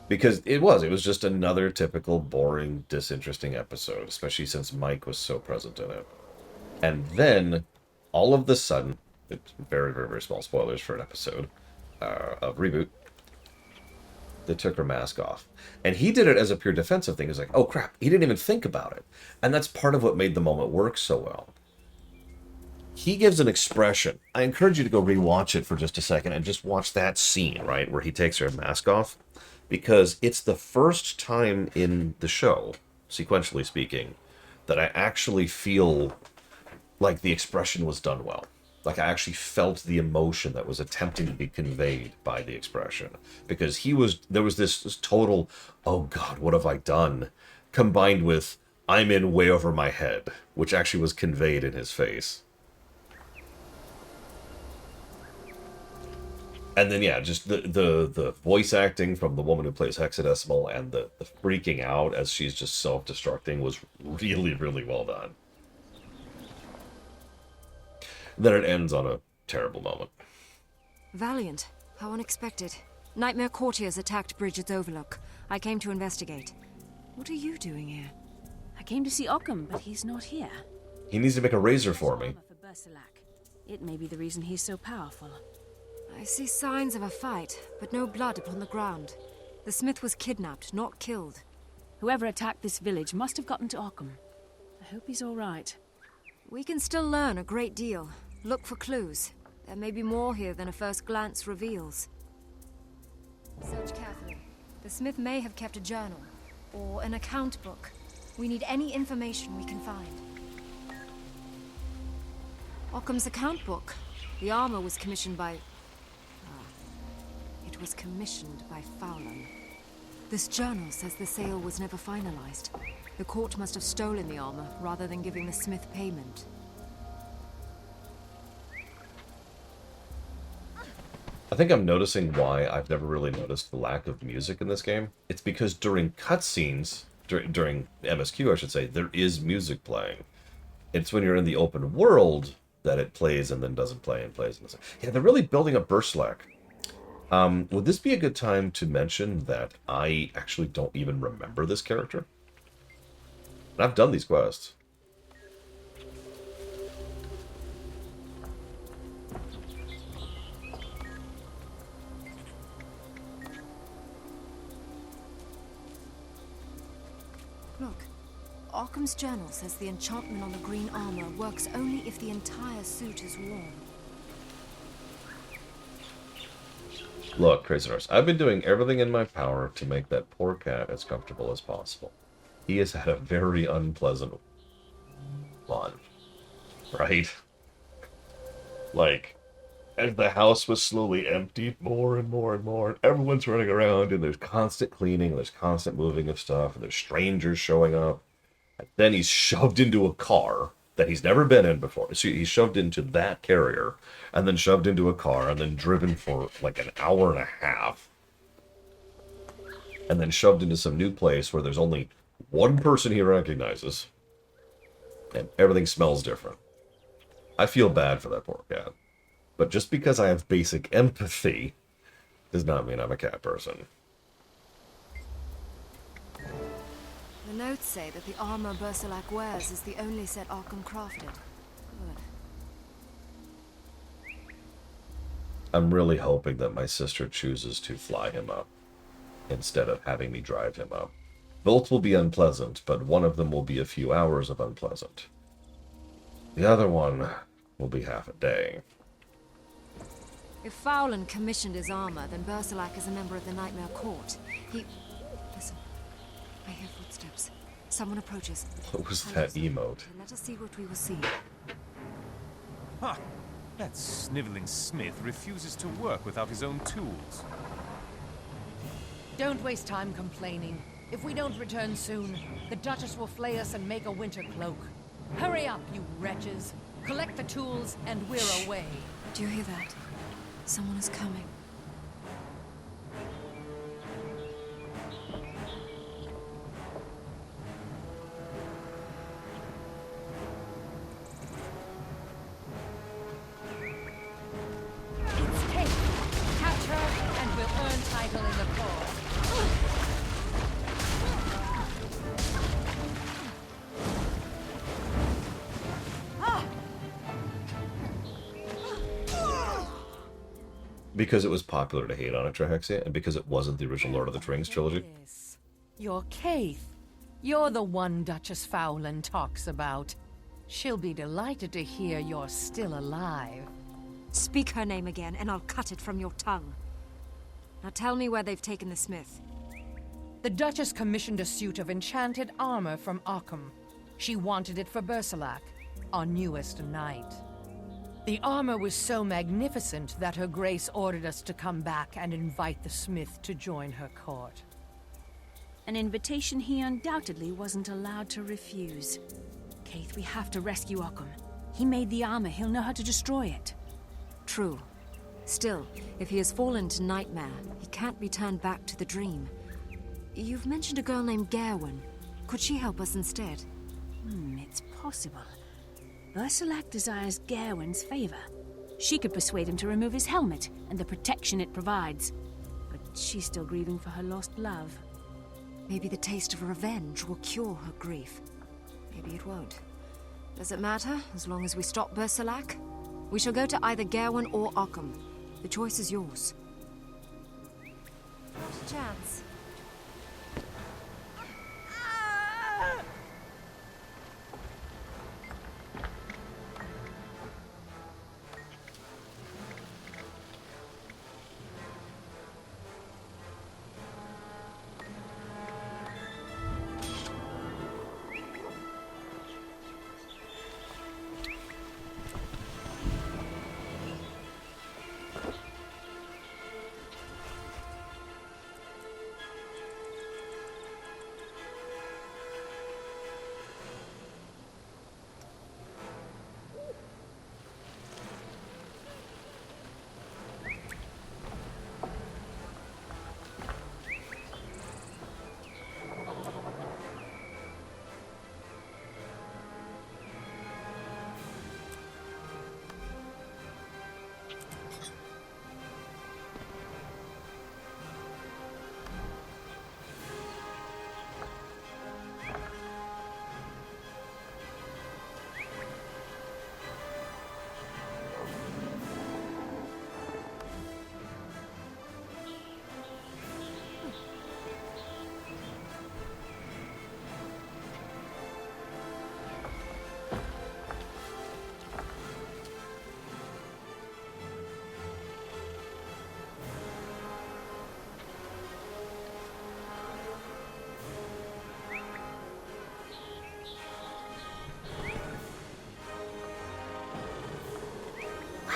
Because it was just another typical boring, disinteresting episode, especially since Mike was so present in it. And then, all of the sudden, it's very, very, very small spoilers for an episode of Reboot, they took her mask off. And he did it as a pure defensive thing. He's like, oh crap, he didn't even think about it. And that's part of what made the moment work so well. he gives an expression. I encourage you to go rewatch it for just a second and just watch that scene, right, where he takes her mask off, because it's the first time in the show, sequentially speaking, that I actually feel like the expression was done well. Like I actually felt the emotion that was attempting to be conveyed by the expression, because there was this total, oh God, what have I done, combined with I'm in way over my head, which actually was conveyed in his face. And then, yeah, just the voice acting from the woman who plays Hexadecimal and the freaking out as she's just self-destructing was really, really well done. Then it ends on a terrible moment. Valiant. How unexpected. Nightmare courtiers attacked Bridget's Overlook. I came to investigate. What are you doing here? I came to see Occam, but he's not here. He needs to make a razor for me. For Bersilac. It may be the reason he's so powerful. I see signs of a fight, but no blood upon the ground. The smith was kidnapped, not killed. Whoever attacked this village must have gotten to Occam. I hope he's all right. We can still learn a great deal. Look for clues. There may be more here than a first glance reveals. Search carefully. The smith may have kept a journal, or an account book. We need any information we can find. Occam's account book. The armor was commissioned by... It was commissioned by Fowlin. This journal says the sale was never finalized. The court must have stolen the armor, rather than giving the smith payment. I think I'm noticing why I've never really noticed the lack of music in this game. It's because during cutscenes, during MSQ I should say, there is music playing. It's when you're in the open world that it plays and then doesn't play and plays. And yeah, they're really building up Bersilac. Would this be a good time to mention that I actually don't even remember this character? And I've done these quests. Look, Occam's journal says the enchantment on the green armor works only if the entire suit is worn. Look, Crazy Nurse, I've been doing everything in my power to make that poor cat as comfortable as possible. He has had a very unpleasant run, right? Like, as the house was slowly emptied more and more and more, and everyone's running around, and there's constant cleaning, there's constant moving of stuff, and there's strangers showing up. And then he's shoved into a car that he's never been in before. So he's shoved into that carrier, and then shoved into a car, and then driven for like an hour and a half. And then shoved into some new place where there's only one person he recognizes. And everything smells different. I feel bad for that poor cat. But just because I have basic empathy does not mean I'm a cat person. The notes say that the armor Bersilac wears is the only set Occam crafted. Good. I'm really hoping that my sister chooses to fly him up instead of having me drive him up. Both will be unpleasant, but one of them will be a few hours of unpleasant. The other one will be half a day. If Fowlin commissioned his armor, then Bersilac is a member of the Nightmare Court. He... Listen. I hear footsteps. Someone approaches. What was that emote? Let us see what we will see. Ha! That sniveling smith refuses to work without his own tools. Don't waste time complaining. If we don't return soon, the Duchess will flay us and make a winter cloak. Hurry up, you wretches. Collect the tools, and we're away. Do you hear that? Someone is coming. It's Kate. Catch her, and we'll earn title in the court. Because it was popular to hate on it, Trahexia, and because it wasn't the original Lord of the Rings trilogy. You're Keith. You're the one Duchess Fowlin talks about. She'll be delighted to hear you're still alive. Speak her name again, and I'll cut it from your tongue. Now tell me where they've taken the smith. The Duchess commissioned a suit of enchanted armor from Arkham. She wanted it for Bersalak, our newest knight. The armor was so magnificent that Her Grace ordered us to come back and invite the smith to join her court. An invitation he undoubtedly wasn't allowed to refuse. Keith, we have to rescue Occam. He made the armor, he'll know how to destroy it. True. Still, if he has fallen to nightmare, he can't be turned back to the dream. You've mentioned a girl named Gawain. Could she help us instead? It's possible. Bersalak desires Gawain's favor. She could persuade him to remove his helmet and the protection it provides. But she's still grieving for her lost love. Maybe the taste of revenge will cure her grief. Maybe it won't. Does it matter, as long as we stop Bersalak? We shall go to either Gawain or Occam. The choice is yours. Not a chance.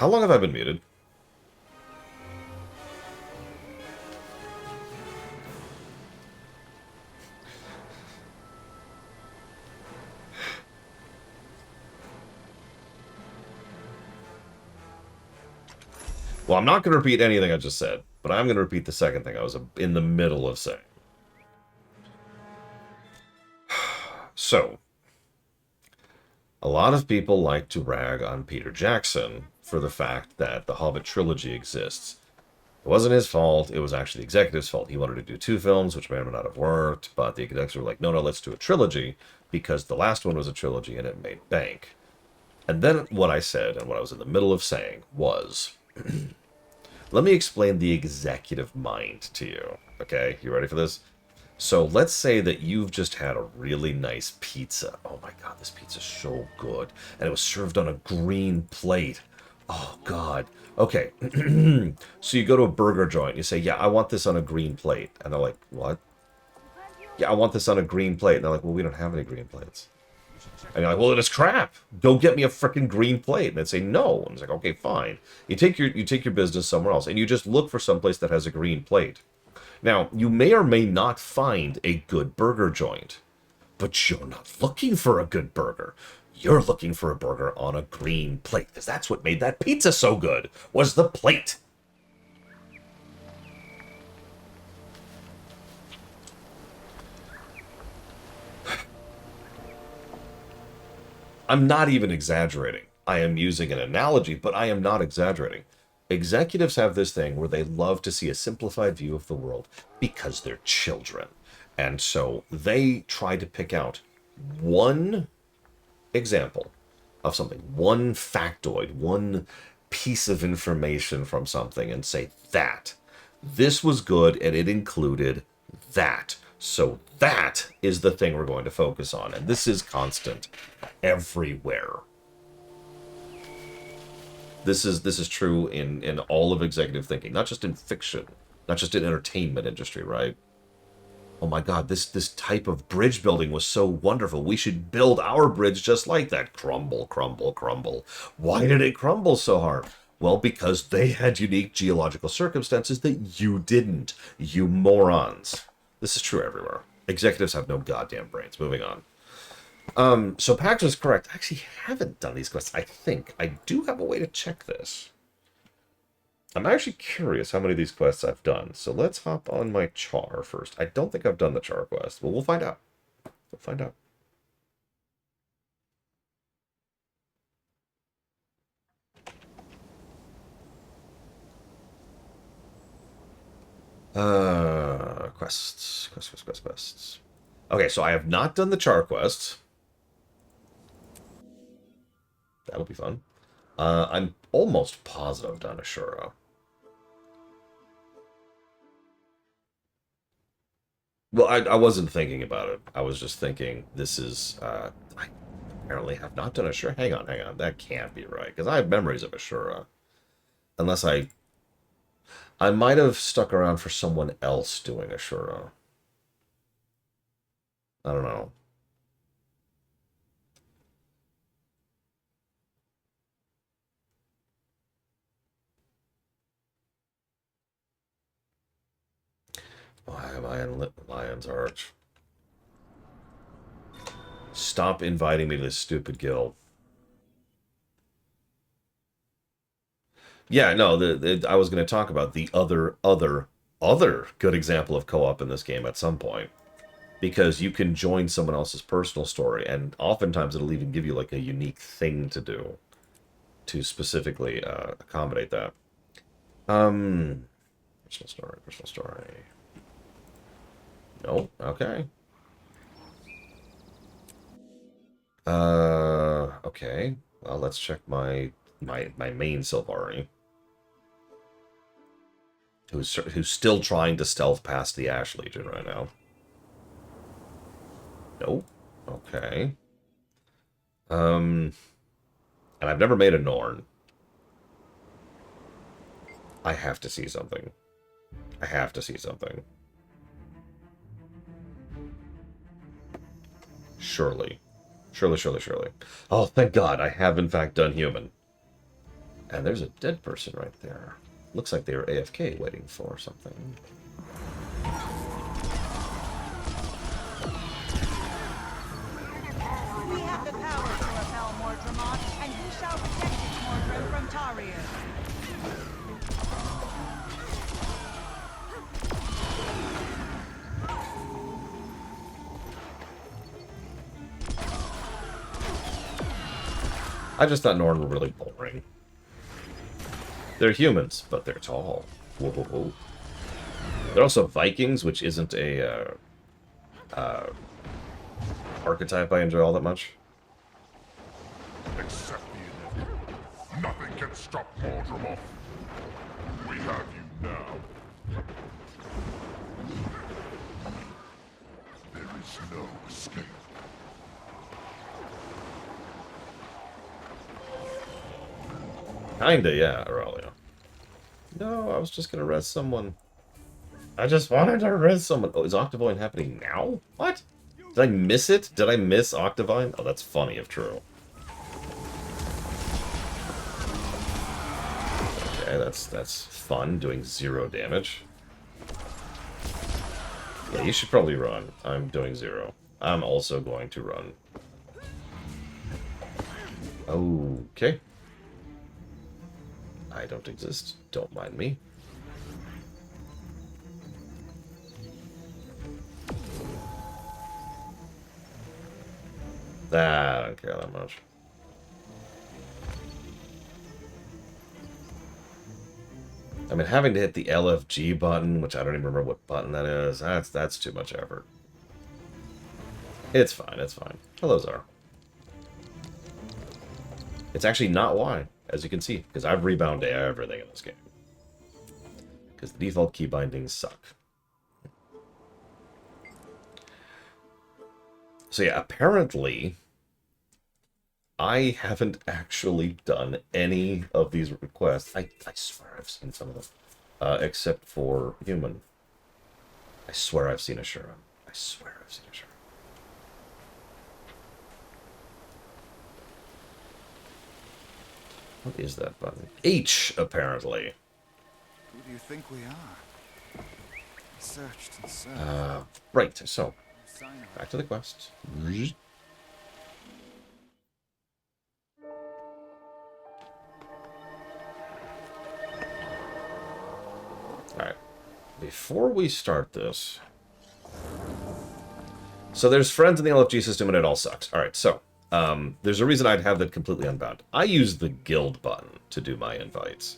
How long have I been muted? Well, I'm not going to repeat anything I just said, but I'm going to repeat the second thing I was in the middle of saying. So, a lot of people like to rag on Peter Jackson for the fact that the Hobbit trilogy exists. It wasn't his fault. It was actually the executive's fault. He wanted to do 2 films, which may or may not have worked, but the executives were like, no, let's do a trilogy, because the last one was a trilogy and it made bank. And then what I said, and what I was in the middle of saying, was, let me explain the executive mind to you, okay? You ready for this? So let's say that you've just had a really nice pizza. Oh my god, this pizza's so good. And it was served on a green plate. Oh god. Okay, so you go to a burger joint. You say, yeah, I want this on a green plate. And they're like, what? Yeah, I want this on a green plate. And they're like, well, we don't have any green plates. And you're like, well, it is crap. Go get me a freaking green plate. And they'd say, no. And it's like, okay, fine. You take your business somewhere else. And you just look for someplace that has a green plate. Now, you may or may not find a good burger joint. But you're not looking for a good burger. You're looking for a burger on a green plate, because that's what made that pizza so good, was the plate. I'm not even exaggerating. I am using an analogy, but I am not exaggerating. Executives have this thing where they love to see a simplified view of the world because they're children. And so they try to pick out one example of something, one factoid, one piece of information from something, and say that this was good and it included that. So that is the thing we're going to focus on. And this is constant everywhere. This is true in all of executive thinking, not just in fiction, not just in entertainment industry, right? Oh my god, this type of bridge building was so wonderful. We should build our bridge just like that. Crumble, crumble, crumble. Why did it crumble so hard? Well, because they had unique geological circumstances that you didn't. You morons. This is true everywhere. Executives have no goddamn brains. Moving on. So Pax was correct. I actually haven't done these quests, I think. I do have a way to check this. I'm actually curious how many of these quests I've done. So let's hop on my char first. I don't think I've done the char quest, but we'll find out. We'll find out. Quests. Okay, so I have not done the char quest. That'll be fun. I'm almost positive I've done Ashura. Well, I wasn't thinking about it. I was just thinking this is... I apparently have not done Ashura. Hang on. That can't be right, because I have memories of Ashura. Unless I might have stuck around for someone else doing Ashura. I don't know. Why am I in Lion's Arch? Stop inviting me to this stupid guild. Yeah, no, I was going to talk about the other good example of co-op in this game at some point. Because you can join someone else's personal story, and oftentimes it'll even give you like a unique thing to do to specifically accommodate that. Personal story. No, okay. Okay. Well, let's check my main Sylvari, who's still trying to stealth past the Ash Legion right now. Nope. Okay. And I've never made a Norn. I have to see something. I have to see something. Surely. Surely. Oh, thank God, I have in fact done human. And there's a dead person right there. Looks like they were AFK waiting for something. We have the power to repel Mordramont, and we shall protect its Mordram from Tarir. I just thought Norn were really boring. They're humans, but they're tall. Whoa. They're also Vikings, which isn't a archetype I enjoy all that much. Accept the inevitable. Nothing can stop Mordramont. We have you now. There is no escape. Kinda, yeah, Aurelia. No, I was just gonna res someone. I just wanted to res someone. Oh, is Octavine happening now? What? Did I miss it? Did I miss Octavine? Oh, that's funny if true. Okay, that's fun, doing 0 damage. Yeah, you should probably run. I'm doing 0. I'm also going to run. Okay. I don't exist. Don't mind me. I don't care that much. I mean, having to hit the LFG button, which I don't even remember what button that is, that's too much effort. It's fine, it's fine. Hello, Zar. It's actually not Y, as you can see, because I've rebound everything in this game. Because the default key bindings suck. So yeah, apparently I haven't actually done any of these requests. I swear I've seen some of them. Except for human. I swear I've seen Ashura. I swear I've seen Ashura. What is that button? H, apparently. Who do you think we are? Searched and searched. Right, so back to the quest. Alright. Before we start this... So there's friends in the LFG system and it all sucks. Alright, so there's a reason I'd have that completely unbound. I use the guild button to do my invites.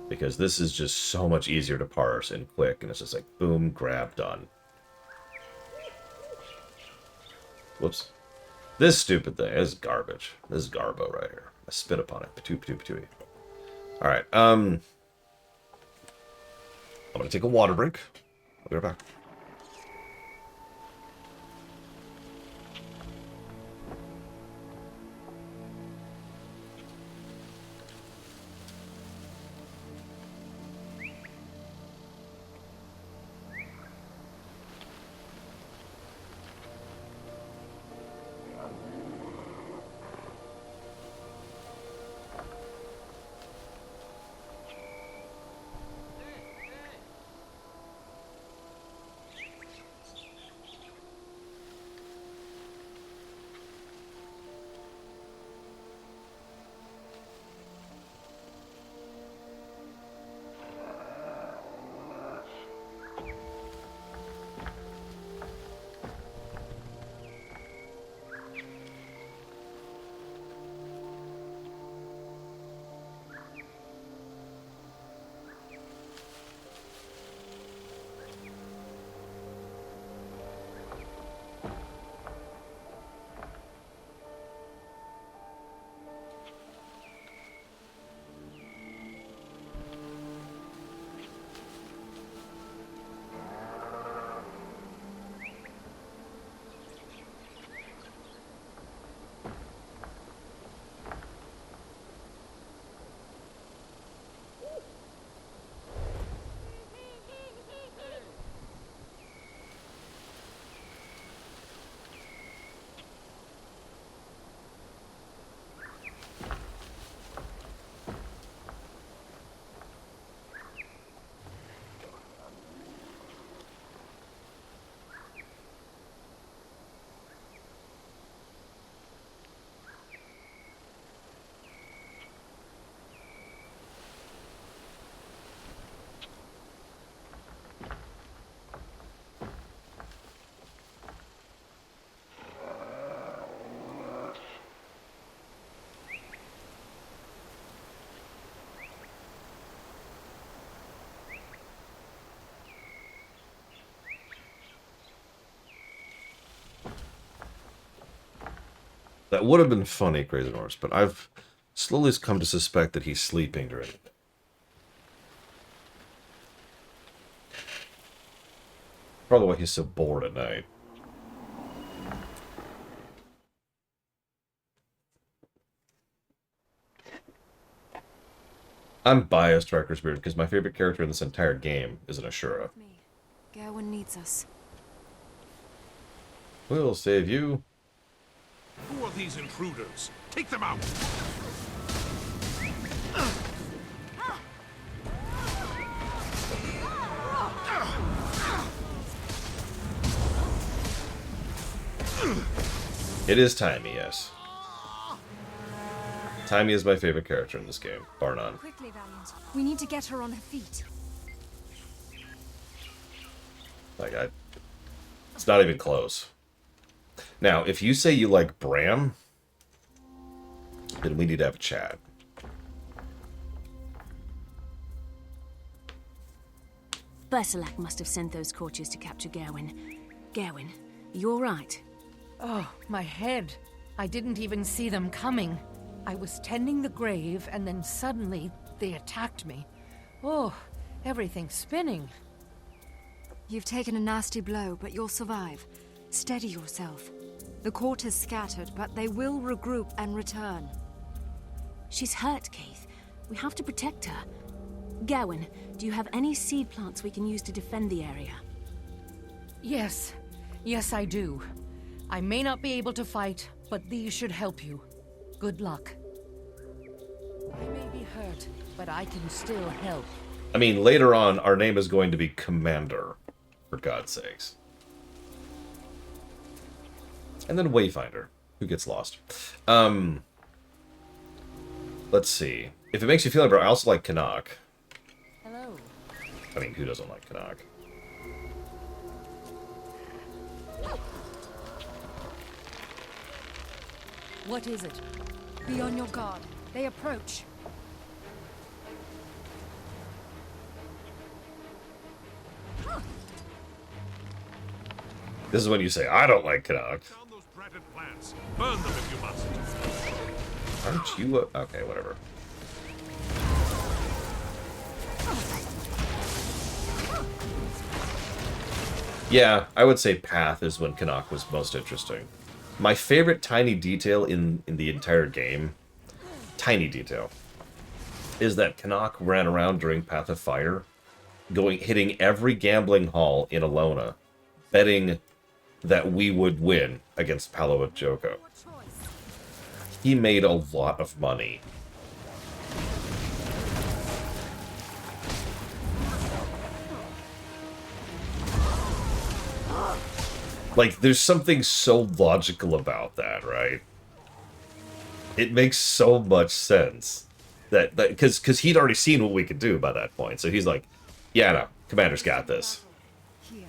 Because this is just so much easier to parse and quick, and it's just like, boom, grab, done. Whoops. This stupid thing is garbage. This is garbo right here. I spit upon it. Patooey. Alright, I'm gonna take a water break. I'll be right back. That would have been funny, Crazy Norse, but I've slowly come to suspect that he's sleeping during it. Probably why he's so bored at night. I'm biased, Rector's Beard, because my favorite character in this entire game is an Ashura. Gerwin needs us. We'll save you. Who are these intruders? Take them out! It is Timey, yes. Timey is my favorite character in this game, bar none. Quickly, Valiant. We need to get her on her feet. Like, it's not even close. Now, if you say you like Bram, then we need to have a chat. Bersalak must have sent those courtiers to capture Gerwin. Gerwin, you all right? Oh, my head. I didn't even see them coming. I was tending the grave, and then suddenly they attacked me. Oh, everything's spinning. You've taken a nasty blow, but you'll survive. Steady yourself. The court is scattered, but they will regroup and return. She's hurt, Keith. We have to protect her. Gawain, do you have any seed plants we can use to defend the area? Yes. Yes, I do. I may not be able to fight, but these should help you. Good luck. I may be hurt, but I can still help. I mean, later on, our name is going to be Commander, for God's sakes. And then Wayfinder, who gets lost. Let's see. If it makes you feel better, I also like Canuck. Hello. I mean, who doesn't like Canuck? What is it? Be on your guard. They approach. This is when you say, I don't like Canuck. Down those bratted plants. Burn them if you must. Aren't you okay, whatever. Yeah, I would say Path is when Canuck was most interesting. My favorite tiny detail in the entire game, tiny detail, is that Canuck ran around during Path of Fire, hitting every gambling hall in Alona, betting that we would win against Palo and Joko. He made a lot of money. Like, there's something so logical about that, right? It makes so much sense. Because he'd already seen what we could do by that point. So he's like, yeah, no, Commander's got this. Here.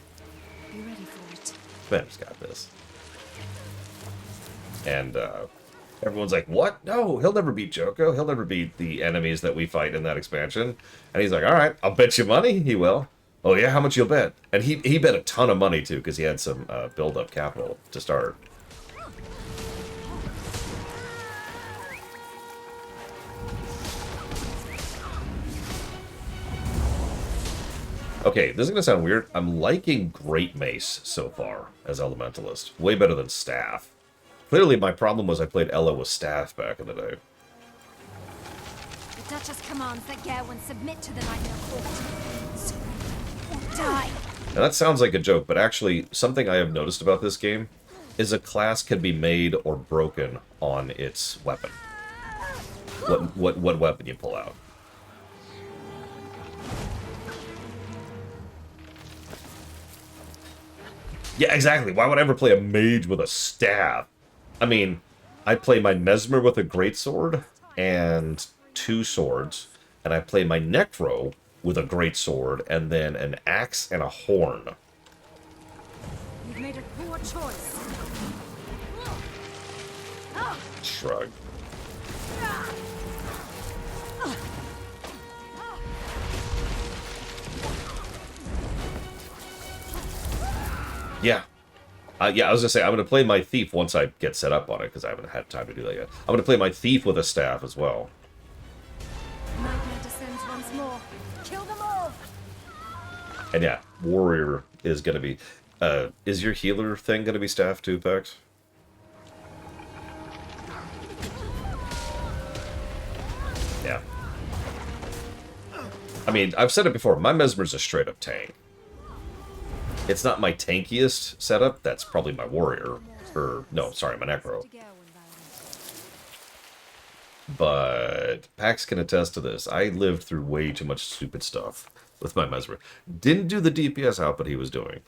Be ready for it. Commander's got this. And, everyone's like, what? No, he'll never beat Joko. He'll never beat the enemies that we fight in that expansion. And he's like, all right, I'll bet you money he will. Oh, yeah? How much you'll bet? And he bet a ton of money, too, because he had some build-up capital to start. Okay, this is going to sound weird. I'm liking Great Mace so far as Elementalist. Way better than Staff. Clearly, my problem was I played Ella with Staff back in the day. The Duchess commands that Gawain submit to the Nightmare Court. Or die. Now that sounds like a joke, but actually, something I have noticed about this game is a class can be made or broken on its weapon. What weapon you pull out. Yeah, exactly. Why would I ever play a mage with a staff? I mean, I play my Mesmer with a greatsword and 2 swords, and I play my Necro with a greatsword and then an axe and a horn. You've made a poor choice. Shrug. Yeah. Yeah, I was going to say, I'm going to play my Thief once I get set up on it, because I haven't had time to do that yet. I'm going to play my Thief with a staff as well. Nightmare descends once more. Kill them all! And yeah, Warrior is going to be... is your healer thing going to be staff too, Pex? Yeah. I mean, I've said it before, my Mesmer's a straight-up tank. It's not my tankiest setup, that's probably my Warrior. Or, no, sorry, my Necro. But Pax can attest to this. I lived through way too much stupid stuff with my Mesmer. Didn't do the DPS output he was doing.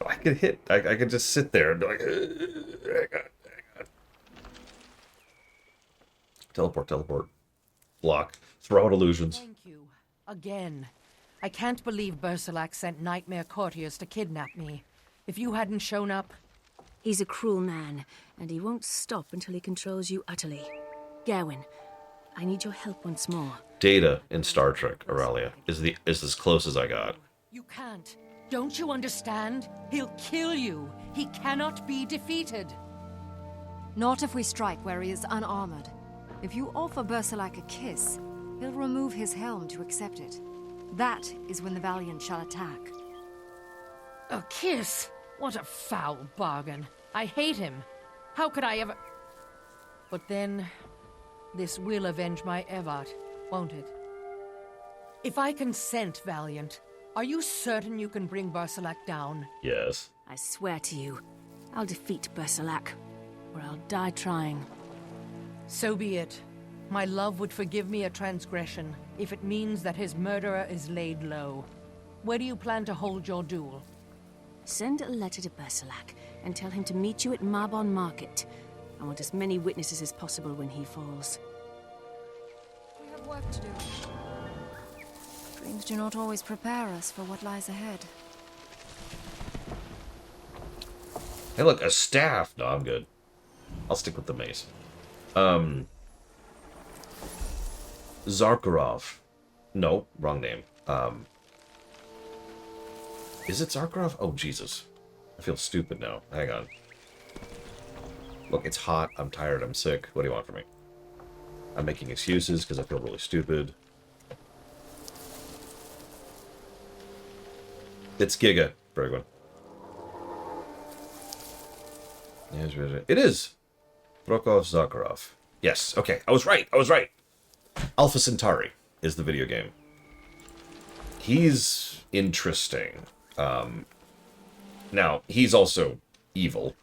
I could hit. I could just sit there and be like, hang on. Teleport. Block. Throw out illusions. Thank you. Again. I can't believe Bersalak sent Nightmare courtiers to kidnap me. If you hadn't shown up... He's a cruel man, and he won't stop until he controls you utterly. Gawain, I need your help once more. Data in Star Trek, Aurelia, is as close as I got. You can't. Don't you understand? He'll kill you. He cannot be defeated. Not if we strike where he is unarmored. If you offer Bersalak a kiss, he'll remove his helm to accept it. That is when the Valiant shall attack. A kiss? What a foul bargain. I hate him. How could I ever... But then, this will avenge my Evart, won't it? If I consent, Valiant, are you certain you can bring Bersalak down? Yes. I swear to you, I'll defeat Bersalak, or I'll die trying. So be it. My love would forgive me a transgression if it means that his murderer is laid low. Where do you plan to hold your duel? Send a letter to Bersalak and tell him to meet you at Marbon Market. I want as many witnesses as possible when he falls. We have work to do. Dreams do not always prepare us for what lies ahead. Hey, look, a staff. No, I'm good. I'll stick with the mace. Zakharov. No, wrong name. Is it Zakharov? Oh, Jesus. I feel stupid now. Hang on. Look, it's hot. I'm tired. I'm sick. What do you want from me? I'm making excuses because I feel really stupid. It's Giga, for everyone. It is. Prokov Zakharov. Yes, okay. I was right. I was right. Alpha Centauri is the video game. He's interesting. Now, he's also evil.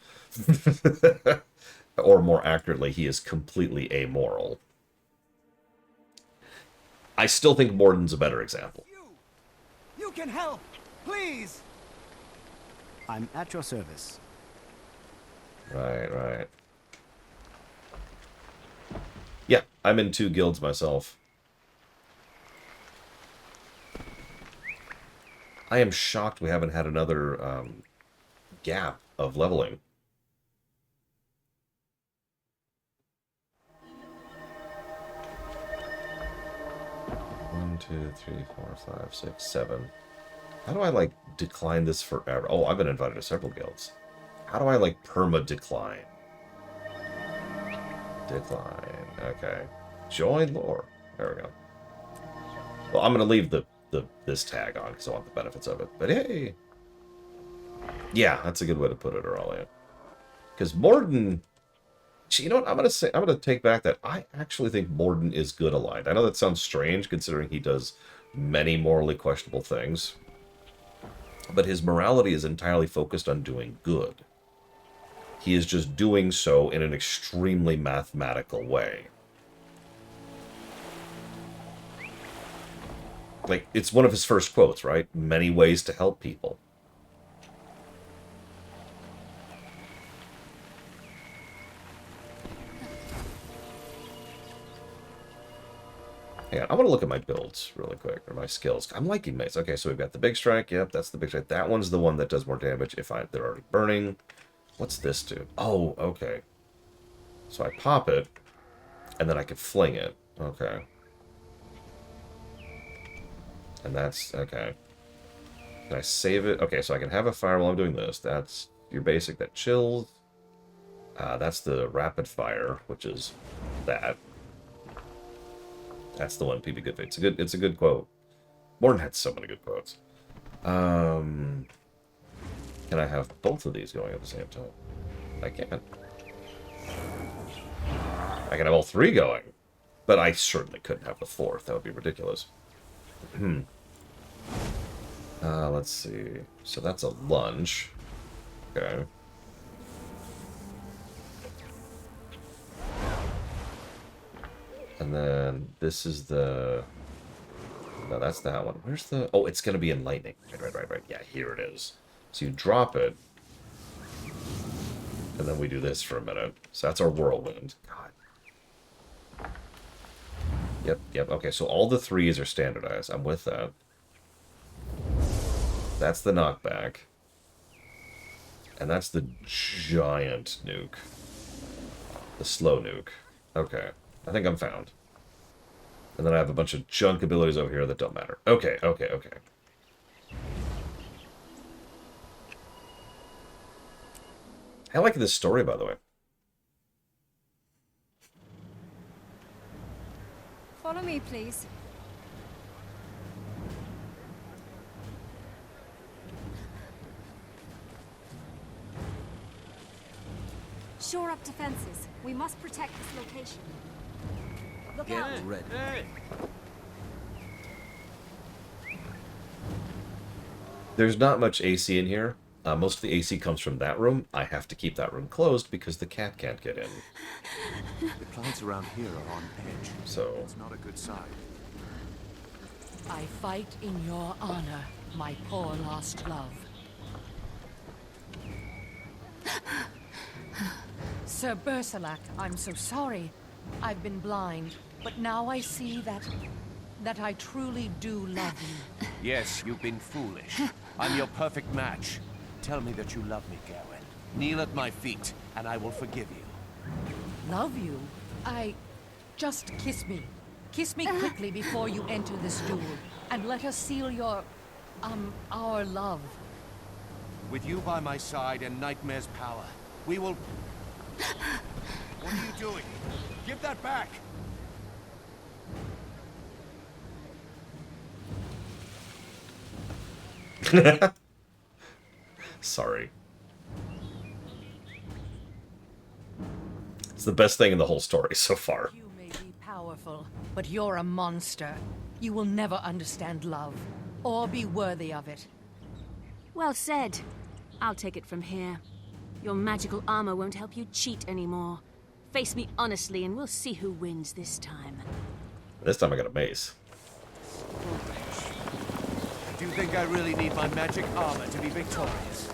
Or more accurately, he is completely amoral. I still think Morden's a better example. You can help! Please! I'm at your service. Right, right. Yeah, I'm in 2 guilds myself. I am shocked we haven't had another gap of leveling. One, 2, 3, 4, 5, 6, 7. How do I, like, decline this forever? Oh, I've been invited to several guilds. How do I, like, perma-decline? Decline. Okay. Join lore. There we go. Well, I'm going to leave this tag on because I want the benefits of it. But hey! Yeah, that's a good way to put it, Aurelia. Because Morden... You know what? I'm going to take back that I actually think Morden is good aligned. I know that sounds strange considering he does many morally questionable things. But his morality is entirely focused on doing good. He is just doing so in an extremely mathematical way. Like, it's one of his first quotes, right? Many ways to help people. Hang on, I want to look at my builds really quick, or my skills. I'm liking mace. Okay, so we've got the big strike. Yep, that's the big strike. That one's the one that does more damage if they're already burning. What's this do? Oh, okay. So I pop it, and then I can fling it. Okay. And that's... okay. Can I save it? Okay, so I can have a fire while I'm doing this. That's your basic that chills. That's the rapid fire, which is that. That's the one PB good. It's a good quote. Morton had so many good quotes. Can I have both of these going at the same time? I can. I can have all 3 going. But I certainly couldn't have the 4th. That would be ridiculous. Let's see. So that's a lunge. Okay. And then this is the... No, that's that one. Where's the... Oh, it's going to be in lightning. Right. Yeah, here it is. So you drop it. And then we do this for a minute. So that's our whirlwind. God. Yep. Okay, so all the 3s are standardized. I'm with that. That's the knockback. And that's the giant nuke. The slow nuke. Okay. I think I'm found. And then I have a bunch of junk abilities over here that don't matter. Okay. I like this story, by the way. Follow me, please. Shore up defenses. We must protect this location. Look out! Ready. There's not much AC in here. Most of the AC comes from that room. I have to keep that room closed because the cat can't get in. The clouds around here are on edge. So it's not a good sign. I fight in your honor, my poor lost love. Sir Bersalak, I'm so sorry. I've been blind, but now I see that I truly do love you. Yes, you've been foolish. I'm your perfect match. Tell me that you love me, Gawain. Kneel at my feet, and I will forgive you. Love you? Just kiss me. Kiss me quickly before you enter this duel, and let us seal our love. With you by my side and Nightmare's power, we will... What are you doing? Give that back! Sorry. It's the best thing in the whole story so far. You may be powerful, but you're a monster. You will never understand love, or be worthy of it. Well said. I'll take it from here. Your magical armor won't help you cheat anymore. Face me honestly and we'll see who wins this time. This time I got a mace. Do you think I really need my magic armor to be victorious?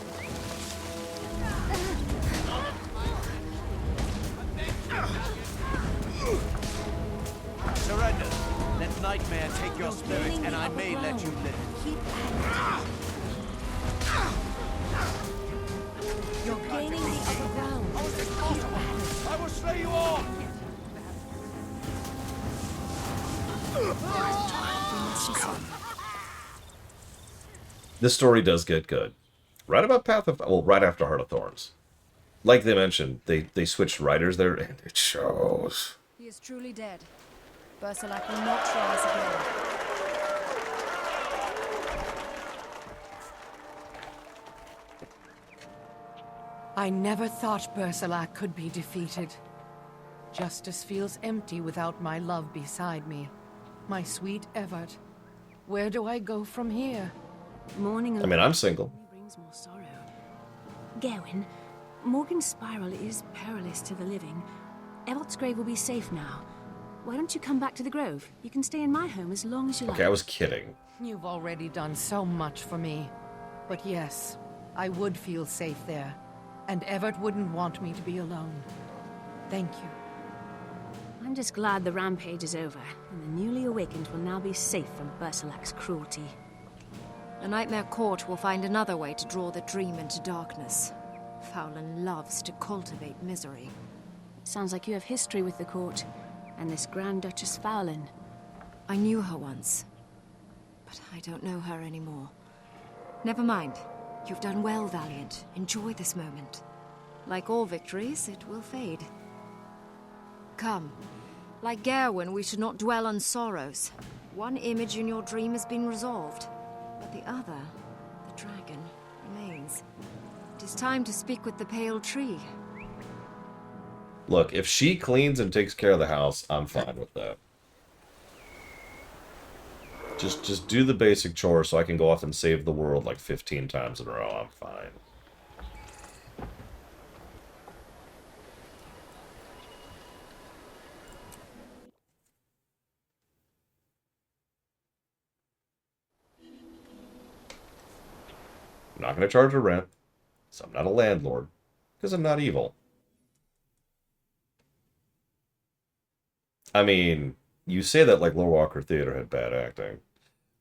Surrender. Let Nightmare take your spirit, and I may let you live. You're gaining the upper ground. How is this possible? I will slay you all! This story does get good. Right about right after Heart of Thorns. Like they mentioned, they switched writers there, and it shows. He is truly dead. Bersalak will not try us again. I never thought Bersalak could be defeated. Justice feels empty without my love beside me. My sweet Evert. Where do I go from here? Mourning I mean, I'm single. brings more sorrow. Gawain, Morgan's spiral is perilous to the living. Evert's grave will be safe now. Why don't you come back to the Grove? You can stay in my home as long as you like. Okay, I was kidding. You've already done so much for me. But yes, I would feel safe there. And Evert wouldn't want me to be alone. Thank you. I'm just glad the rampage is over, and the newly awakened will now be safe from Bersalak's cruelty. The Nightmare Court will find another way to draw the dream into darkness. Fowlin loves to cultivate misery. Sounds like you have history with the court, and this Grand Duchess Fowlin. I knew her once, but I don't know her anymore. Never mind. You've done well, Valiant. Enjoy this moment. Like all victories, it will fade. Come. Like Gawain, we should not dwell on sorrows. One image in your dream has been resolved, but the other, the dragon, remains. It is time to speak with the Pale Tree. Look, if she cleans and takes care of the house, I'm fine with that. Just do the basic chores so I can go off and save the world like 15 times in a row. I'm fine. I'm not going to charge her rent, so I'm not a landlord, because I'm not evil. I mean, you say that like Low Walker Theater had bad acting.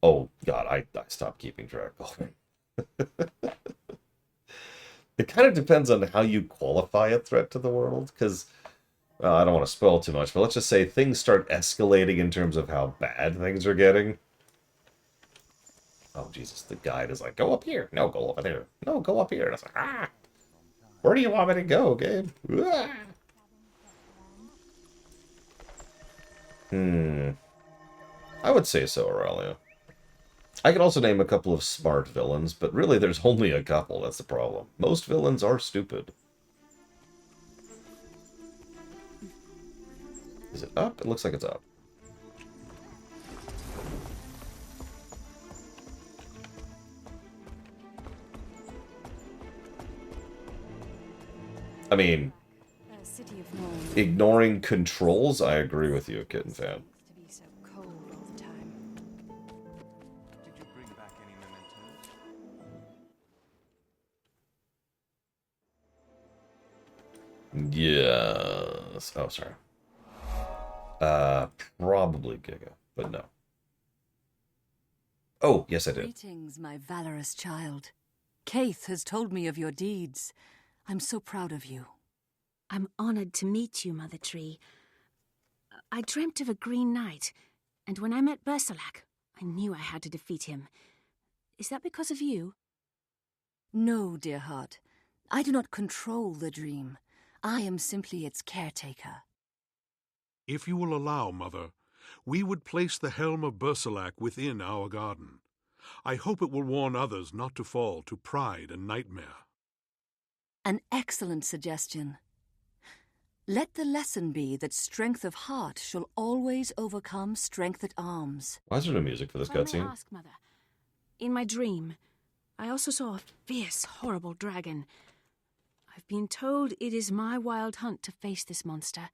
Oh, God, I stopped keeping track. It kind of depends on how you qualify a threat to the world, because, well, I don't want to spoil too much, but let's just say things start escalating in terms of how bad things are getting. Oh, Jesus, the guide is like, go up here. No, go over there. No, go up here. And it's like, ah! Where do you want me to go, Gabe? Ah! I would say so, Aurelia. I could also name a couple of smart villains, but really there's only a couple, that's the problem. Most villains are stupid. Is it up? It looks like it's up. I mean, City of Norn. ignoring controls, I agree with you, Kitten Fan. To be so cold all the time. Did you bring back any mementos? Yes. Oh, sorry. Probably Giga, but no. Oh, yes, I did. Greetings, my valorous child. Kaith has told me of your deeds. I'm so proud of you. I'm honored to meet you, Mother Tree. I dreamt of a Green Knight, and when I met Bersalak, I knew I had to defeat him. Is that because of you? No, dear heart. I do not control the dream. I am simply its caretaker. If you will allow, Mother, we would place the helm of Bersalak within our garden. I hope it will warn others not to fall to pride and nightmare. An excellent suggestion. Let the lesson be that strength of heart shall always overcome strength at arms. Why is there no music for this If I may cutscene? ask, Mother, in my dream, I also saw a fierce, horrible dragon. I've been told it is my wild hunt to face this monster.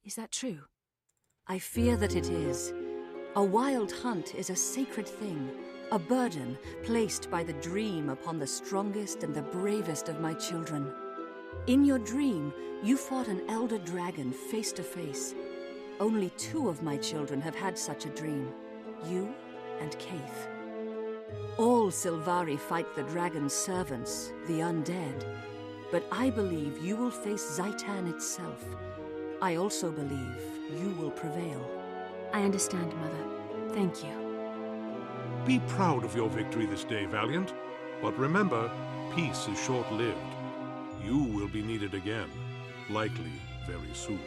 Is that true? I fear that it is. A wild hunt is a sacred thing, a burden placed by the dream upon the strongest and the bravest of my children. In your dream, you fought an elder dragon face to face. Only 2 of my children have had such a dream, you and Kaith. All Sylvari fight the dragon's servants, the undead, but I believe you will face Zaitan itself. I also believe you will prevail. I understand, Mother. Thank you. Be proud of your victory this day, Valiant. But remember, peace is short-lived. You will be needed again, likely very soon.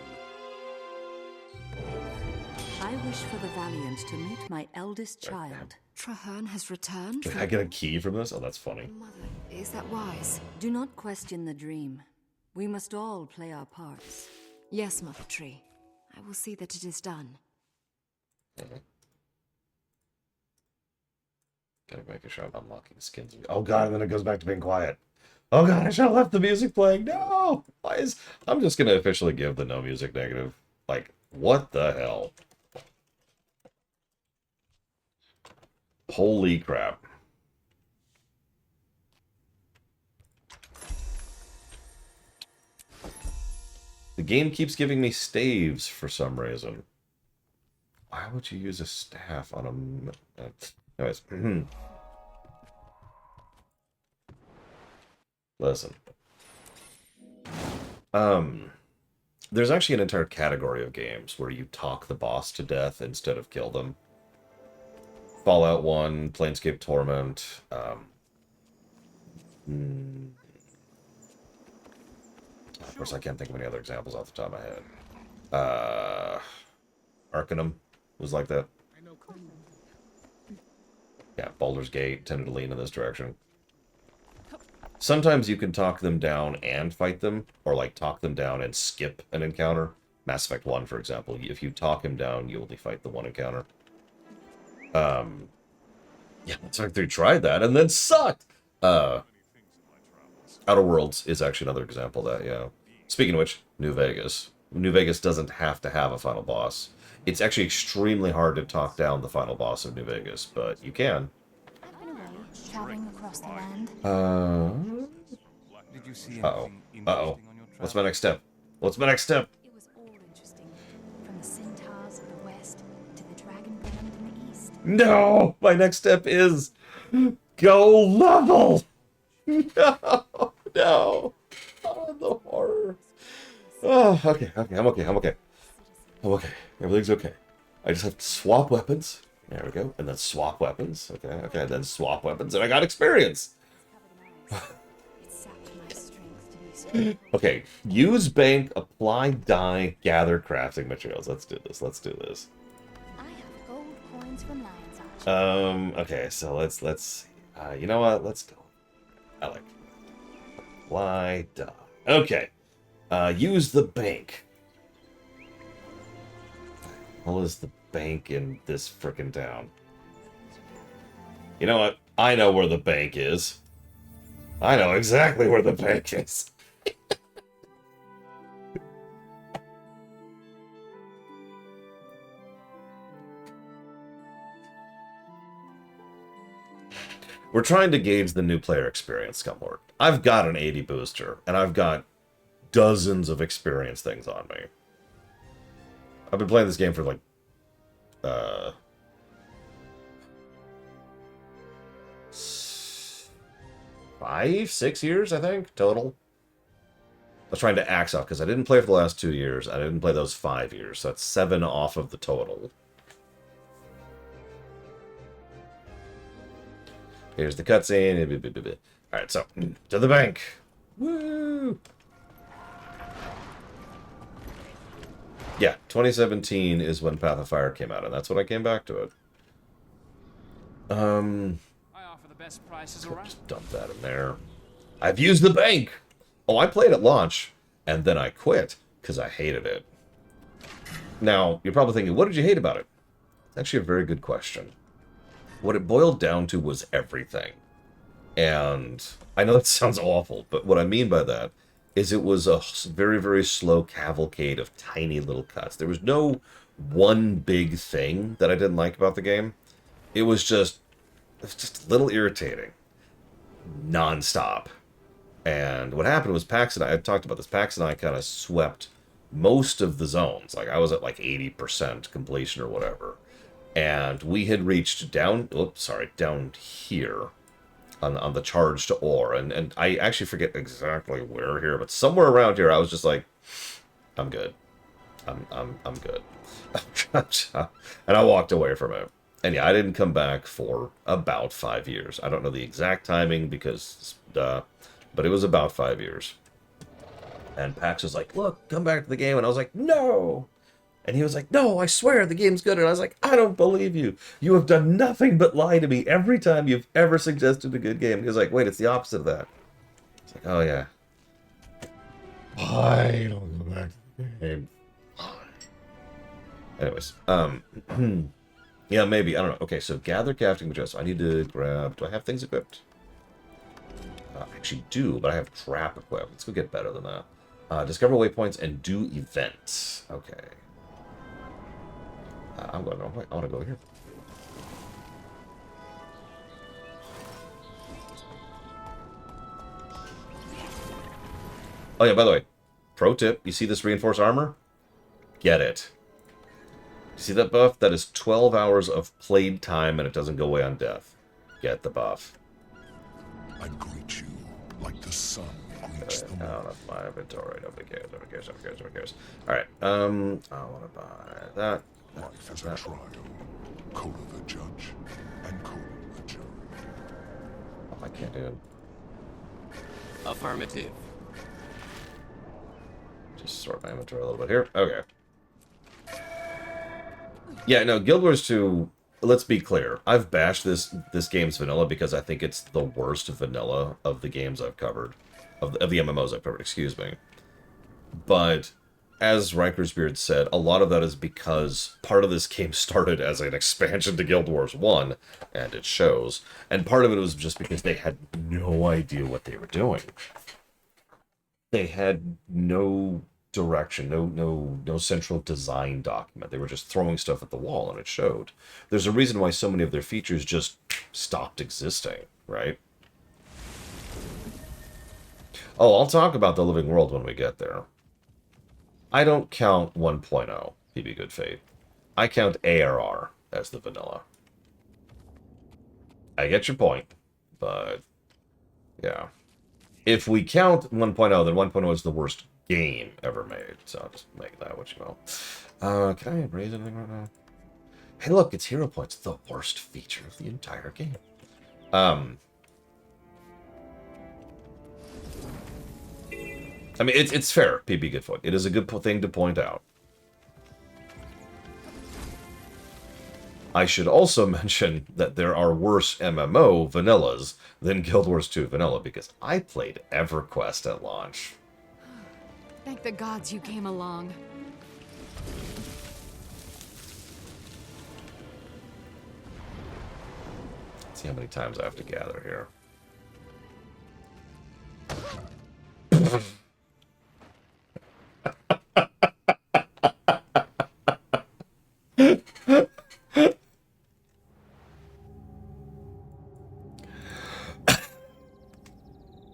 I wish for the Valiant to meet my eldest child. Traherne has returned? Did I get a key from this? Oh, that's funny. Mother, is that wise? Do not question the dream. We must all play our parts. Yes, Mother Tree. I will see that it is done. Gotta make sure I'm unlocking skins. Oh god, and then it goes back to being quiet. Oh god, I should have left the music playing. No! Why is... I'm just gonna officially give the no music negative. Like, what the hell? Holy crap. The game keeps giving me staves for some reason. Why would you use a staff on a... anyways. Listen. There's actually an entire category of games where you talk the boss to death instead of kill them. Fallout 1, Planescape Torment, of course, I can't think of any other examples off the top of my head. Arcanum was like that. Yeah, Baldur's Gate tended to lean in this direction. Sometimes you can talk them down and fight them, or like talk them down and skip an encounter. Mass Effect 1, for example, if you talk him down, you only fight the one encounter. Yeah, Mass Effect 3 tried that and then sucked! Outer Worlds is actually another example of that, yeah. Speaking of which, New Vegas. New Vegas doesn't have to have a final boss. It's actually extremely hard to talk down the final boss of New Vegas, but you can. I've been away, traveling across the land. Did you see Uh-oh. anything Uh-oh. interesting on your What's my next step? What's my next step? It was all interesting. From the centaurs of the west to the dragon brand in the east. No! My next step is... go level! No! No! Oh, the horror. Oh, okay, I'm okay. Everything's okay. I just have to swap weapons. There we go. And then swap weapons. Okay, then swap weapons, and I got experience! Okay, use bank, apply dye, gather crafting materials. Let's do this. I have gold coins from Lion's Arch. Okay, so let's see. You know what? Let's go. I like it. Apply dye. Okay. Use the bank. hell is the bank in this frickin' town? You know what? I know where the bank is. I know exactly where the bank is. We're trying to gauge the new player experience, Scumlord. I've got an 80 booster, and I've got dozens of experience things on me. I've been playing this game for like, 5, 6 years, I think, total. I was trying to axe off, because I didn't play for the last 2 years. I didn't play those 5 years, so that's 7 off of the total. Here's the cutscene. Alright, so, to the bank. Woo! Yeah, 2017 is when Path of Fire came out, and that's when I came back to it. I offer the best prices around. Just dump that in there. I've used the bank! Oh, I played at launch, and then I quit, because I hated it. Now, you're probably thinking, what did you hate about it? It's actually a very good question. What it boiled down to was everything. And I know that sounds awful, but what I mean by that is it was a very, very slow cavalcade of tiny little cuts. There was no one big thing that I didn't like about the game. It was just a little irritating. Non-stop. And what happened was Pax and I talked about this, Pax and I kind of swept most of the zones. Like, I was at like 80% completion or whatever. And we had reached down here on the charge to ore. And I actually forget exactly where here, but somewhere around here I was just like, I'm good. I'm good. And I walked away from it. And yeah, I didn't come back for about 5 years. I don't know the exact timing because, but it was about 5 years. And Pax was like, look, come back to the game. And I was like, no! And he was like, no, I swear the game's good. And I was like, I don't believe you. You have done nothing but lie to me every time you've ever suggested a good game. And he was like, wait, it's the opposite of that. It's like, oh, yeah. Why don't go back to the game? Anyways, yeah, maybe. I don't know. Okay, so gather crafting materials. So I need to grab... Do I have things equipped? I actually do, but I have trap equipped. Let's go get better than that. Discover waypoints and do events. Okay. I'm going the wrong way. I want to go here. Oh yeah, by the way, pro tip, you see this reinforced armor? Get it. You see that buff? That is 12 hours of played time and it doesn't go away on death. Get the buff. I greet you like the sun greets the moon. Out of my inventory. Nobody cares, nobody cares, nobody cares, nobody cares. Alright, I want to buy that. Life is a trial. Code of the judge and code of the jury. Oh, I can't do it. Affirmative. Just sort my inventory a little bit here. Okay. Yeah, no, Guild Wars 2, let's be clear. I've bashed this game's vanilla because I think it's the worst vanilla of the games I've covered. Of the MMOs I've covered, excuse me. But as Riker's Beard said, a lot of that is because part of this game started as an expansion to Guild Wars 1, and it shows. And part of it was just because they had no idea what they were doing. They had no direction, no central design document. They were just throwing stuff at the wall, and it showed. There's a reason why so many of their features just stopped existing, right? Oh, I'll talk about the living world when we get there. I don't count 1.0, PB Good Fate. I count ARR as the vanilla. I get your point, but yeah. If we count 1.0, then 1.0 is the worst game ever made. So I'll just make that what you will. Can I raise anything right now? Hey, look, it's hero points. The worst feature of the entire game. I mean, it's fair, PB Goodfoot. It is a good thing to point out. I should also mention that there are worse MMO vanillas than Guild Wars 2 vanilla, because I played EverQuest at launch. Thank the gods you came along. Let's see how many times I have to gather here.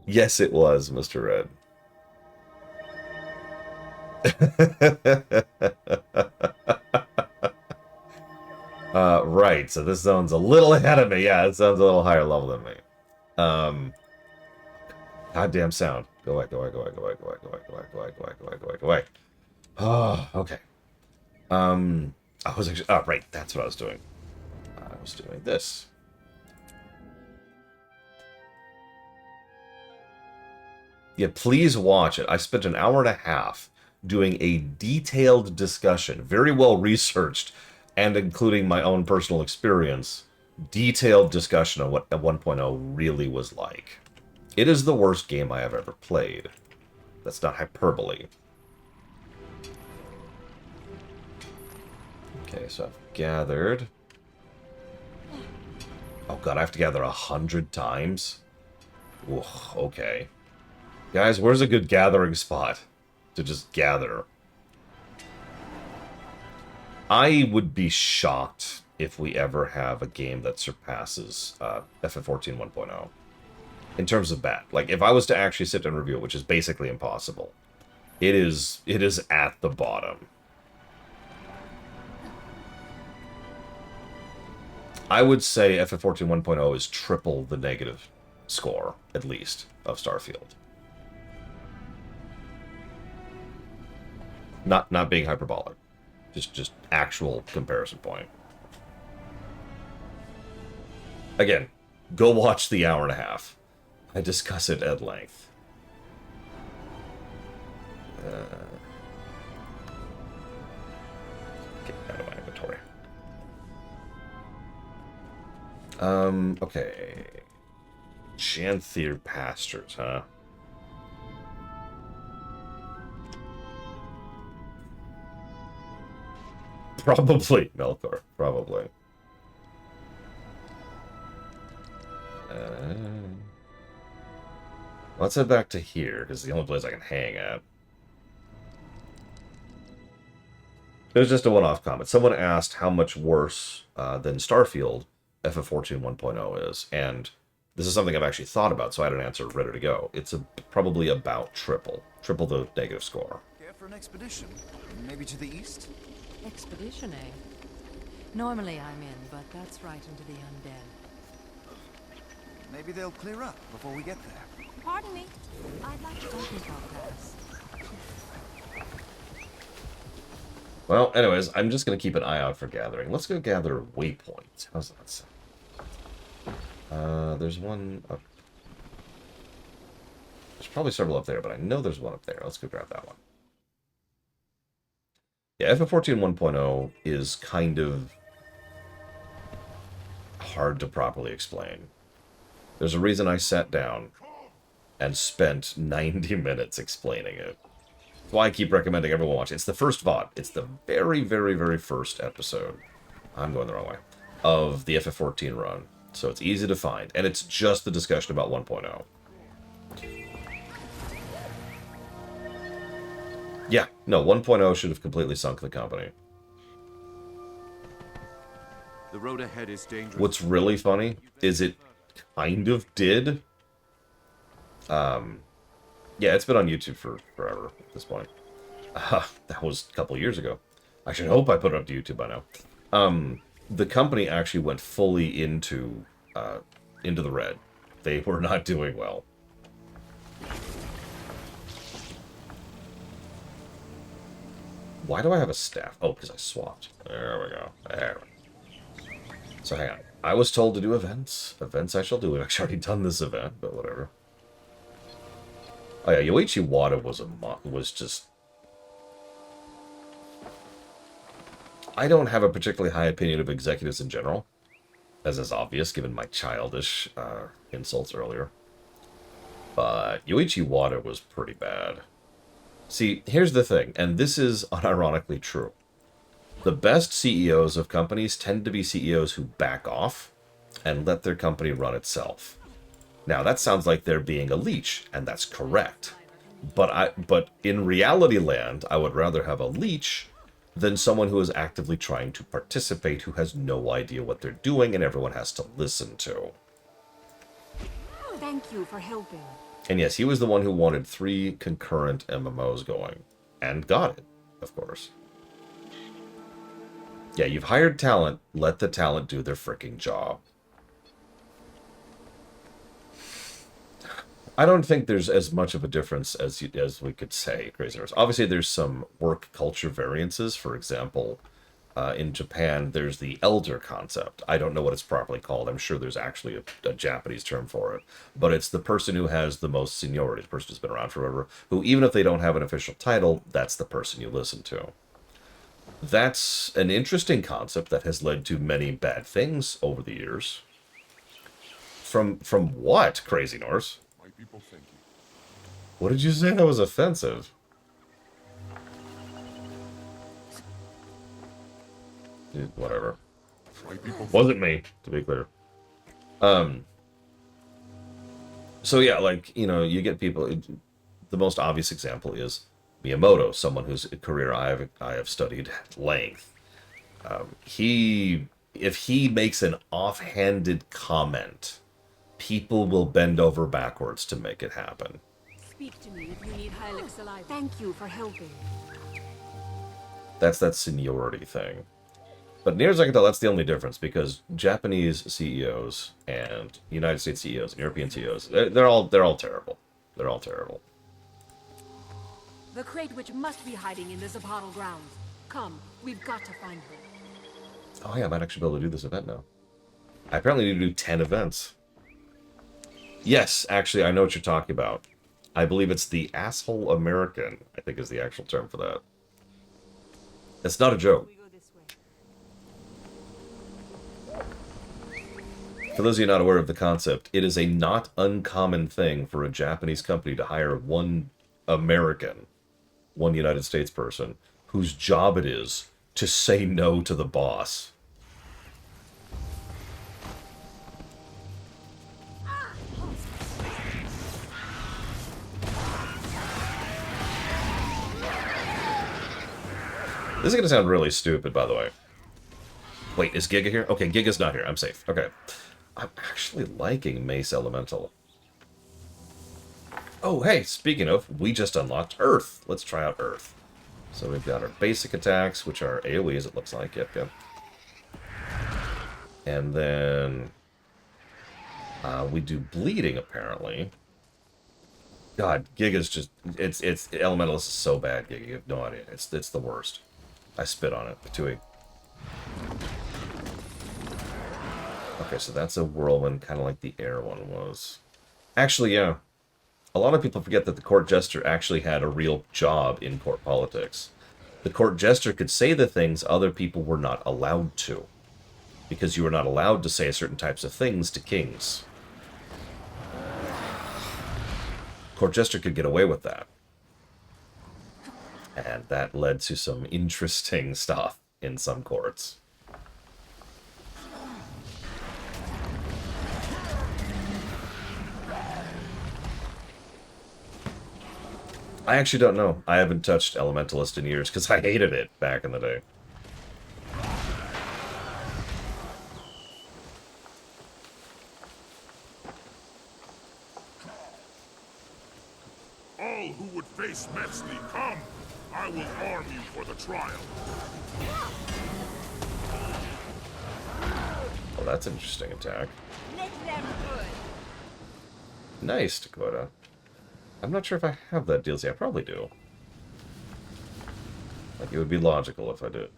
Yes, it was, Mr. Red. Right, so this zone's a little ahead of me. Yeah, it sounds a little higher level than me. Goddamn sound. Go away, go away, go away, go away, go away, go away, go away, go away, go away, go away, go away, go away. Oh, okay. I was actually... Oh, right, that's what I was doing. I was doing this. Yeah, please watch it. I spent an hour and a half doing a detailed discussion, very well researched, and including my own personal experience, detailed discussion on what 1.0 really was like. It is the worst game I have ever played. That's not hyperbole. Okay, so I've gathered... Oh god, I have to gather 100 times? Ooh, okay. Guys, where's a good gathering spot to just gather? I would be shocked if we ever have a game that surpasses FF14 1.0 in terms of bad. Like, if I was to actually sit and review it, which is basically impossible, it is at the bottom. I would say FF14 1.0 is triple the negative score, at least, of Starfield. Not being hyperbolic. Just actual comparison point. Again, go watch the hour and a half. I discuss it at length. Get out of my inventory. Okay. Xanthier pastures, huh? Probably, Melkor. Probably. Let's head back to here, because it's the only place I can hang at. It was just a one-off comment. Someone asked how much worse than Starfield FF14 1.0 is, and this is something I've actually thought about, so I had an answer ready to go. It's probably about triple the negative score. Care for an expedition? Maybe to the east? Expedition, eh? Normally I'm in, but that's right into the undead. Maybe they'll clear up before we get there. Pardon me. I'd like to think I'll pass. Well, anyways, I'm just going to keep an eye out for gathering. Let's go gather waypoints. How's that sound? There's one up... There's probably several up there, but I know there's one up there. Let's go grab that one. Yeah, FF14 1.0 is kind of hard to properly explain. There's a reason I sat down and spent 90 minutes explaining it. That's why I keep recommending everyone watch it. It's the first VOD. It's the very, very, very first episode. I'm going the wrong way. Of the FF14 run. So it's easy to find. And it's just the discussion about 1.0. Yeah, no, 1.0 should have completely sunk the company. The road ahead is dangerous. What's really funny is it kind of did. Yeah, it's been on YouTube for forever at this point. That was a couple years ago. I should hope I put it up to YouTube by now. The company actually went fully into the red. They were not doing well. Why do I have a staff? Oh, because I swapped. There we go. There we go. So hang on. I was told to do events. Events I shall do. I've actually already done this event, but whatever. Oh yeah, Yoichi Wada was just... I don't have a particularly high opinion of executives in general, as is obvious given my childish insults earlier. But Yoichi Wada was pretty bad. See, here's the thing, and this is unironically true. The best CEOs of companies tend to be CEOs who back off and let their company run itself. Now, that sounds like they're being a leech, and that's correct. But in reality land, I would rather have a leech than someone who is actively trying to participate, who has no idea what they're doing, and everyone has to listen to. Thank you for helping. And yes, he was the one who wanted 3 concurrent MMOs going. And got it, of course. Yeah, you've hired talent. Let the talent do their freaking job. I don't think there's as much of a difference as we could say, Crazy Horse. Obviously, there's some work culture variances. For example, in Japan, there's the elder concept. I don't know what it's properly called. I'm sure there's actually a Japanese term for it. But it's the person who has the most seniority, the person who's been around forever, who, even if they don't have an official title, that's the person you listen to. That's an interesting concept that has led to many bad things over the years. From what, Crazy Norse? What did you say that was offensive? Dude, whatever. Wasn't me, to be clear. So yeah, like, you know, you get people... The most obvious example is Miyamoto, someone whose career I have studied at length. If he makes an offhanded comment, people will bend over backwards to make it happen. Speak to me if you need Heilig saliva. Thank you for helping. That's that seniority thing. But near as I can tell, that's the only difference, because Japanese CEOs and United States CEOs and European CEOs, they're all terrible. They're all terrible. The crate witch must be hiding in the Zapottle grounds. Come, we've got to find her. Oh yeah, I might actually be able to do this event now. I apparently need to do 10 events. Yes, actually, I know what you're talking about. I believe it's the asshole American, I think is the actual term for that. It's not a joke. For those of you not aware of the concept, it is a not uncommon thing for a Japanese company to hire one American, one United States person, whose job it is to say no to the boss. This is going to sound really stupid, by the way. Wait, is Giga here? Okay, Giga's not here. I'm safe. Okay. I'm actually liking Mace Elemental. Oh, hey, speaking of, we just unlocked Earth. Let's try out Earth. So we've got our basic attacks, which are AoEs, it looks like. Yep. And then we do bleeding, apparently. God, Giga's just... It's Elementalist is so bad, Giga. You have no idea. It's the worst. I spit on it. Patooey. Okay, so that's a whirlwind, kind of like the air one was. Actually, yeah. A lot of people forget that the court jester actually had a real job in court politics. The court jester could say the things other people were not allowed to, because you were not allowed to say certain types of things to kings. Court jester could get away with that. And that led to some interesting stuff in some courts. I actually don't know. I haven't touched Elementalist in years because I hated it back in the day. All who would face Metzli, come! I will arm you for the trial. Well, that's an interesting attack. Make them good. Nice, Dakota. I'm not sure if I have that DLC. I probably do. Like, it would be logical if I did.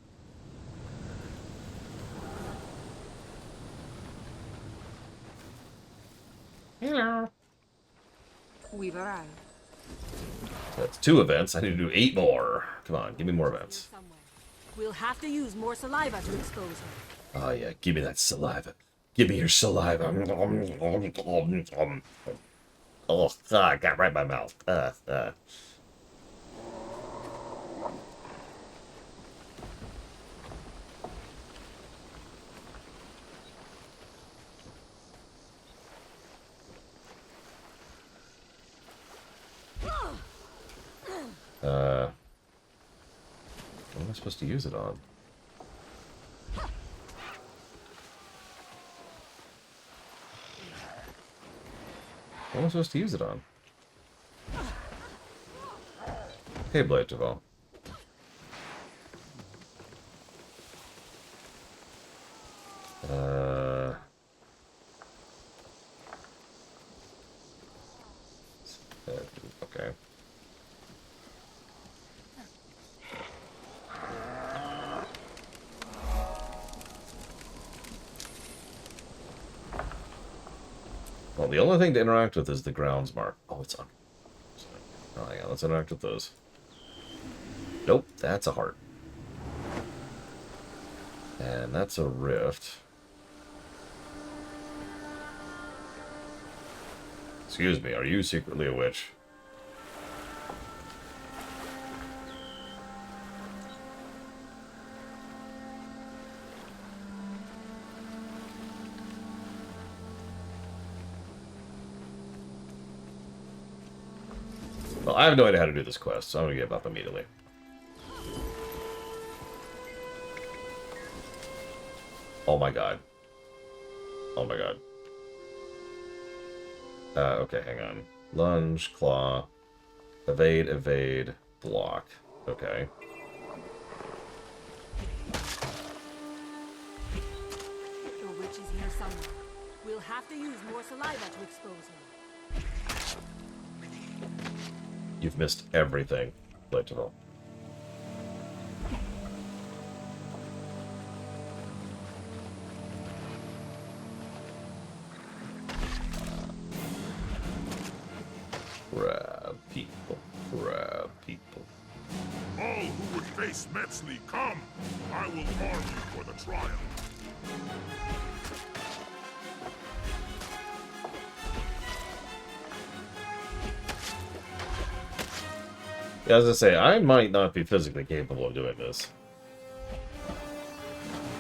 Hello. We've arrived. That's 2 events. I need to do 8 more. Come on, give me more events. We'll have to use more saliva to expose her. Oh yeah, give me that saliva. Give me your saliva. Oh, I got right in my mouth. What am I supposed to use it on? What am I supposed to use it on? Hey, Blade Duval. Okay. Well, the only thing to interact with is the grounds mark. Oh, it's on. Oh, yeah, let's interact with those. Nope, that's a heart. And that's a rift. Excuse me, are you secretly a witch? Well, I have no idea how to do this quest, so I'm gonna give up immediately. Oh my god. Oh my god. Okay, hang on. Lunge, claw, evade, evade, block. Okay. The witch is here somewhere. We'll have to use more saliva to expose her. You've missed everything, Blateville. Crab people, crab people. All who would face Metzley, come! I will arm you for the trial. Yeah, as I say, I might not be physically capable of doing this.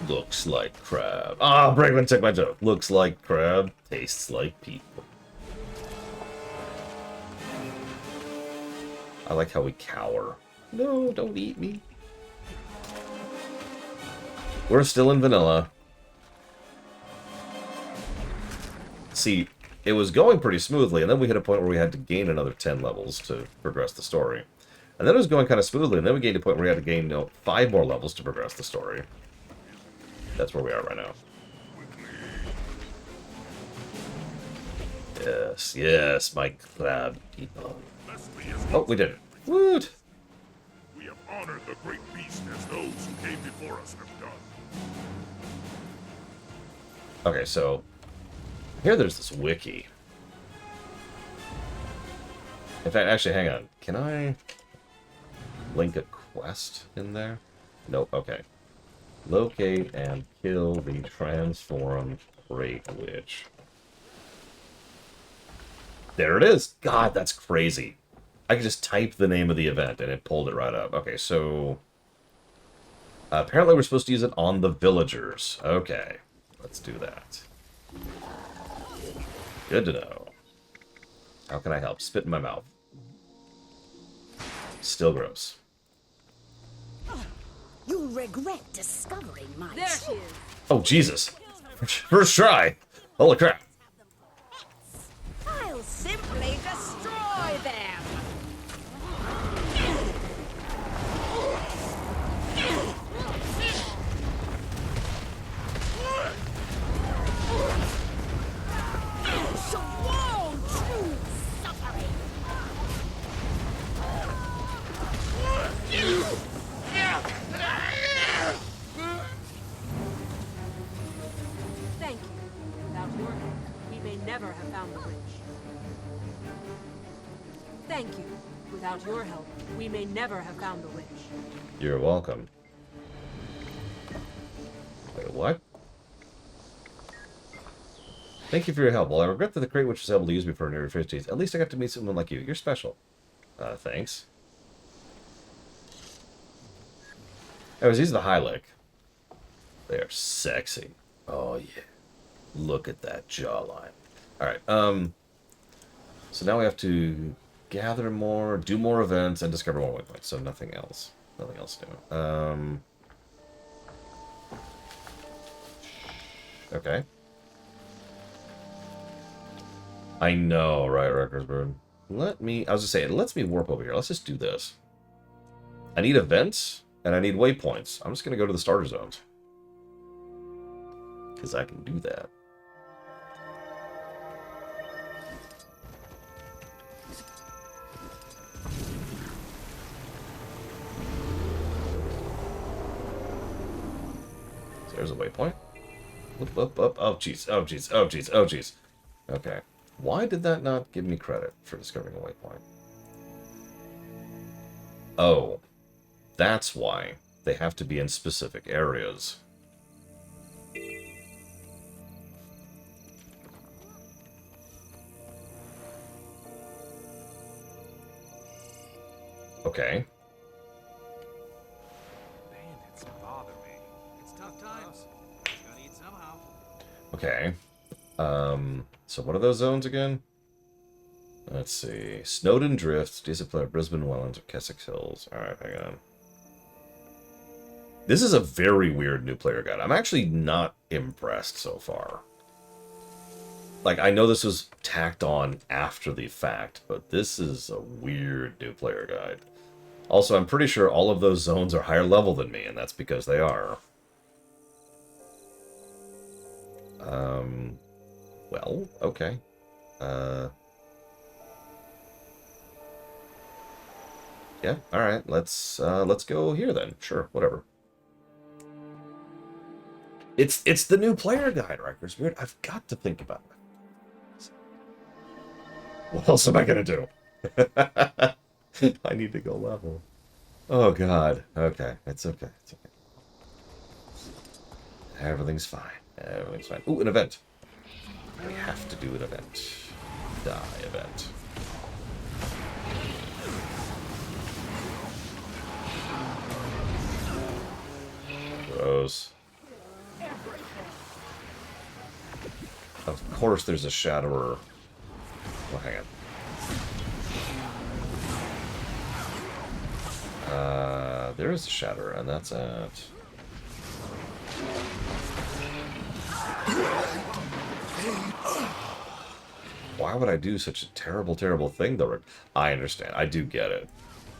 Looks like crab. Ah, Brigman took my joke. Looks like crab, tastes like people. I like how we cower. No, don't eat me. We're still in vanilla. See, it was going pretty smoothly, and then we hit a point where we had to gain another 10 levels to progress the story. And then it was going kind of smoothly, and then we gained a point where we had to gain 5 more levels to progress the story. That's where we are right now. Yes, yes, my crab people. Oh, we did it. Woot! We have honored the great beast as those who came before us have done. Okay, so here there's this wiki. In fact, actually, hang on. Can I link a quest in there? Nope, okay. Locate and kill the transformed Great Witch. There it is! God, that's crazy. I could just type the name of the event and it pulled it right up. Okay, so apparently we're supposed to use it on the villagers. Okay, let's do that. Good to know. How can I help? Spit in my mouth. Still gross. You'll regret discovering my There she is. Oh, Jesus. First try. Holy crap. I'll simply destroy them. So won't you suffering? Thank you. Without your help, we may never have found the witch. Thank you. Without your help, we may never have found the witch. You're welcome. Wait, what? Thank you for your help. While I regret that the Great Witch was able to use me for her 50th, at least I got to meet someone like you. You're special. Thanks. Anyways, these are the Hylek. They are sexy. Oh, yeah. Look at that jawline. Alright, so now we have to gather more, do more events, and discover more waypoints. So nothing else. Nothing else new. Okay. I know, right, Reckersburg? Let me... I was just saying, it lets me warp over here. Let's just do this. I need events, and I need waypoints. I'm just going to go to the starter zones. Because I can do that. So there's a waypoint. Up, up, up. Oh, jeez. Oh, jeez. Oh, jeez. Oh, jeez. Okay. Why did that not give me credit for discovering a waypoint? Oh. That's why. They have to be in specific areas. Okay. Bandits bother me. It's tough times. Gotta eat somehow. Okay. So what are those zones again? Let's see. Snowden Drifts, Discipline, Brisbane Wetlands, or Kessex Hills. Alright, hang on. This is a very weird new player guide. I'm actually not impressed so far. Like, I know this was tacked on after the fact, but this is a weird new player guide. Also, I'm pretty sure all of those zones are higher level than me, and that's because they are. Well, okay. Yeah, alright, let's go here then. Sure, whatever. It's the new player guide, Rikers. Weird. I've got to think about it. What else am I gonna do? I need to go level. Oh god. Okay, it's okay. It's okay. Everything's fine. Everything's fine. Ooh, an event. We have to do an event. Die event. Gross. Of course there's a Shadower. Well, hang on. There is a Shadower, and that's at... Why would I do such a terrible, terrible thing, though, Rick? I understand. I do get it.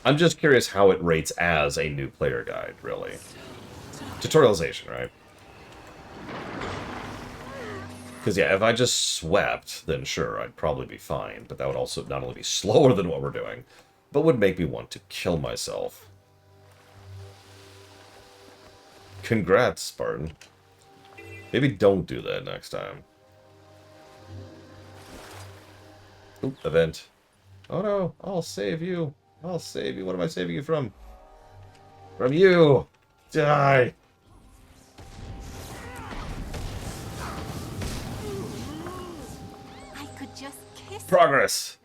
I'm just curious how it rates as a new player guide, really. Tutorialization, right? Because, yeah, if I just swept, then sure, I'd probably be fine. But that would also not only be slower than what we're doing, but would make me want to kill myself. Congrats, Spartan. Maybe don't do that next time. Oop, event. Oh no, I'll save you. I'll save you. What am I saving you from? From you! Die! I could just kiss. Progress!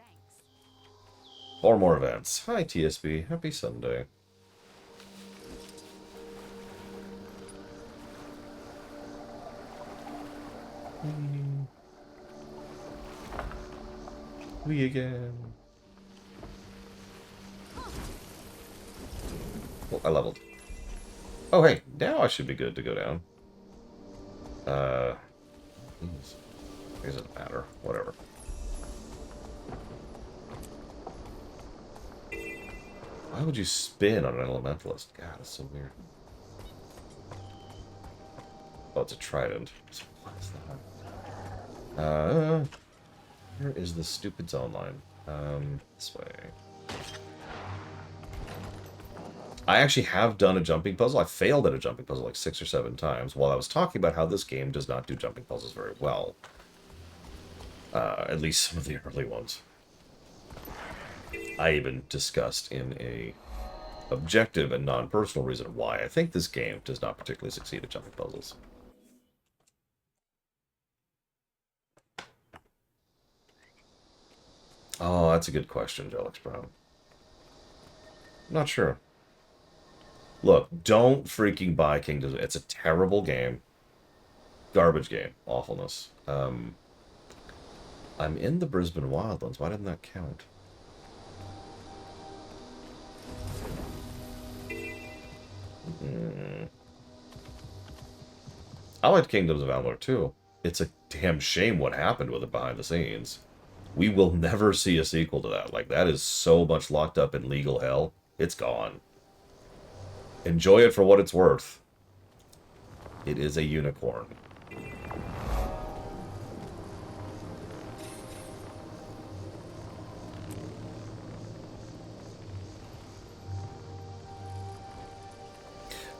4 more events. Hi, TSB. Happy Sunday. We again. Oh, I leveled. Oh, hey. Now I should be good to go down. It doesn't matter. Whatever. Why would you spin on an elementalist? God, that's so weird. Oh, it's a trident. What is that? Where is the stupid zone line? This way. I actually have done a jumping puzzle. I failed at a jumping puzzle like 6 or 7 times while I was talking about how this game does not do jumping puzzles very well. At least some of the early ones. I even discussed in a objective and non-personal reason why I think this game does not particularly succeed at jumping puzzles. Oh, that's a good question, Jelix Brown. I'm not sure. Look, don't freaking buy Kingdoms. It's a terrible game. Garbage game. Awfulness. I'm in the Brisbane Wildlands. Why didn't that count? I liked Kingdoms of Amalur too. It's a damn shame what happened with it behind the scenes. We will never see a sequel to that. Like, that is so much locked up in legal hell. It's gone. Enjoy it for what it's worth. It is a unicorn.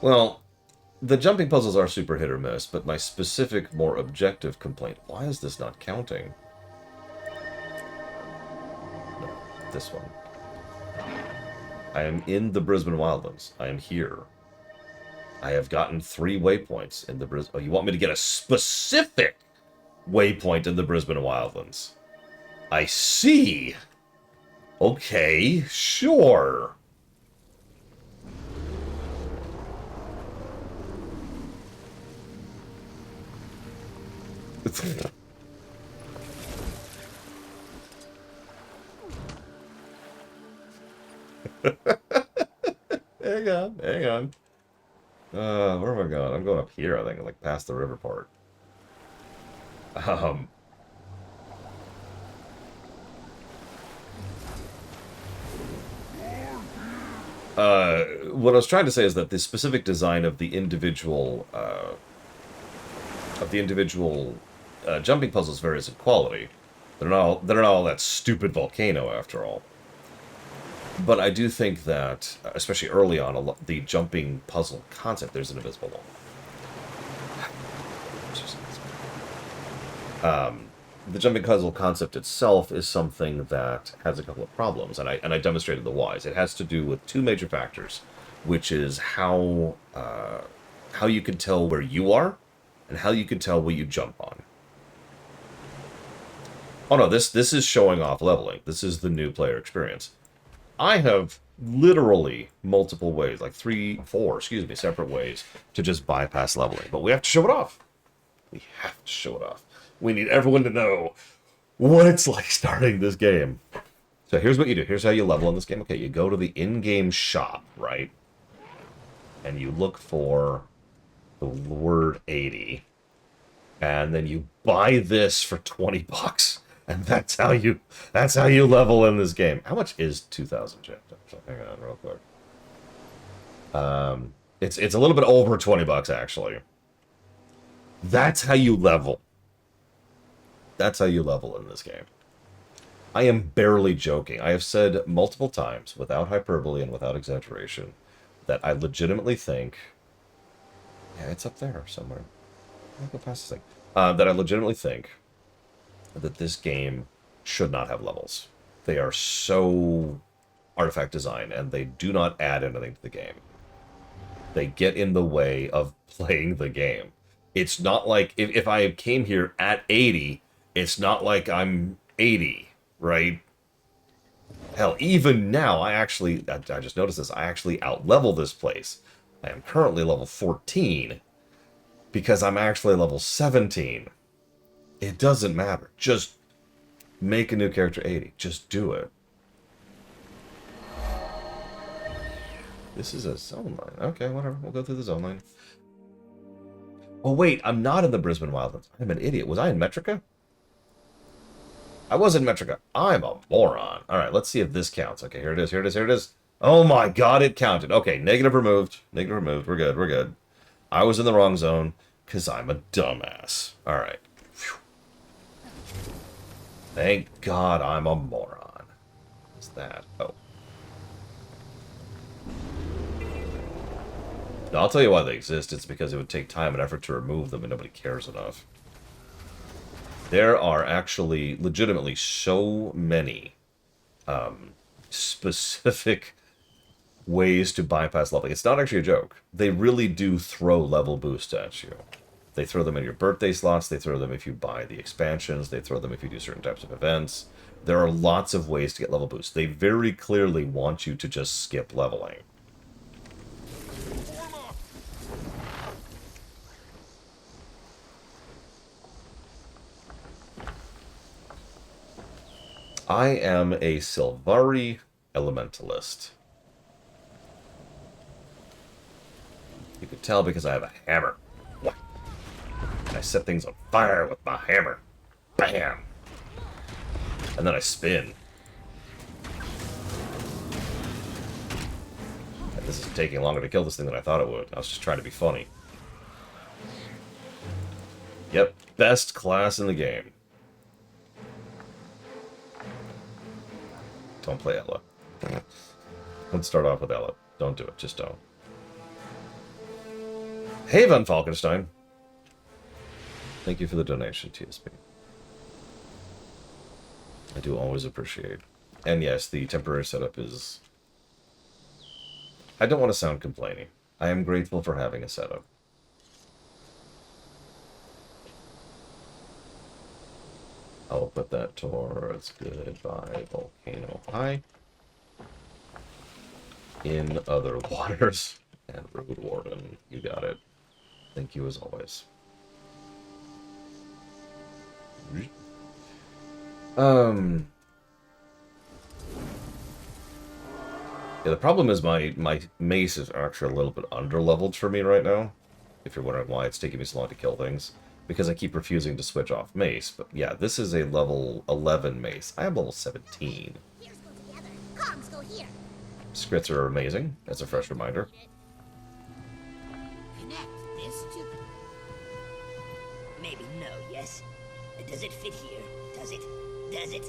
Well, the jumping puzzles are super hit or miss, but my specific, more objective complaint... Why is this not counting? No, this one. I am in the Brisbane Wildlands. I am here. I have gotten 3 waypoints in the Brisbane... Oh, you want me to get a specific waypoint in the Brisbane Wildlands? I see! Okay, sure. Hang on, hang on. Where am I going? I'm going up here, I think, like past the river part. What I was trying to say is that the specific design of the individual jumping puzzles varies in quality. They're not all that stupid volcano after all. But I do think that, especially early on, the jumping puzzle concept, there's an invisible wall. The jumping puzzle concept itself is something that has a couple of problems, and I demonstrated the whys. It has to do with 2 major factors, which is how you can tell where you are, and how you can tell what you jump on. Oh no, this is showing off leveling. This is the new player experience. I have literally multiple ways, like 4 separate ways to just bypass leveling. But we have to show it off. We have to show it off. We need everyone to know what it's like starting this game. So here's what you do. Here's how you level in this game. Okay, you go to the in-game shop, right? And you look for the word 80. And then you buy this for 20 bucks. And that's how you level in this game. How much is 2,000 gems? Hang on real quick. It's a little bit over 20 bucks actually. That's how you level. That's how you level in this game. I am barely joking. I have said multiple times, without hyperbole and without exaggeration, that I legitimately think... Yeah, it's up there somewhere. I'll go past this thing. That I legitimately think that this game should not have levels. They are so artifact design, and they do not add anything to the game. They get in the way of playing the game. It's not like, if I came here at 80, it's not like I'm 80, right? Hell, even now, I just noticed this, I actually out-level this place. I am currently level 14, because I'm actually level 17. It doesn't matter. Just make a new character 80. Just do it. This is a zone line. Okay, whatever. We'll go through the zone line. Oh, wait. I'm not in the Brisbane Wildlands. I'm an idiot. Was I in Metrica? I was in Metrica. I'm a moron. All right, let's see if this counts. Okay, here it is. Here it is. Here it is. Oh, my God. It counted. Okay, negative removed. Negative removed. We're good. We're good. I was in the wrong zone because I'm a dumbass. All right. Thank God I'm a moron. What's that? Oh. Now, I'll tell you why they exist. It's because it would take time and effort to remove them, and nobody cares enough. There are actually, legitimately, so many specific ways to bypass leveling. It's not actually a joke. They really do throw level boosts at you. They throw them in your birthday slots. They throw them if you buy the expansions. They throw them if you do certain types of events. There are lots of ways to get level boosts. They very clearly want you to just skip leveling. I am a Sylvari Elementalist. could tell because I have a hammer. What? And I set things on fire with my hammer. Bam! And then I spin. And this is taking longer to kill this thing than I thought it would. I was just trying to be funny. Yep, best class in the game. Don't play Ella. Let's start off with Ella. Don't do it, just don't. Hey, Von Falkenstein. Thank you for the donation, TSP. I do always appreciate. And yes, the temporary setup is... I don't want to sound complaining. I am grateful for having a setup. I'll put that towards Goodbye Volcano High. In other waters. And Road Warden, you got it. Thank you as always. Yeah, the problem is my mace is actually a little bit under-leveled for me right now. If you're wondering why it's taking me so long to kill things. Because I keep refusing to switch off mace. But yeah, this is a level 11 mace. I am level 17. Scrits are amazing, as a fresh reminder. Connect this to... Maybe no, yes? Does it fit here? Does it? Does it?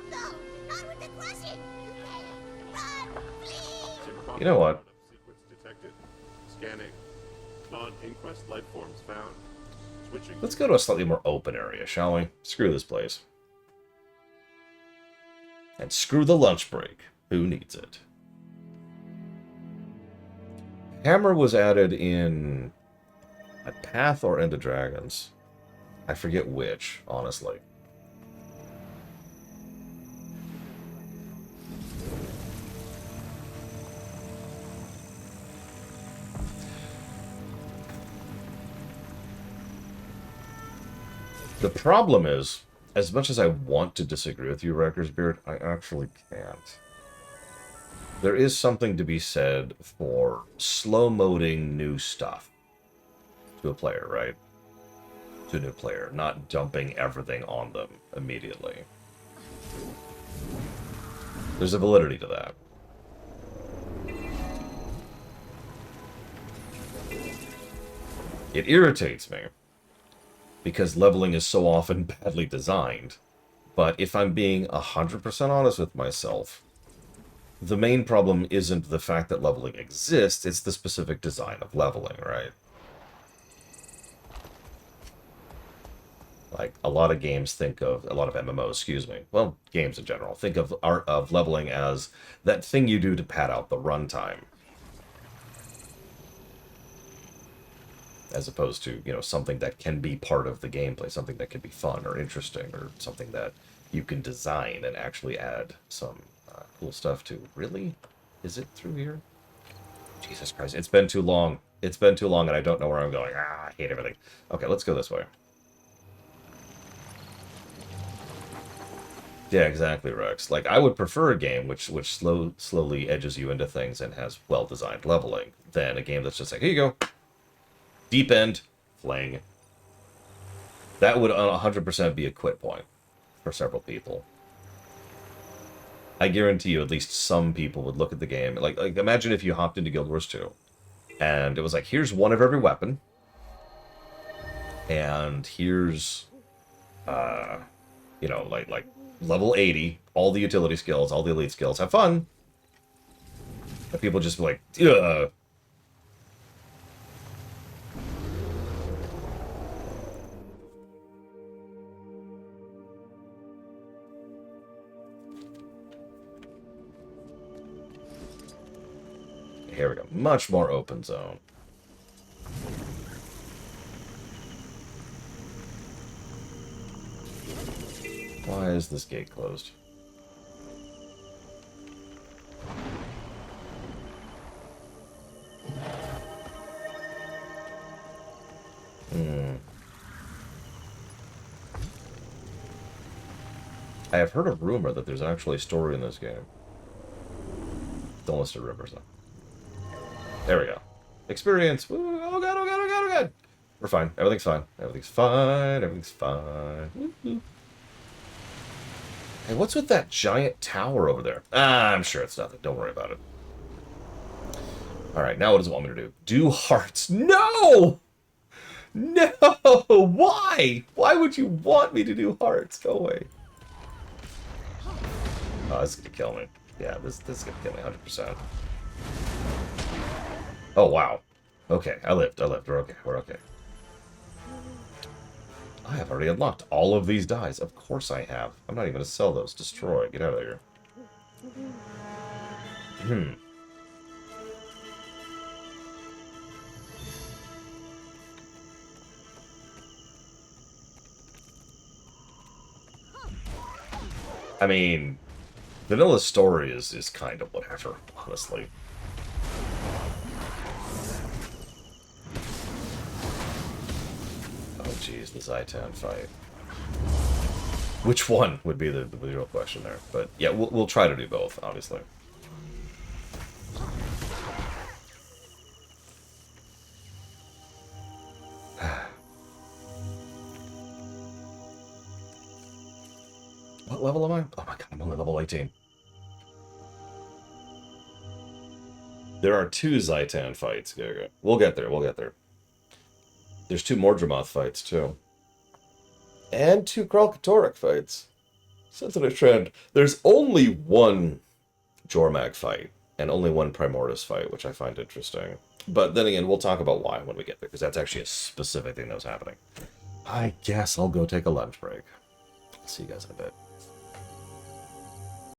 No, not with the crushing! Run, please! You know what? Sequence detected. Scanning. Non-inquest life forms found. Switching. Let's go to a slightly more open area, shall we? Screw this place. And screw the lunch break. Who needs it? Hammer was added in a Path or End of Dragons. I forget which, honestly. The problem is, as much as I want to disagree with you, Wrecker's Beard, I actually can't. There is something to be said for slow-moding new stuff to a player, right? To a new player, not dumping everything on them immediately. There's a validity to that. It irritates me, because leveling is so often badly designed. But if I'm being 100% honest with myself, the main problem isn't the fact that leveling exists, it's the specific design of leveling, right? Like, a lot of games think of, a lot of MMOs, excuse me, well, games in general, think of leveling as that thing you do to pad out the runtime. As opposed to, you know, something that can be part of the gameplay, something that can be fun or interesting, or something that you can design and actually add some cool stuff to. Really? Is it through here? Jesus Christ, it's been too long. It's been too long and I don't know where I'm going. Ah, I hate everything. Okay, let's go this way. Yeah, exactly, Rex. Like, I would prefer a game which slowly edges you into things and has well-designed leveling than a game that's just like, here you go. Deep end, fling. That would 100% be a quit point for several people. I guarantee you at least some people would look at the game. Like imagine if you hopped into Guild Wars 2, and it was like, here's one of every weapon, and here's, you know, like level 80, all the utility skills, all the elite skills, have fun. And people just be like, ugh. Here we go. Much more open zone. Why is this gate closed? I have heard a rumor that there's actually a story in this game. Don't listen to rumors, though. There we go. Experience. Woo. Oh god, oh god, oh god, oh god. We're fine. Everything's fine. Everything's fine. Everything's fine. Woo-hoo. Hey, what's with that giant tower over there? Ah, I'm sure it's nothing. Don't worry about it. Alright, now what does it want me to do? Do hearts. No! No! Why? Why would you want me to do hearts? Go away. Oh, this is gonna kill me. Yeah, this is gonna kill me 100%. Oh, wow. Okay, I lived. We're okay. We're okay. I have already unlocked all of these dies. Of course I have. I'm not even going to sell those. Destroy. Get out of here. I mean, vanilla story is kind of whatever, honestly. Oh, jeez, the Zaitan fight. Which one would be the real question there? But yeah, we'll try to do both, obviously. What level am I? Oh my god, I'm only level 18. There are 2 Zaitan fights, Gaga. We'll get there, we'll get there. There's 2 Mordremoth fights, too. And 2 Kralkatorrik fights. Sensitive trend. There's only 1 Jormag fight, and only 1 Primordus fight, which I find interesting. But then again, we'll talk about why when we get there, because that's actually a specific thing that was happening. I guess I'll go take a lunch break. I'll see you guys in a bit.